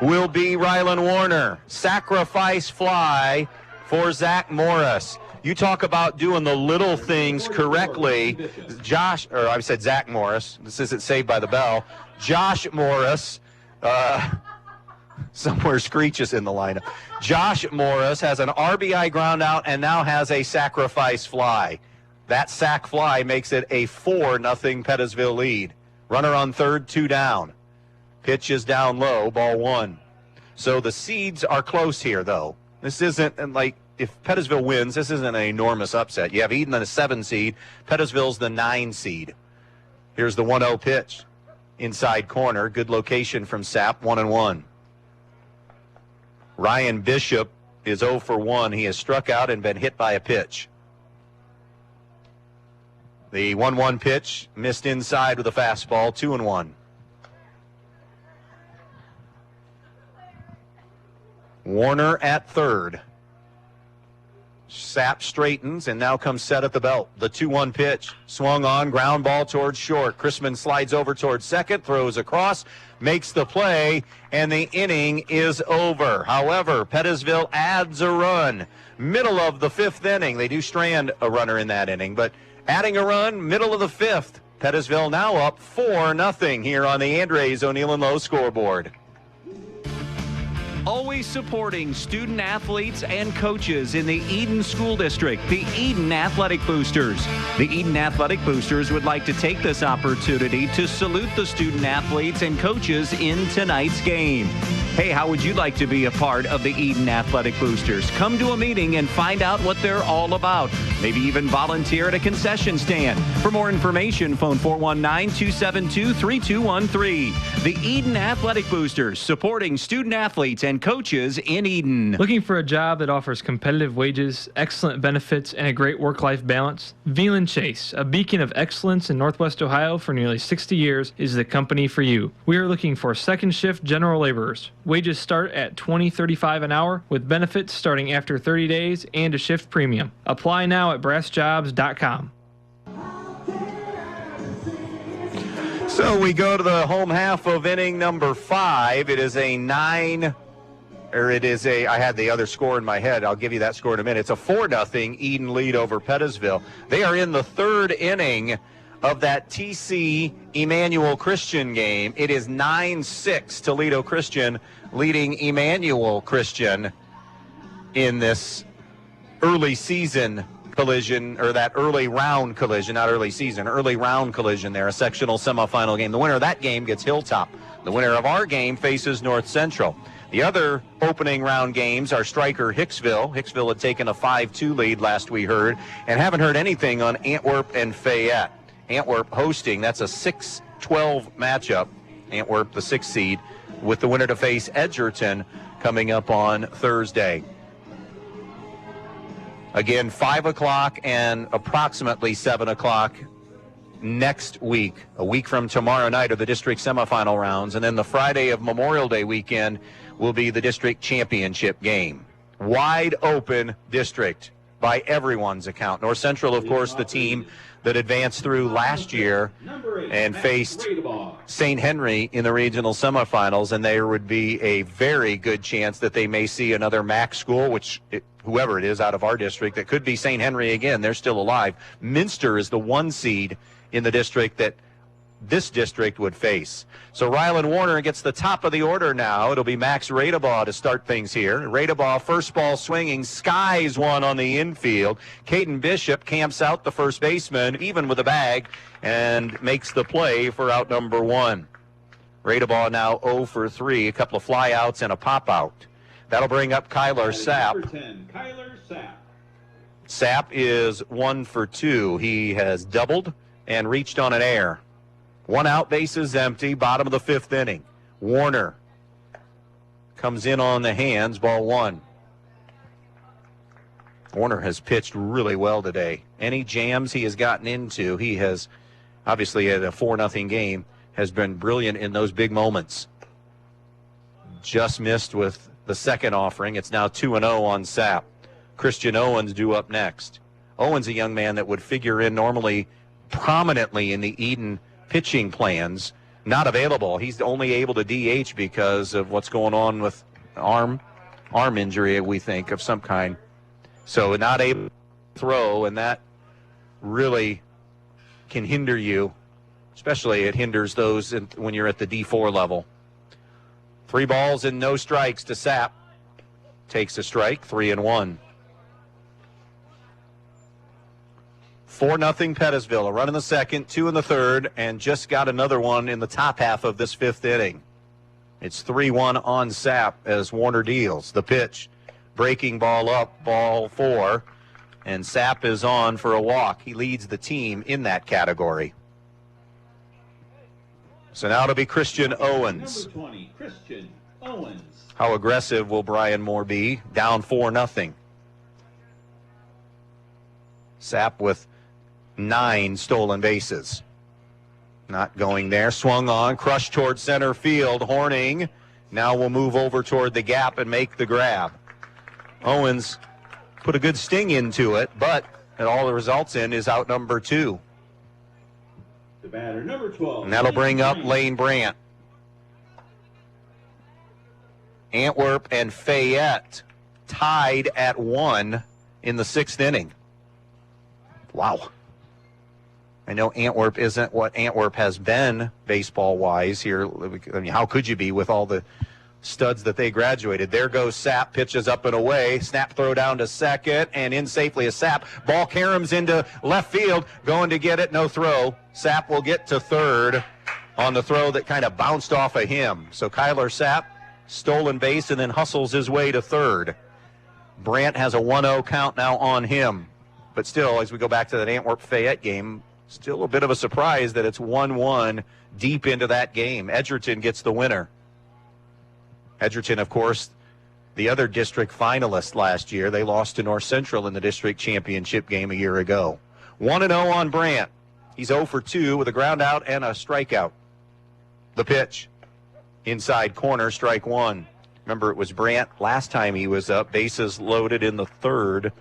will be Rylan Warner. Sacrifice fly for Zach Morris. You talk about doing the little things correctly. I said Zach Morris. This isn't Saved by the Bell. Josh Morris, somewhere Screeches in the lineup. Josh Morris has an RBI ground out and now has a sacrifice fly. That sac fly makes it a 4-0 Pettisville lead. Runner on third, 2 down. Pitch is down low, ball 1. So the seeds are close here, though. This isn't like, if Pettisville wins, this isn't an enormous upset. You have Edon the 7 seed. Pettisville's the 9 seed. Here's the 1-0 pitch. Inside corner. Good location from Sapp. 1-1. Ryan Bishop is 0 for 1. He has struck out and been hit by a pitch. The 1-1 pitch missed inside with a fastball. 2-1. Warner at third. Sapp straightens and now comes set at the belt. The 2-1 pitch swung on, ground ball towards short. Chrisman slides over towards second, throws across, makes the play, and the inning is over. However, Pettisville adds a run. Middle of the 5th inning. They do strand a runner in that inning, but adding a run, middle of the 5th. Pettisville now up 4-0 here on the Andres O'Neill and Lowe scoreboard. always supporting student athletes and coaches in the Edon School District, the Edon Athletic Boosters. The Edon Athletic Boosters would like to take this opportunity to salute the student athletes and coaches in tonight's game. Hey, how would you like to be a part of the Edon Athletic Boosters? Come to a meeting and find out what they're all about. Maybe even volunteer at a concession stand. For more information, phone 419-272-3213. The Edon Athletic Boosters, supporting student athletes and coaches in Edon. Looking for a job that offers competitive wages, excellent benefits, and a great work-life balance? Veland Chase, a beacon of excellence in Northwest Ohio for nearly 60 years, is the company for you. We are looking for second shift general laborers. Wages start at $20.35 an hour with benefits starting after 30 days and a shift premium. Apply now at brassjobs.com. So we go to the home half of inning number 5. It is a I had the other score in my head. I'll give you that score in a minute. It's a 4-0 Edon lead over Pettisville. They are in the 3rd inning of that TC Emmanuel Christian game. It is 9-6 Toledo Christian leading Emmanuel Christian in this early season collision, or that early round collision, not early season, early round collision there, a sectional semifinal game. The winner of that game gets Hilltop. The winner of our game faces North Central. The other opening round games are Stryker Hicksville. Hicksville had taken a 5-2 lead last we heard, and haven't heard anything on Antwerp and Fayette. Antwerp hosting, that's a 6-12 matchup. Antwerp, the 6th seed, with the winner to face Edgerton coming up on Thursday. Again, 5 o'clock and approximately 7 o'clock next week. A week from tomorrow night are the district semifinal rounds, and then the Friday of Memorial Day weekend will be the district championship game. Wide open district by everyone's account. North Central, of course, the team that advanced through last year and faced St. Henry in the regional semifinals, and there would be a very good chance that they may see another MAC school, which whoever it is out of our district, that could be St. Henry again. They're still alive. Minster is the 1 seed in the district that this district would face. So Rylan Warner gets the top of the order now. It'll be Max Radebaugh to start things here. Radebaugh, first ball swinging, skies one on the infield. Caden Bishop camps out the first baseman, even with a bag, and makes the play for out number 1. Radebaugh now 0 for 3, a couple of flyouts and a pop-out. That'll bring up Kyler Sapp. Number 10, Kyler Sapp. Sapp is 1 for 2. He has doubled and reached on an error. 1 out, bases empty, bottom of the 5th inning. Warner comes in on the hands, ball 1. Warner has pitched really well today. Any jams he has gotten into, he has obviously had a 4-0 game, has been brilliant in those big moments. Just missed with the second offering. It's now 2-0 on Sapp. Christian Owens due up next. Owens, a young man that would figure in normally prominently in the Edon pitching plans, not available. He's only able to DH because of what's going on with arm injury, we think, of some kind. So not able to throw, and that really can hinder you, especially it hinders those when you're at the D4 level. 3 balls and no strikes to Sapp. Takes a strike, 3-1. 4-0 Pettisville. A run in the second, 2 in the third, and just got another one in the top half of this 5th inning. It's 3-1 on Sapp as Warner deals. The pitch, breaking ball up, ball 4, and Sapp is on for a walk. He leads the team in that category. So now it'll be Christian Owens. Number 20, Christian Owens. How aggressive will Brian Moore be? Down 4-0. Sapp with 9 stolen bases. Not going there. Swung on. Crushed toward center field. Horning now will move over toward the gap and make the grab. Owens put a good sting into it, but it all it results in is out number 2. The batter, number 12. And that'll bring up Lane Brandt. Antwerp and Fayette tied at 1 in the 6th inning. Wow. I know Antwerp isn't what Antwerp has been baseball-wise here. I mean, how could you be with all the studs that they graduated. There goes Sapp, pitches up and away, snap throw down to second, and in safely is Sapp. Ball caroms into left field, going to get it, no throw. Sapp will get to third on the throw that kind of bounced off of him. So Kyler Sapp, stolen base, and then hustles his way to third. Brandt has a 1-0 count now on him. But still, as we go back to that Antwerp-Fayette game, still a bit of a surprise that it's 1-1 deep into that game. Edgerton gets the winner. Edgerton, of course, the other district finalist last year. They lost to North Central in the district championship game a year ago. 1-0 on Brandt. He's 0 for 2 with a ground out and a strikeout. The pitch. Inside corner, strike one. Remember, it was Brandt last time he was up. Bases loaded in the third.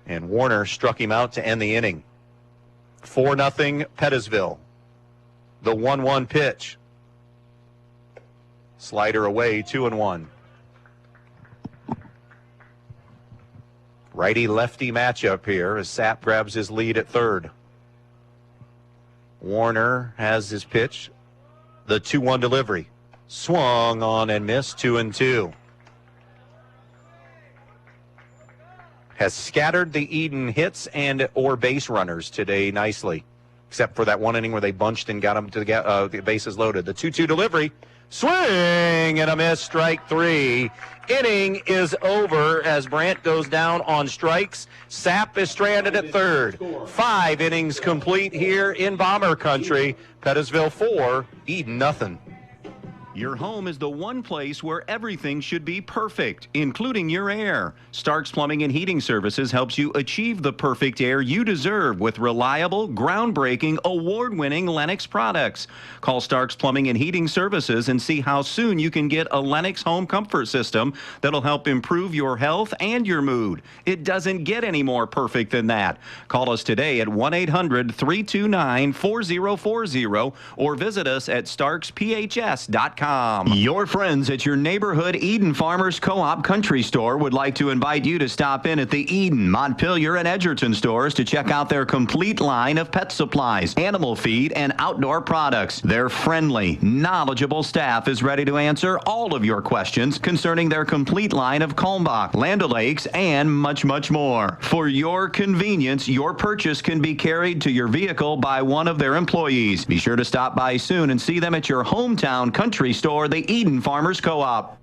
And Warner struck him out to end the inning. 4-0 Pettisville. The 1-1 pitch. Slider away, 2-1. Righty-lefty matchup here as Sapp grabs his lead at third. Warner has his pitch. The 2-1 delivery. Swung on and missed, 2-2. Has scattered the Edon hits and or base runners today nicely, except for that one inning where they bunched and got them to the bases loaded. The 2-2 delivery, swing and a miss, strike three. Inning is over as Brandt goes down on strikes. Sapp is stranded at third. 5 innings complete here in Bomber Country. Pettisville 4, Edon nothing. Your home is the one place where everything should be perfect, including your air. Stark's Plumbing and Heating Services helps you achieve the perfect air you deserve with reliable, groundbreaking, award-winning Lennox products. Call Stark's Plumbing and Heating Services and see how soon you can get a Lennox home comfort system that'll help improve your health and your mood. It doesn't get any more perfect than that. Call us today at 1-800-329-4040 or visit us at starksphs.com. Your friends at your neighborhood Edon Farmers Co-op Country Store would like to invite you to stop in at the Edon, Montpelier, and Edgerton stores to check out their complete line of pet supplies, animal feed, and outdoor products. Their friendly, knowledgeable staff is ready to answer all of your questions concerning their complete line of Kalmbach, Land O'Lakes, and much, much more. For your convenience, your purchase can be carried to your vehicle by one of their employees. Be sure to stop by soon and see them at your hometown country store, the Edon Farmers Co-op.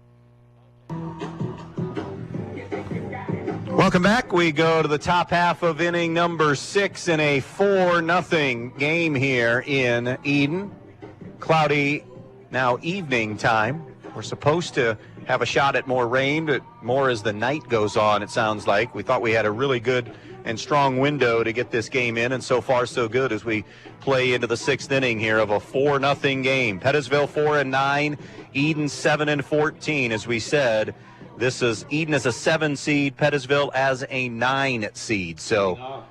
Welcome back. We go to the top half of inning number 6 in a 4-0 game here in Edon. Cloudy, now evening time. We're supposed to have a shot at more rain, but more as the night goes on, it sounds like. We thought we had a really good and strong window to get this game in, and so far so good as we play into the 6th inning here of a 4-0 game. Pettisville 4-9, Edon 7-14. As we said, this is Edon as a 7 seed, Pettisville as a 9 seed. So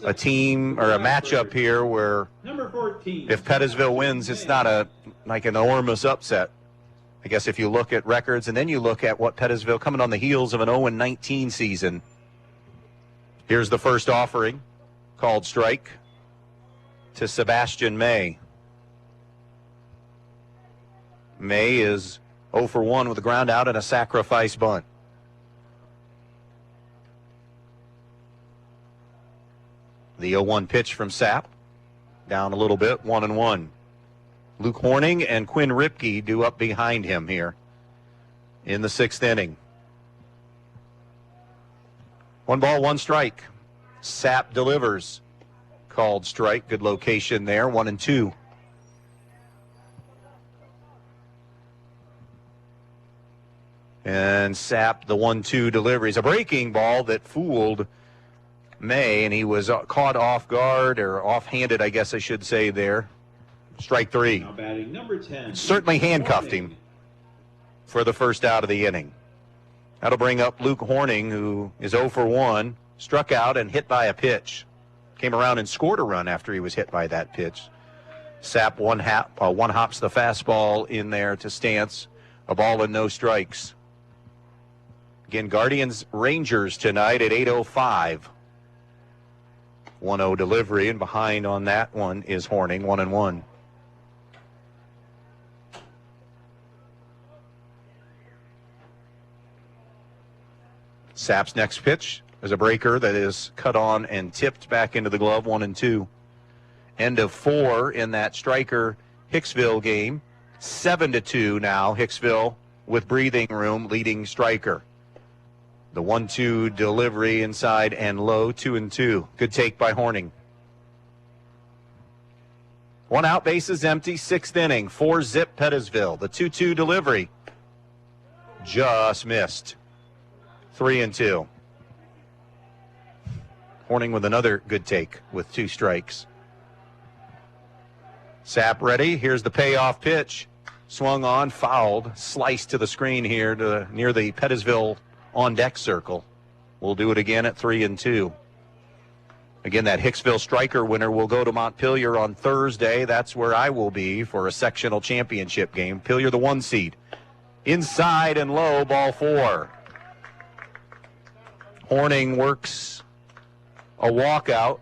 a team or a matchup here where if Pettisville wins, it's not like an enormous upset. I guess if you look at records and then you look at what Pettisville coming on the heels of an 0-19 season. Here's the first offering, called strike to Sebastian May. May is 0 for 1 with a ground out and a sacrifice bunt. The 0-1 pitch from Sapp, down a little bit, 1-1. Luke Horning and Quinn Ripke due up behind him here in the 6th inning. 1 ball, 1 strike. Sapp delivers. Called strike. Good location there. 1-2. And Sapp, the 1-2 delivery. It's a breaking ball that fooled May, and he was caught off guard, or offhanded, I guess I should say there. Strike 3. Now batting number 10. Certainly handcuffed him for the first out of the inning. That'll bring up Luke Horning, who is 0 for 1, struck out and hit by a pitch. Came around and scored a run after he was hit by that pitch. Sapp one hops the fastball in there to Stance. A ball and no strikes. Again, Guardians Rangers tonight at 8:05. 1-0 delivery, and behind on that one is Horning, 1-1. Sapp's next pitch is a breaker that is cut on and tipped back into the glove, 1-2. End of 4 in that Stryker-Hicksville game. 7-2 now, Hicksville with breathing room leading Stryker. The 1-2 delivery inside and low, 2-2. Good take by Horning. 1 out, bases empty, 6th inning, 4-zip Pettisville. The 2-2 delivery just missed. 3-2. Horning with another good take with 2 strikes. Sapp ready. Here's the payoff pitch. Swung on, fouled, sliced to the screen here to near the Pettisville on-deck circle. We'll do it again at 3-2. Again, that Hicksville Stryker winner will go to Montpelier on Thursday. That's where I will be for a sectional championship game. Pillier, the 1 seed. Inside and low, ball 4. Horning works a walkout.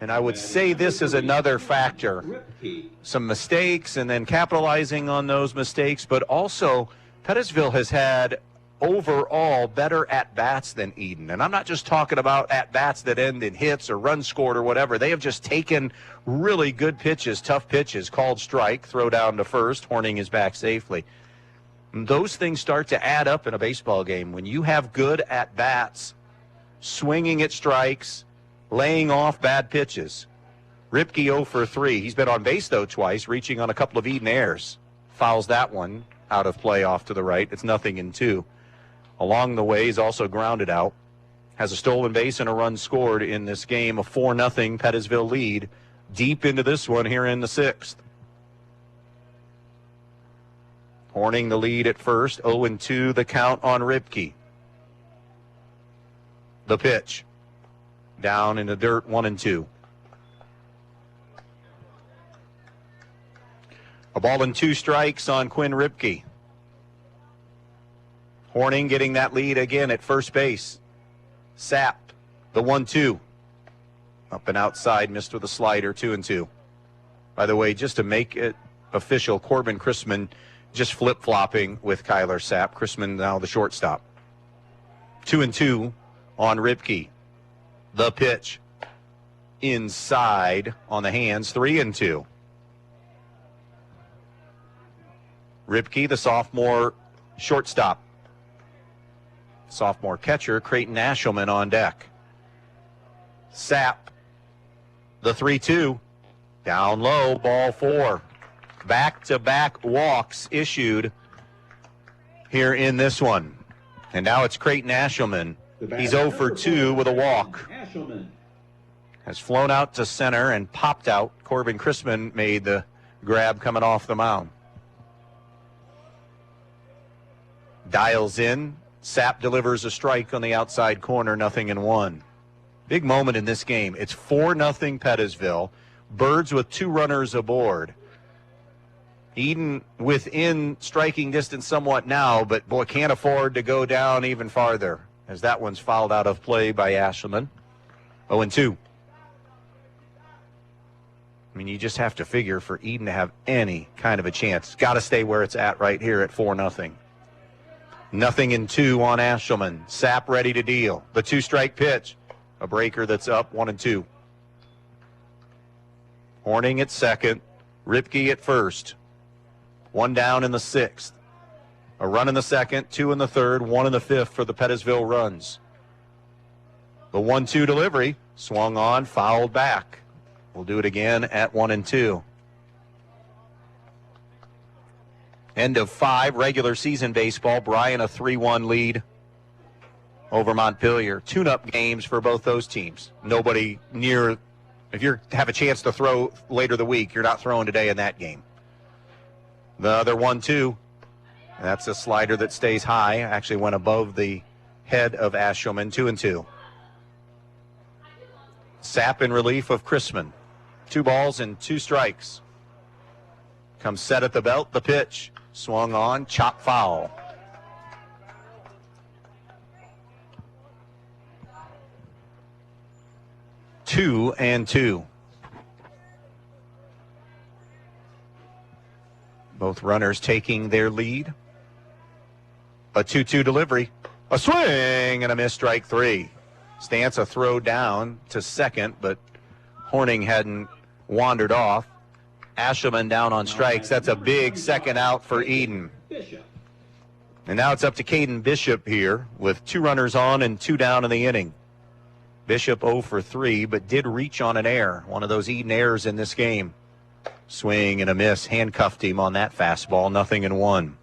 And I would say this is another factor. Some mistakes and then capitalizing on those mistakes, but also Pettisville has had overall better at-bats than Edon. And I'm not just talking about at-bats that end in hits or runs scored or whatever. They have just taken really good pitches, tough pitches, called strike, throw down to first, Horning is back safely. And those things start to add up in a baseball game. When you have good at-bats, swinging at strikes, laying off bad pitches. Ripke 0 for 3. He's been on base, though, twice, reaching on a couple of Edon errors. Fouls that one out of play off to the right. It's 0-2. Along the way, he's also grounded out. Has a stolen base and a run scored in this game. A 4-0 Pettisville lead deep into this one here in the 6th. Horning the lead at first. 0-2 the count on Ripke. The pitch. Down in the dirt, 1-2. A ball and 2 strikes on Quinn Ripke. Horning getting that lead again at first base. Sapp, the 1-2. Up and outside, missed with a slider, 2-2. By the way, just to make it official, Corbin Chrisman just flip-flopping with Kyler Sapp. Chrisman now the shortstop. 2-2 on Ripke. The pitch. Inside on the hands, 3-2. Ripke, the sophomore shortstop. Sophomore catcher, Creighton Ashelman on deck. Sapp, the 3-2. Down low, ball 4. Back-to-back walks issued here in this one. And now it's Creighton Ashelman. He's 0 for 2 with a walk. Has flown out to center and popped out. Corbin Chrisman made the grab coming off the mound. Dials in. Sapp delivers a strike on the outside corner, 0-1. Big moment in this game. It's 4-0 Pettisville. Birds with 2 runners aboard. Edon within striking distance somewhat now, but boy, can't afford to go down even farther, as that one's fouled out of play by Ashelman. 0-2. I mean, you just have to figure for Edon to have any kind of a chance. Got to stay where it's at right here at 4-0. 0-2 on Ashelman. Sapp ready to deal. The 2-strike pitch. A breaker that's up, 1-2. Horning at second. Ripke at first. 1 down in the 6th. A run in the 2nd, 2 in the 3rd, 1 in the 5th for the Pettisville runs. The 1-2 delivery. Swung on, fouled back. We'll do it again at 1-2. End of 5, regular season baseball. Bryan a 3-1 lead over Montpelier. Tune-up games for both those teams. Nobody near, if you have a chance to throw later the week, you're not throwing today in that game. The other 1-2, that's a slider that stays high. Actually went above the head of Ashelman, 2-2. Sapp in relief of Chrisman. 2 balls and 2 strikes. Comes set at the belt, the pitch. Swung on, chop foul. Two and 2. Both runners taking their lead. A 2-2 delivery. A swing and a miss, strike 3. Stance a throw down to second, but Horning hadn't wandered off. Ashelman down on strikes. That's a big second out for Edon. And now it's up to Caden Bishop here with 2 runners on and 2 down in the inning. Bishop 0 for 3, but did reach on an error. One of those Edon errors in this game. Swing and a miss. Handcuffed him on that fastball. 0-1.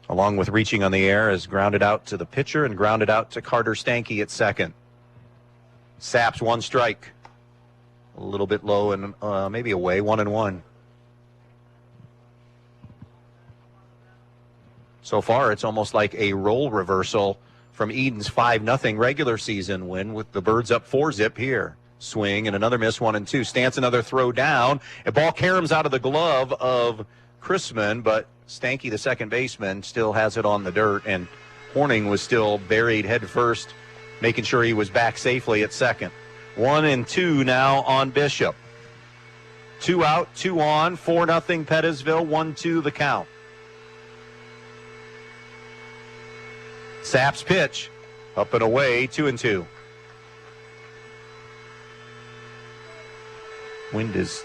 Along with reaching on the air, is grounded out to the pitcher and grounded out to Carter Stanky at second. Saps 1 strike. A little bit low and maybe away. 1-1. So far, it's almost like a role reversal from Edon's 5-0 regular season win with the Birds up 4-zip here. Swing and another miss, 1-2. Stance another throw down. A ball caroms out of the glove of Chrisman, but Stanky, the second baseman, still has it on the dirt, and Horning was still buried head first, making sure he was back safely at second. 1-2 now on Bishop. 2 out, 2 on, 4-0 Pettisville, 1-2 the count. Saps pitch, up and away, 2-2. Wind is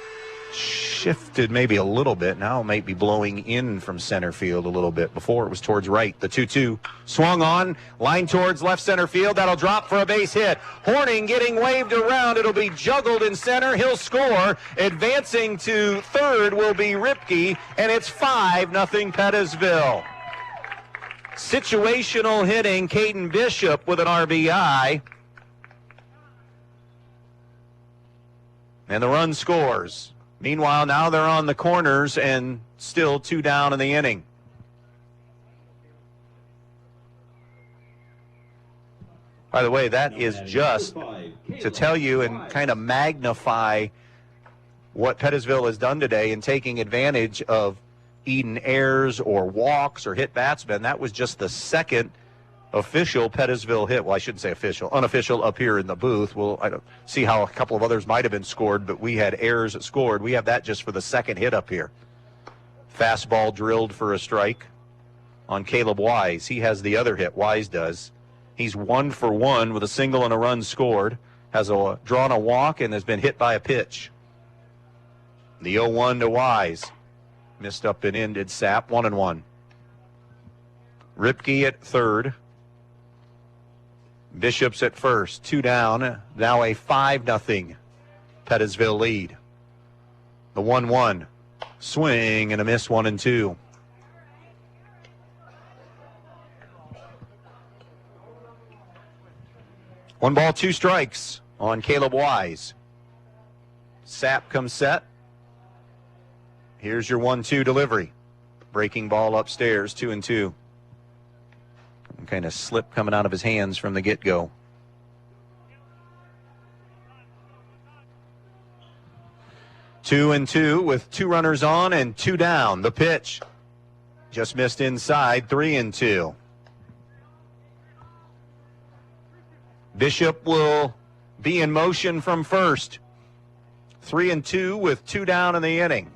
shifted maybe a little bit. Now it might be blowing in from center field a little bit. Before it was towards right. The 2-2 swung on, line towards left center field. That'll drop for a base hit. Horning getting waved around. It'll be juggled in center. He'll score. Advancing to third will be Ripke, and it's 5-0 Pettisville. Situational hitting, Caden Bishop with an RBI. And the run scores. Meanwhile, now they're on the corners and still 2 down in the inning. By the way, that is just to tell you and kind of magnify what Pettisville has done today in taking advantage of Edon errors or walks or hit batsmen. That was just the second official Pettisville hit. Well, I shouldn't say official, unofficial up here in the booth. Well, I don't see how a couple of others might have been scored, but we had errors that scored. We have that just for the second hit up here. Fastball drilled for a strike on Caleb Wise. He has the other hit. Wise does. He's 1 for 1 with a single and a run scored. Has drawn a walk and has been hit by a pitch. The 0-1 to Wise. Missed up and in did Sapp. 1-1. Ripke at third. Bishop's at first. 2 down. Now a 5-0 Pettisville lead. The 1-1. Swing and a miss, 1-2. One ball, 2 strikes on Caleb Wise. Sapp comes set. Here's your 1-2 delivery. Breaking ball upstairs, 2-2. Kind of slip coming out of his hands from the get-go. Two and two with 2 runners on and 2 down. The pitch just missed inside. 3-2. Bishop will be in motion from first. 3-2 with 2 down in the inning.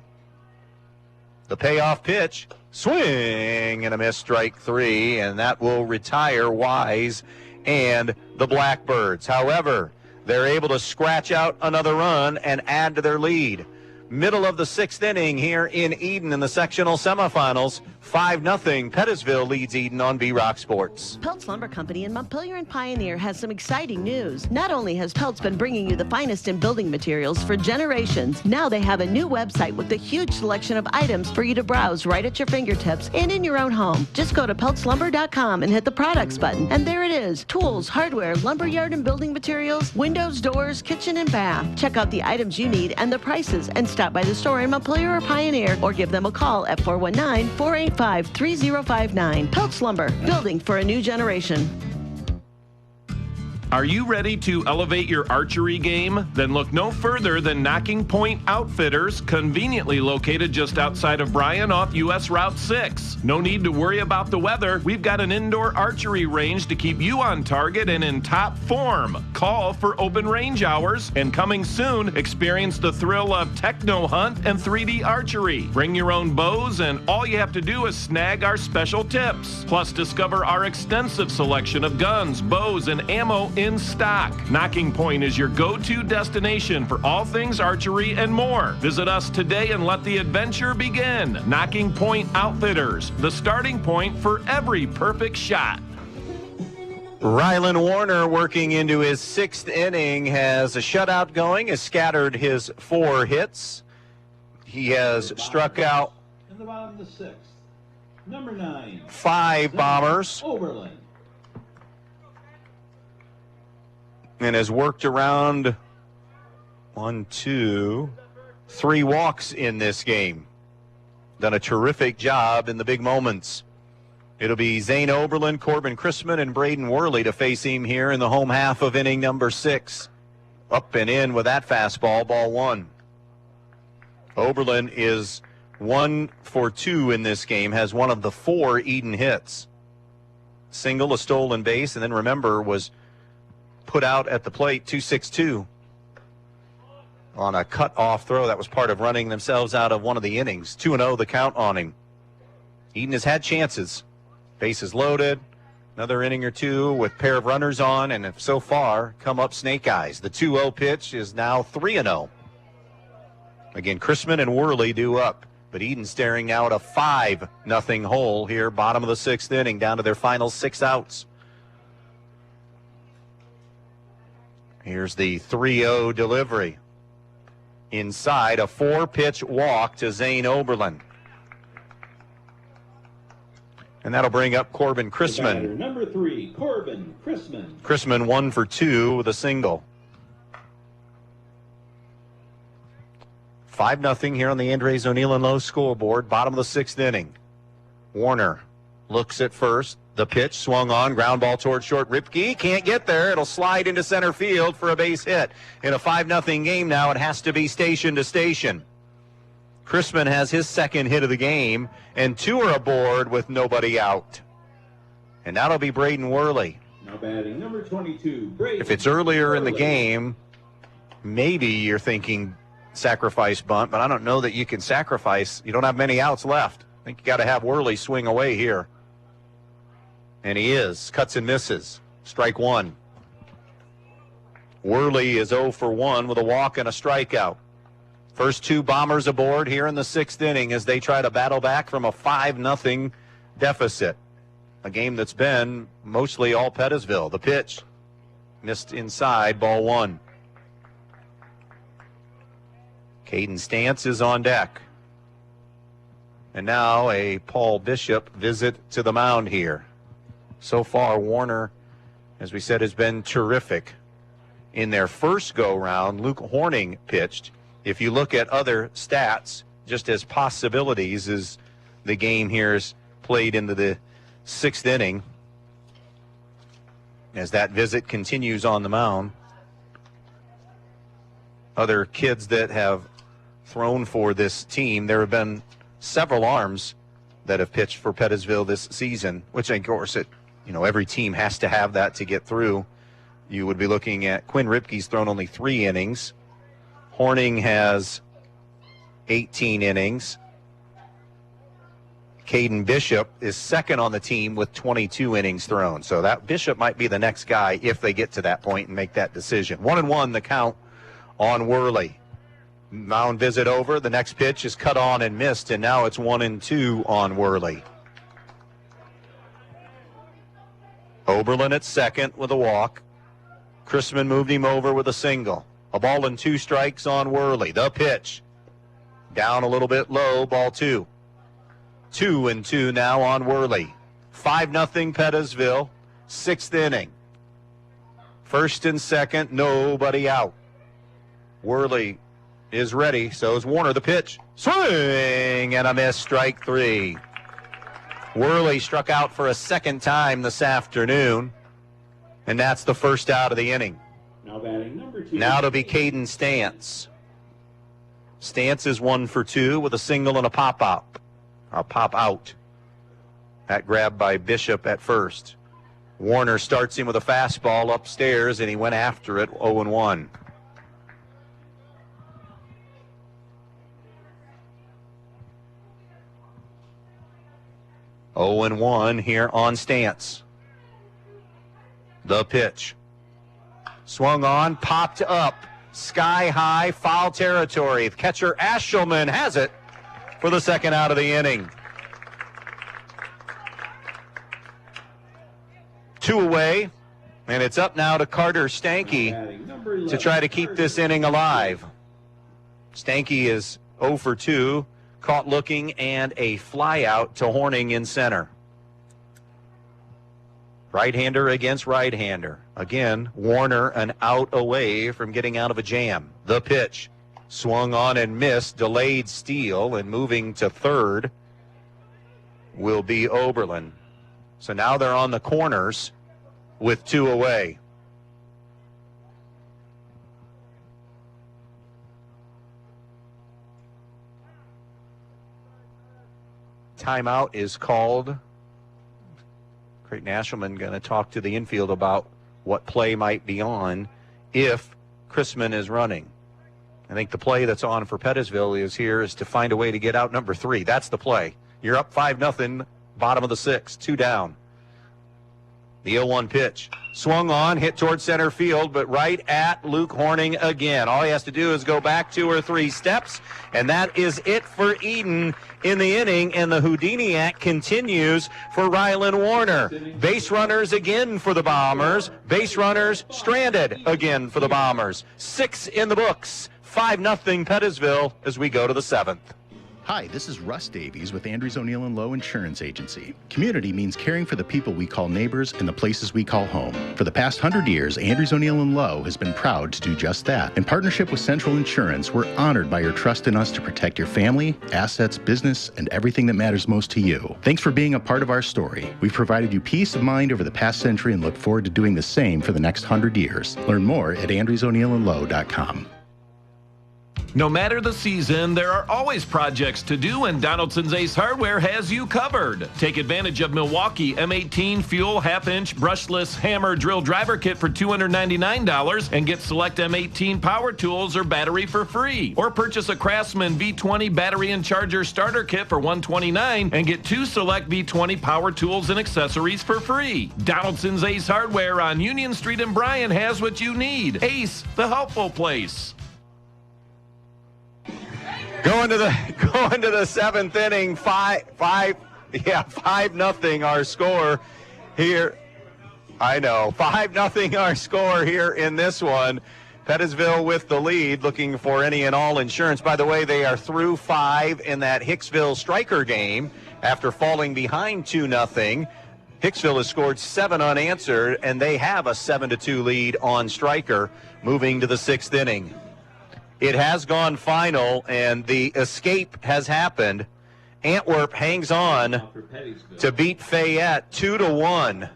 The payoff pitch, swing and a miss, strike 3, and that will retire Wise and the Blackbirds. However, they're able to scratch out another run and add to their lead. Middle of the 6th inning here in Edon in the sectional semifinals. 5-0. Pettisville leads Edon on B-Rock Sports. Peltz Lumber Company in Montpelier and Pioneer has some exciting news. Not only has Peltz been bringing you the finest in building materials for generations, now they have a new website with a huge selection of items for you to browse right at your fingertips and in your own home. Just go to peltzlumber.com and hit the products button, and there it is. Tools, hardware, lumberyard and building materials, windows, doors, kitchen and bath. Check out the items you need and the prices, and stop by the store in Montpelier or Pioneer, or give them a call at 419-485-3059. Peltz Lumber, building for a new generation. Are you ready to elevate your archery game? Then look no further than Knocking Point Outfitters, conveniently located just outside of Bryan off US Route 6. No need to worry about the weather. We've got an indoor archery range to keep you on target and in top form. Call for open range hours, and coming soon, experience the thrill of techno hunt and 3D archery. Bring your own bows, and all you have to do is snag our special tips. Plus, discover our extensive selection of guns, bows, and ammo in stock. Knocking Point is your go-to destination for all things archery and more. Visit us today and let the adventure begin. Knocking Point Outfitters, the starting point for every perfect shot. Rylan Warner, working into his 6th inning, has a shutout going, has scattered his 4 hits. He has struck out In the bottom of the 6th, number 9, 5 bombers. Oberlin. And has worked around 1, 2, 3 walks in this game. Done a terrific job in the big moments. It'll be Zane Oberlin, Corbin Chrisman, and Braden Worley to face him here in the home half of inning number 6. Up and in with that fastball, ball 1. Oberlin is 1 for 2 in this game, has one of the 4 Edon hits. Single, a stolen base, and then remember was put out at the plate 2-6-2 on a cut-off throw. That was part of running themselves out of one of the innings. 2-0 the count on him. Edon has had chances. Bases loaded, another inning or 2 with pair of runners on, and have so far come up snake eyes. The 2-0 pitch is now 3-0. Again, Chrisman and Worley due up, but Edon staring now at a 5-0 hole here, bottom of the 6th inning, down to their final 6 outs. Here's the 3-0 delivery. Inside, a 4-pitch walk to Zane Oberlin. And that'll bring up Corbin Chrisman. Number 3, Corbin Chrisman. Chrisman 1 for 2 with a single. 5-0 here on the Andres O'Neill and Lowe scoreboard. Bottom of the 6th inning. Warner looks at first. The pitch swung on, ground ball toward short. Ripke can't get there. It'll slide into center field for a base hit. In a 5-0 game now, it has to be station to station. Chrisman has his 2nd hit of the game, and 2 are aboard with nobody out. And that'll be Braden Worley. Now batting number 22, Braden. If it's earlier in the game, maybe you're thinking sacrifice bunt, but I don't know that you can sacrifice. You don't have many outs left. I think you got to have Worley swing away here. And he is. Cuts and misses. Strike 1. Worley is 0 for 1 with a walk and a strikeout. First 2 bombers aboard here in the 6th inning as they try to battle back from a 5-0 deficit. A game that's been mostly all Pettisville. The pitch missed inside, ball 1. Caden Stantz is on deck. And now a Paul Bishop visit to the mound here. So far, Warner, as we said, has been terrific. In their first go-round, Luke Horning pitched. If you look at other stats, just as possibilities as the game here is played into the 6th inning, as that visit continues on the mound. Other kids that have thrown for this team, there have been several arms that have pitched for Pettisville this season, which of course every team has to have that to get through. You would be looking at Quinn Ripke's thrown only 3 innings. Horning has 18 innings. Caden Bishop is 2nd on the team with 22 innings thrown. So that Bishop might be the next guy if they get to that point and make that decision. 1-1 the count on Worley. Mound visit over. The next pitch is cut on and missed, and now it's 1-2 on Worley. Oberlin at 2nd with a walk. Chrisman moved him over with a single. A ball and 2 strikes on Worley. The pitch. Down a little bit low, ball 2. 2-2 now on Worley. 5-0 Pettisville, 6th inning. 1st and 2nd, nobody out. Worley is ready, so is Warner. The pitch. Swing and a miss, strike 3. Worley struck out for a 2nd time this afternoon. and that's the first out of the inning. Now batting number 2. Now to be Caden Stantz. Stantz is 1 for 2 with a single and a pop out. That grab by Bishop at first. Warner starts him with a fastball upstairs, and he went after it, 0-1. Here on Stantz. The pitch. Swung on, popped up, sky high, foul territory. Catcher Ashelman has it for the second out of the inning. 2 away, and it's up now to Carter Stanky to try to keep this inning alive. Stanky is 0 for 2, caught looking, and a fly out to Horning in center. Right-hander against right-hander. Again, Warner an out away from getting out of a jam. The pitch. Swung on and missed. Delayed steal, and moving to third will be Oberlin. So now they're on the corners with 2 away. Timeout is called. Creighton Ashelman going to talk to the infield about what play might be on if Chrisman is running. I think the play that's on for Pettisville is to find a way to get out number 3. That's the play. You're up 5-0, bottom of the 6th, 2 down. The 0-1 pitch. Swung on, hit towards center field, but right at Luke Horning again. All he has to do is go back 2 or 3 steps, and that is it for Edon in the inning, and the Houdini act continues for Rylan Warner. Base runners again for the Bombers. Base runners stranded again for the Bombers. 6 in the books. 5-0 Pettisville as we go to the 7th. Hi, this is Russ Davies with Andrews O'Neill & Lowe Insurance Agency. Community means caring for the people we call neighbors and the places we call home. For the past 100 years, Andrews O'Neill & Lowe has been proud to do just that. In partnership with Central Insurance, we're honored by your trust in us to protect your family, assets, business, and everything that matters most to you. Thanks for being a part of our story. We've provided you peace of mind over the past century and look forward to doing the same for the next 100 years. Learn more at andrewsoneillandlowe.com. No matter the season, there are always projects to do, and Donaldson's Ace Hardware has you covered. Take advantage of Milwaukee M18 Fuel half-inch brushless hammer drill driver kit for $299 and get select M18 power tools or battery for free. Or purchase a Craftsman V20 battery and charger starter kit for $129 and get 2 select V20 power tools and accessories for free. Donaldson's Ace Hardware on Union Street in Bryan has what you need. Ace, the helpful place. Going to the 7th inning, 5-0 our score here. I know, 5-0 our score here in this one. Pettisville with the lead, looking for any and all insurance. By the way, they are through 5 in that Hicksville Striker game after falling behind 2-0. Hicksville has scored 7 unanswered, and they have a 7-2 lead on Striker, moving to the 6th inning. It has gone final, and the escape has happened. Antwerp hangs on to beat Fayette 2-1.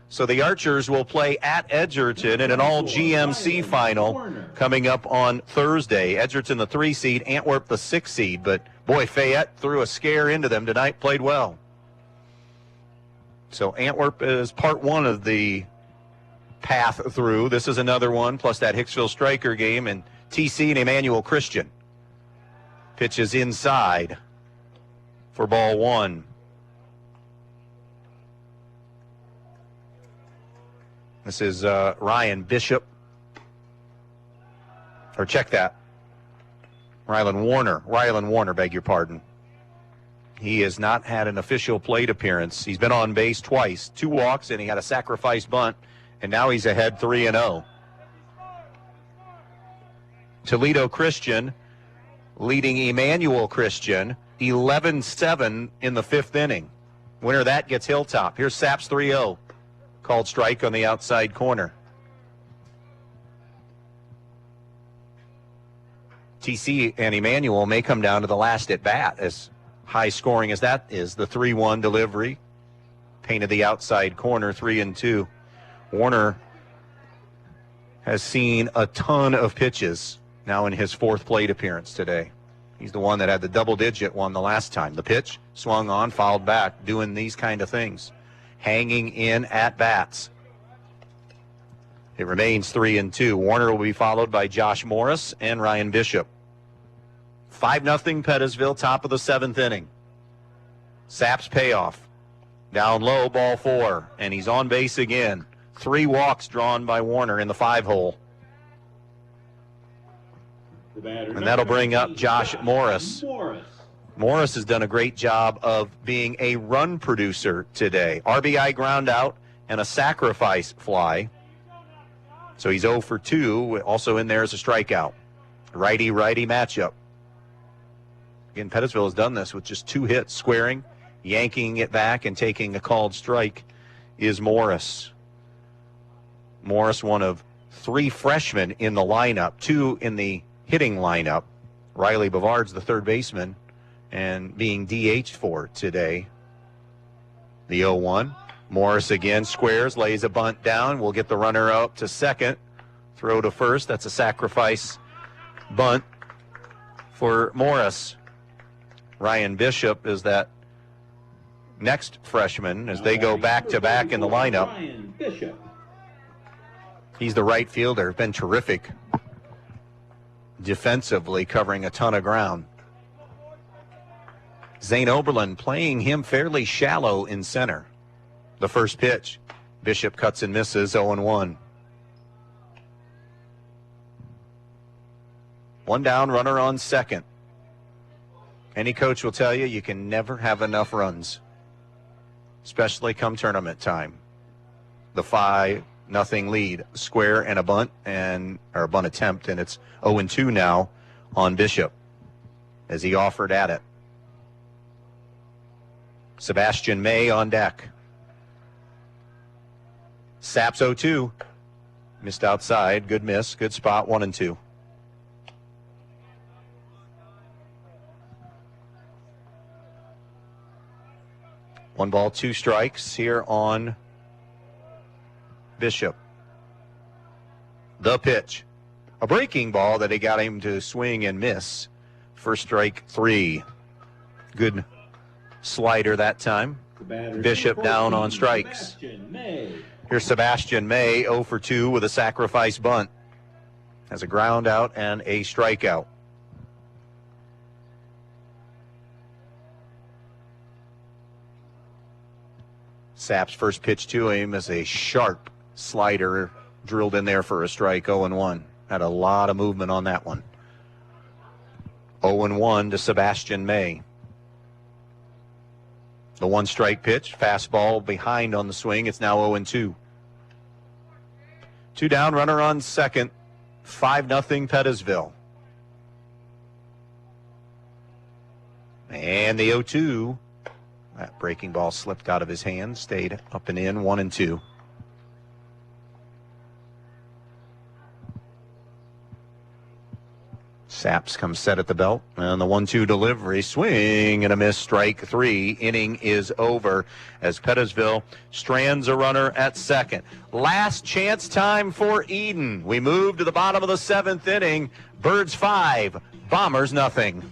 So the Archers will play at Edgerton in an all-GMC final coming up on Thursday. Edgerton the 3 seed, Antwerp the 6 seed. But, boy, Fayette threw a scare into them tonight, played well. So Antwerp is part 1 of the path through. This is another one, plus that Hicksville Striker game, and TC and Emmanuel Christian. Pitch is inside for ball 1. This is Ryan Bishop. Or check that. Rylan Warner, beg your pardon. He has not had an official plate appearance. He's been on base twice, 2 walks, and he had a sacrifice bunt, and now he's ahead 3-0. Toledo Christian leading Emmanuel Christian 11-7 in the 5th inning. Winner of that gets Hilltop. Here's Saps 3-0. Called strike on the outside corner. TC and Emmanuel may come down to the last at bat, as high scoring as that is. The 3-1 delivery. Painted the outside corner, 3-2. Warner has seen a ton of pitches now in his 4th plate appearance today. He's the one that had the double-digit one the last time. The pitch, swung on, fouled back, doing these kind of things. Hanging in at bats. It remains 3-2. Warner will be followed by Josh Morris and Ryan Bishop. 5-0 Pettisville, top of the 7th inning. Sapp's payoff. Down low, ball 4, and he's on base again. 3 walks drawn by Warner in the 5-hole. And that'll bring up Josh Morris. Morris has done a great job of being a run producer today. RBI ground out and a sacrifice fly. So he's 0 for 2. Also in there is a strikeout. Righty-righty matchup. Again, Pettisville has done this with just 2 hits. Squaring, yanking it back, and taking a called strike is Morris. Morris, one of 3 freshmen in the lineup, 2 in the hitting lineup. Riley Bavard's the 3rd baseman and being DH'd for today. The 0-1. Morris again squares, lays a bunt down. We'll get the runner up to second. Throw to first. That's a sacrifice bunt for Morris. Ryan Bishop is that next freshman as they go back-to-back in the lineup. He's the right fielder. Been terrific defensively, covering a ton of ground. Zane Oberlin playing him fairly shallow in center. The first pitch. Bishop cuts and misses, 0-1. 1 down, runner on second. Any coach will tell you can never have enough runs, especially come tournament time. The 5-0 lead, square and a bunt, or a bunt attempt, and it's 0-2 now on Bishop as he offered at it. Sebastian May on deck. Saps 0-2. Missed outside. Good miss. Good spot. 1-2. One ball, 2 strikes here on Bishop. The pitch. A breaking ball that he got him to swing and miss. First strike, 3. Good slider that time. Bishop down on strikes. Here's Sebastian May, 0 for 2 with a sacrifice bunt. Has a ground out and a strikeout. Sapp's first pitch to him is a sharp slider drilled in there for a strike, 0-1. Had a lot of movement on that one. 0-1 to Sebastian May. The 1-strike pitch, fastball behind on the swing. It's now 0-2. 2 down, runner on second. 5-0 Pettisville. And the 0-2. That breaking ball slipped out of his hand, stayed up and in, 1-2. Saps comes set at the belt, and the 1-2 delivery, swing and a miss, strike 3. Inning is over as Pettisville strands a runner at second. Last chance time for Edon. We move to the bottom of the 7th inning. Birds 5, Bombers nothing.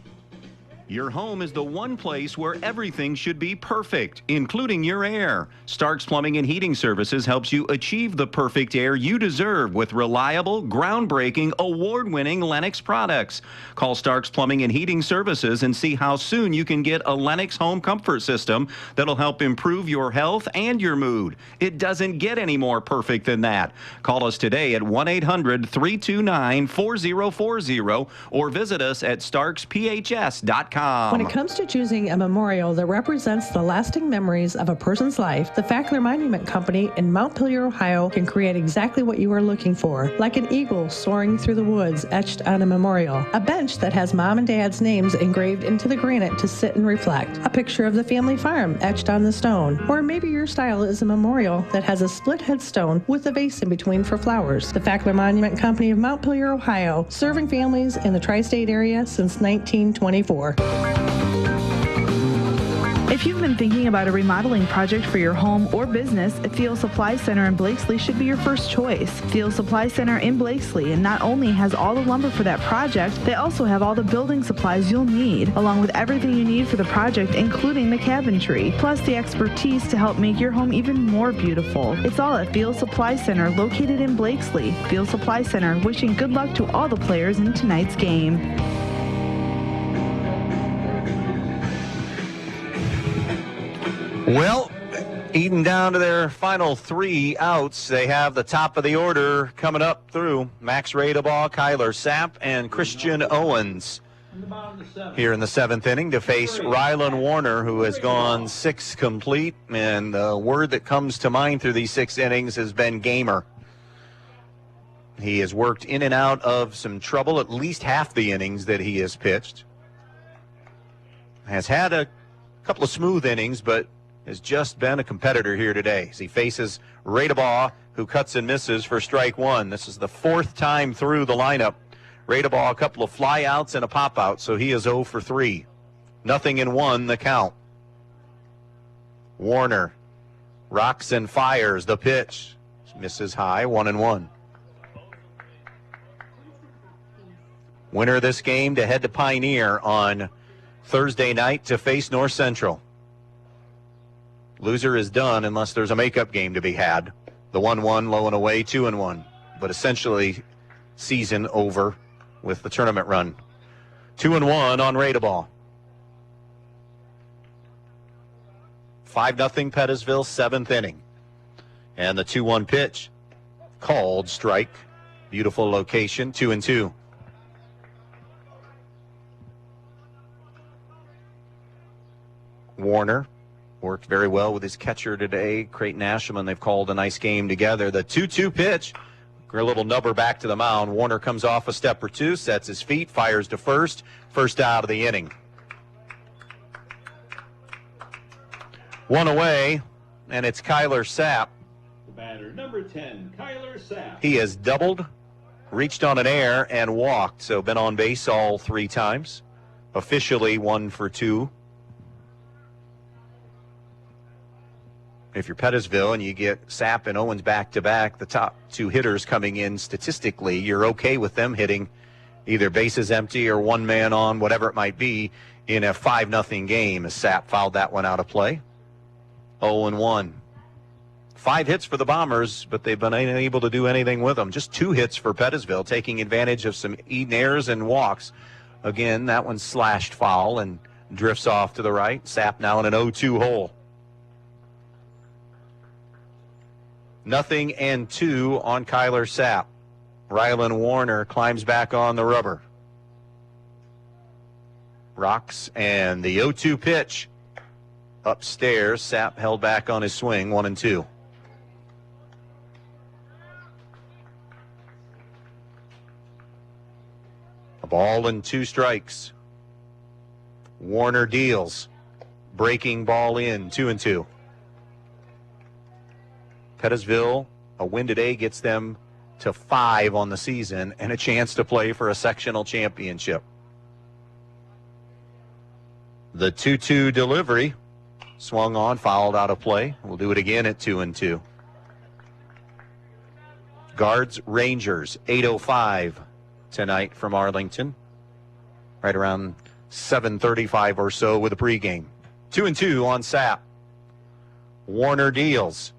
Your home is the one place where everything should be perfect, including your air. Stark's Plumbing and Heating Services helps you achieve the perfect air you deserve with reliable, groundbreaking, award-winning Lennox products. Call Stark's Plumbing and Heating Services and see how soon you can get a Lennox home comfort system that'll help improve your health and your mood. It doesn't get any more perfect than that. Call us today at 1-800-329-4040 or visit us at starksphs.com. When it comes to choosing a memorial that represents the lasting memories of a person's life, the Fackler Monument Company in Montpelier, Ohio can create exactly what you are looking for. Like an eagle soaring through the woods etched on a memorial. A bench that has mom and dad's names engraved into the granite to sit and reflect. A picture of the family farm etched on the stone. Or maybe your style is a memorial that has a split headstone with a vase in between for flowers. The Fackler Monument Company of Montpelier, Ohio, serving families in the tri-state area since 1924. If you've been thinking about a remodeling project for your home or business, Thiel Supply Center in Blakesley should be your first choice. Thiel Supply Center in Blakesley and not only has all the lumber for that project, they also have all the building supplies you'll need, along with everything you need for the project, including the cabinetry, plus the expertise to help make your home even more beautiful. It's all at Thiel Supply Center, located in Blakesley. Thiel Supply Center, wishing good luck to all the players in tonight's game. Well, Edon down to their final 3 outs. They have the top of the order coming up through Max Radebaugh, Kyler Sapp, and Christian Owens here in the 7th inning to face Rylan Warner, who has gone 6 complete. And the word that comes to mind through these 6 innings has been gamer. He has worked in and out of some trouble at least half the innings that he has pitched. Has had a couple of smooth innings, but has just been a competitor here today as he faces Radebaugh, who cuts and misses for strike 1. This is the 4th time through the lineup. Radebaugh, a couple of flyouts and a pop-out, so he is 0 for 3. 0-1 the count. Warner rocks and fires the pitch. Misses high, 1-1. Winner of this game to head to Pioneer on Thursday night to face North Central. Loser is done unless there's a makeup game to be had. The 1-1 low and away, 2-1. But essentially season over with the tournament run. 2-1 on Radebaugh. 5-0 Pettisville, 7th inning. And the 2-1 pitch. Called strike. Beautiful location, 2-2. Warner worked very well with his catcher today, Creighton Ashelman. They've called a nice game together. The 2-2 pitch, a little nubber back to the mound. Warner comes off a step or two, sets his feet, fires to first. First out of the inning. 1 away, and it's Kyler Sapp. The batter, number 10, Kyler Sapp. He has doubled, reached on an error, and walked, so been on base all 3 times. Officially 1 for 2. If you're Pettisville and you get Sapp and Owens back-to-back, the top 2 hitters coming in statistically, you're okay with them hitting either bases empty or 1 man on, whatever it might be, in a 5-0 game as Sapp fouled that one out of play. 0-1. 5 hits for the Bombers, but they've been unable to do anything with them. Just 2 hits for Pettisville, taking advantage of some Edon errors and walks. Again, that one slashed foul and drifts off to the right. Sapp now in an 0-2 hole. 0-2 on Kyler Sapp. Rylan Warner climbs back on the rubber. Rocks and the 0-2 pitch. Upstairs, Sapp held back on his swing, 1-2. A ball and 2 strikes. Warner deals. Breaking ball in, 2-2. Pettisville, a win today gets them to 5 on the season and a chance to play for a sectional championship. The 2-2 delivery swung on, fouled out of play. We'll do it again at 2-2. Guards Rangers, 8:05 tonight from Arlington. Right around 7:35 or so with a pregame. 2-2 on Sapp. Warner deals.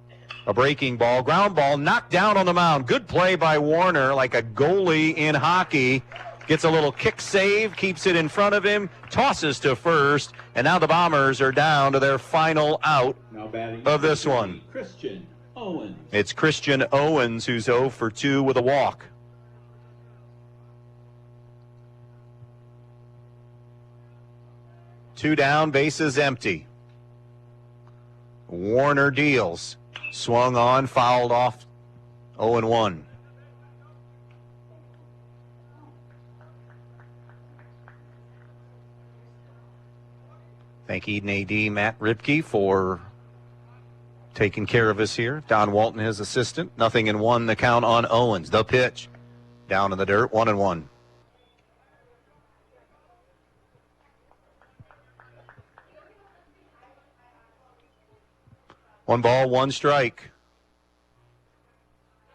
A breaking ball, ground ball, knocked down on the mound. Good play by Warner, like a goalie in hockey. Gets a little kick save, keeps it in front of him, tosses to first, and now the Bombers are down to their final out of this one. Christian Owens. It's Christian Owens who's 0 for 2 with a walk. Two down, bases empty. Warner deals. Swung on, fouled off, 0-1. Thank Edon AD Matt Ripke for taking care of us here. Don Walton, his assistant. 0-1 the count on Owens. The pitch. Down in the dirt, 1-1. 1 ball, 1 strike.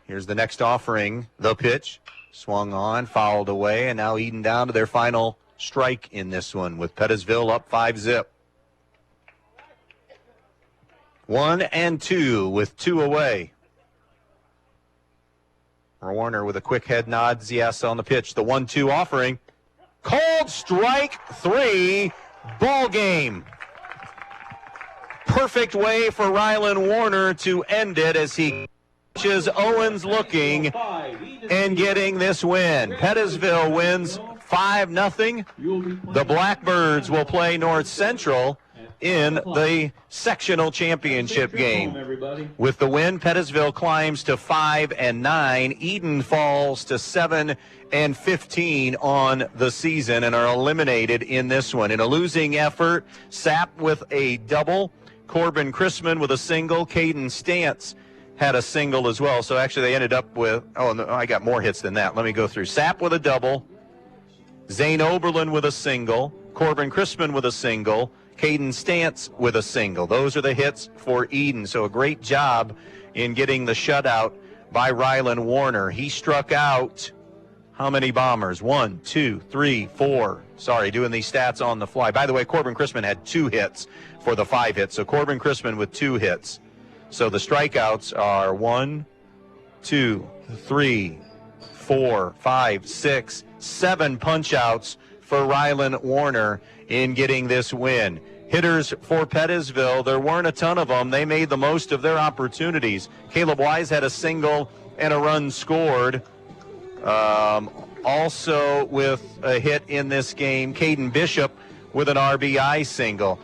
Here's the next offering. The pitch. Swung on, fouled away, and now Edon down to their final strike in this one with Pettisville up 5-0. 1-2 with 2 away. Warner with a quick head nods yes on the pitch. The 1-2 offering. Called strike 3. Ball game. Perfect way for Rylan Warner to end it as he catches Owens looking and getting this win. Pettisville wins 5-0. The Blackbirds will play North Central in the sectional championship game. With the win, Pettisville climbs to 5-9. Edon falls to 7-15 on the season and are eliminated in this one. In a losing effort, Sapp with a double, Corbin Chrisman with a single, Caden Stantz had a single as well. So actually they ended up with, I got more hits than that. Let me go through. Sapp with a double, Zane Oberlin with a single, Corbin Chrisman with a single, Caden Stantz with a single. Those are the hits for Edon. So a great job in getting the shutout by Rylan Warner. He struck out how many Bombers? 1, 2, 3, 4. Sorry, doing these stats on the fly. By the way, Corbin Chrisman had 2 hits for the 5 hits. So Corbin Chrisman with 2 hits. So the strikeouts are 1, 2, 3, 4, 5, 6, 7 punch-outs for Rylan Warner in getting this win. Hitters for Pettisville, there weren't a ton of them. They made the most of their opportunities. Caleb Wise had a single and a run scored. Also with a hit in this game, Caden Bishop with an RBI single.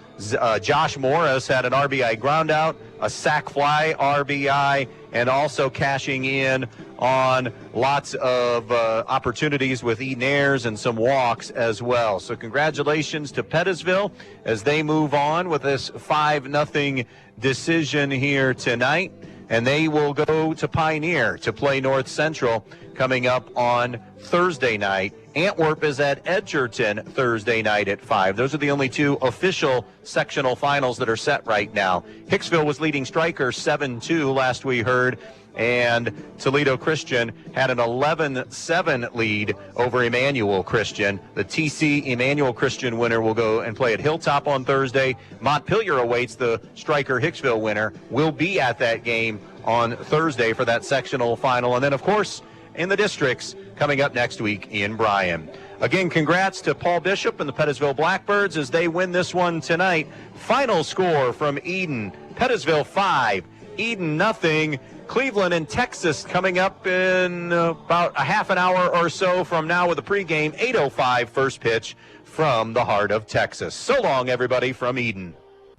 Josh Morris had an RBI groundout, a sac fly RBI, and also cashing in on lots of opportunities with Edon Ayers and some walks as well. So congratulations to Pettisville as they move on with this 5-0 decision here tonight. And they will go to Pioneer to play North Central coming up on Thursday night. Antwerp is at Edgerton Thursday night at 5. Those are the only 2 official sectional finals that are set right now. Hicksville was leading Stryker 7-2 last we heard, and Toledo Christian had an 11-7 lead over Emmanuel Christian. The TC Emmanuel Christian winner will go and play at Hilltop on Thursday. Montpelier awaits the Stryker Hicksville winner. Will be at that game on Thursday for that sectional final. And then, of course, in the districts coming up next week in Bryan. Again, congrats to Paul Bishop and the Pettisville Blackbirds as they win this one tonight. Final score from Edon: Pettisville 5, Edon 0. Cleveland and Texas coming up in about a half an hour or so from now with a pregame. 8:05 first pitch from the heart of Texas. So long, everybody, from Edon.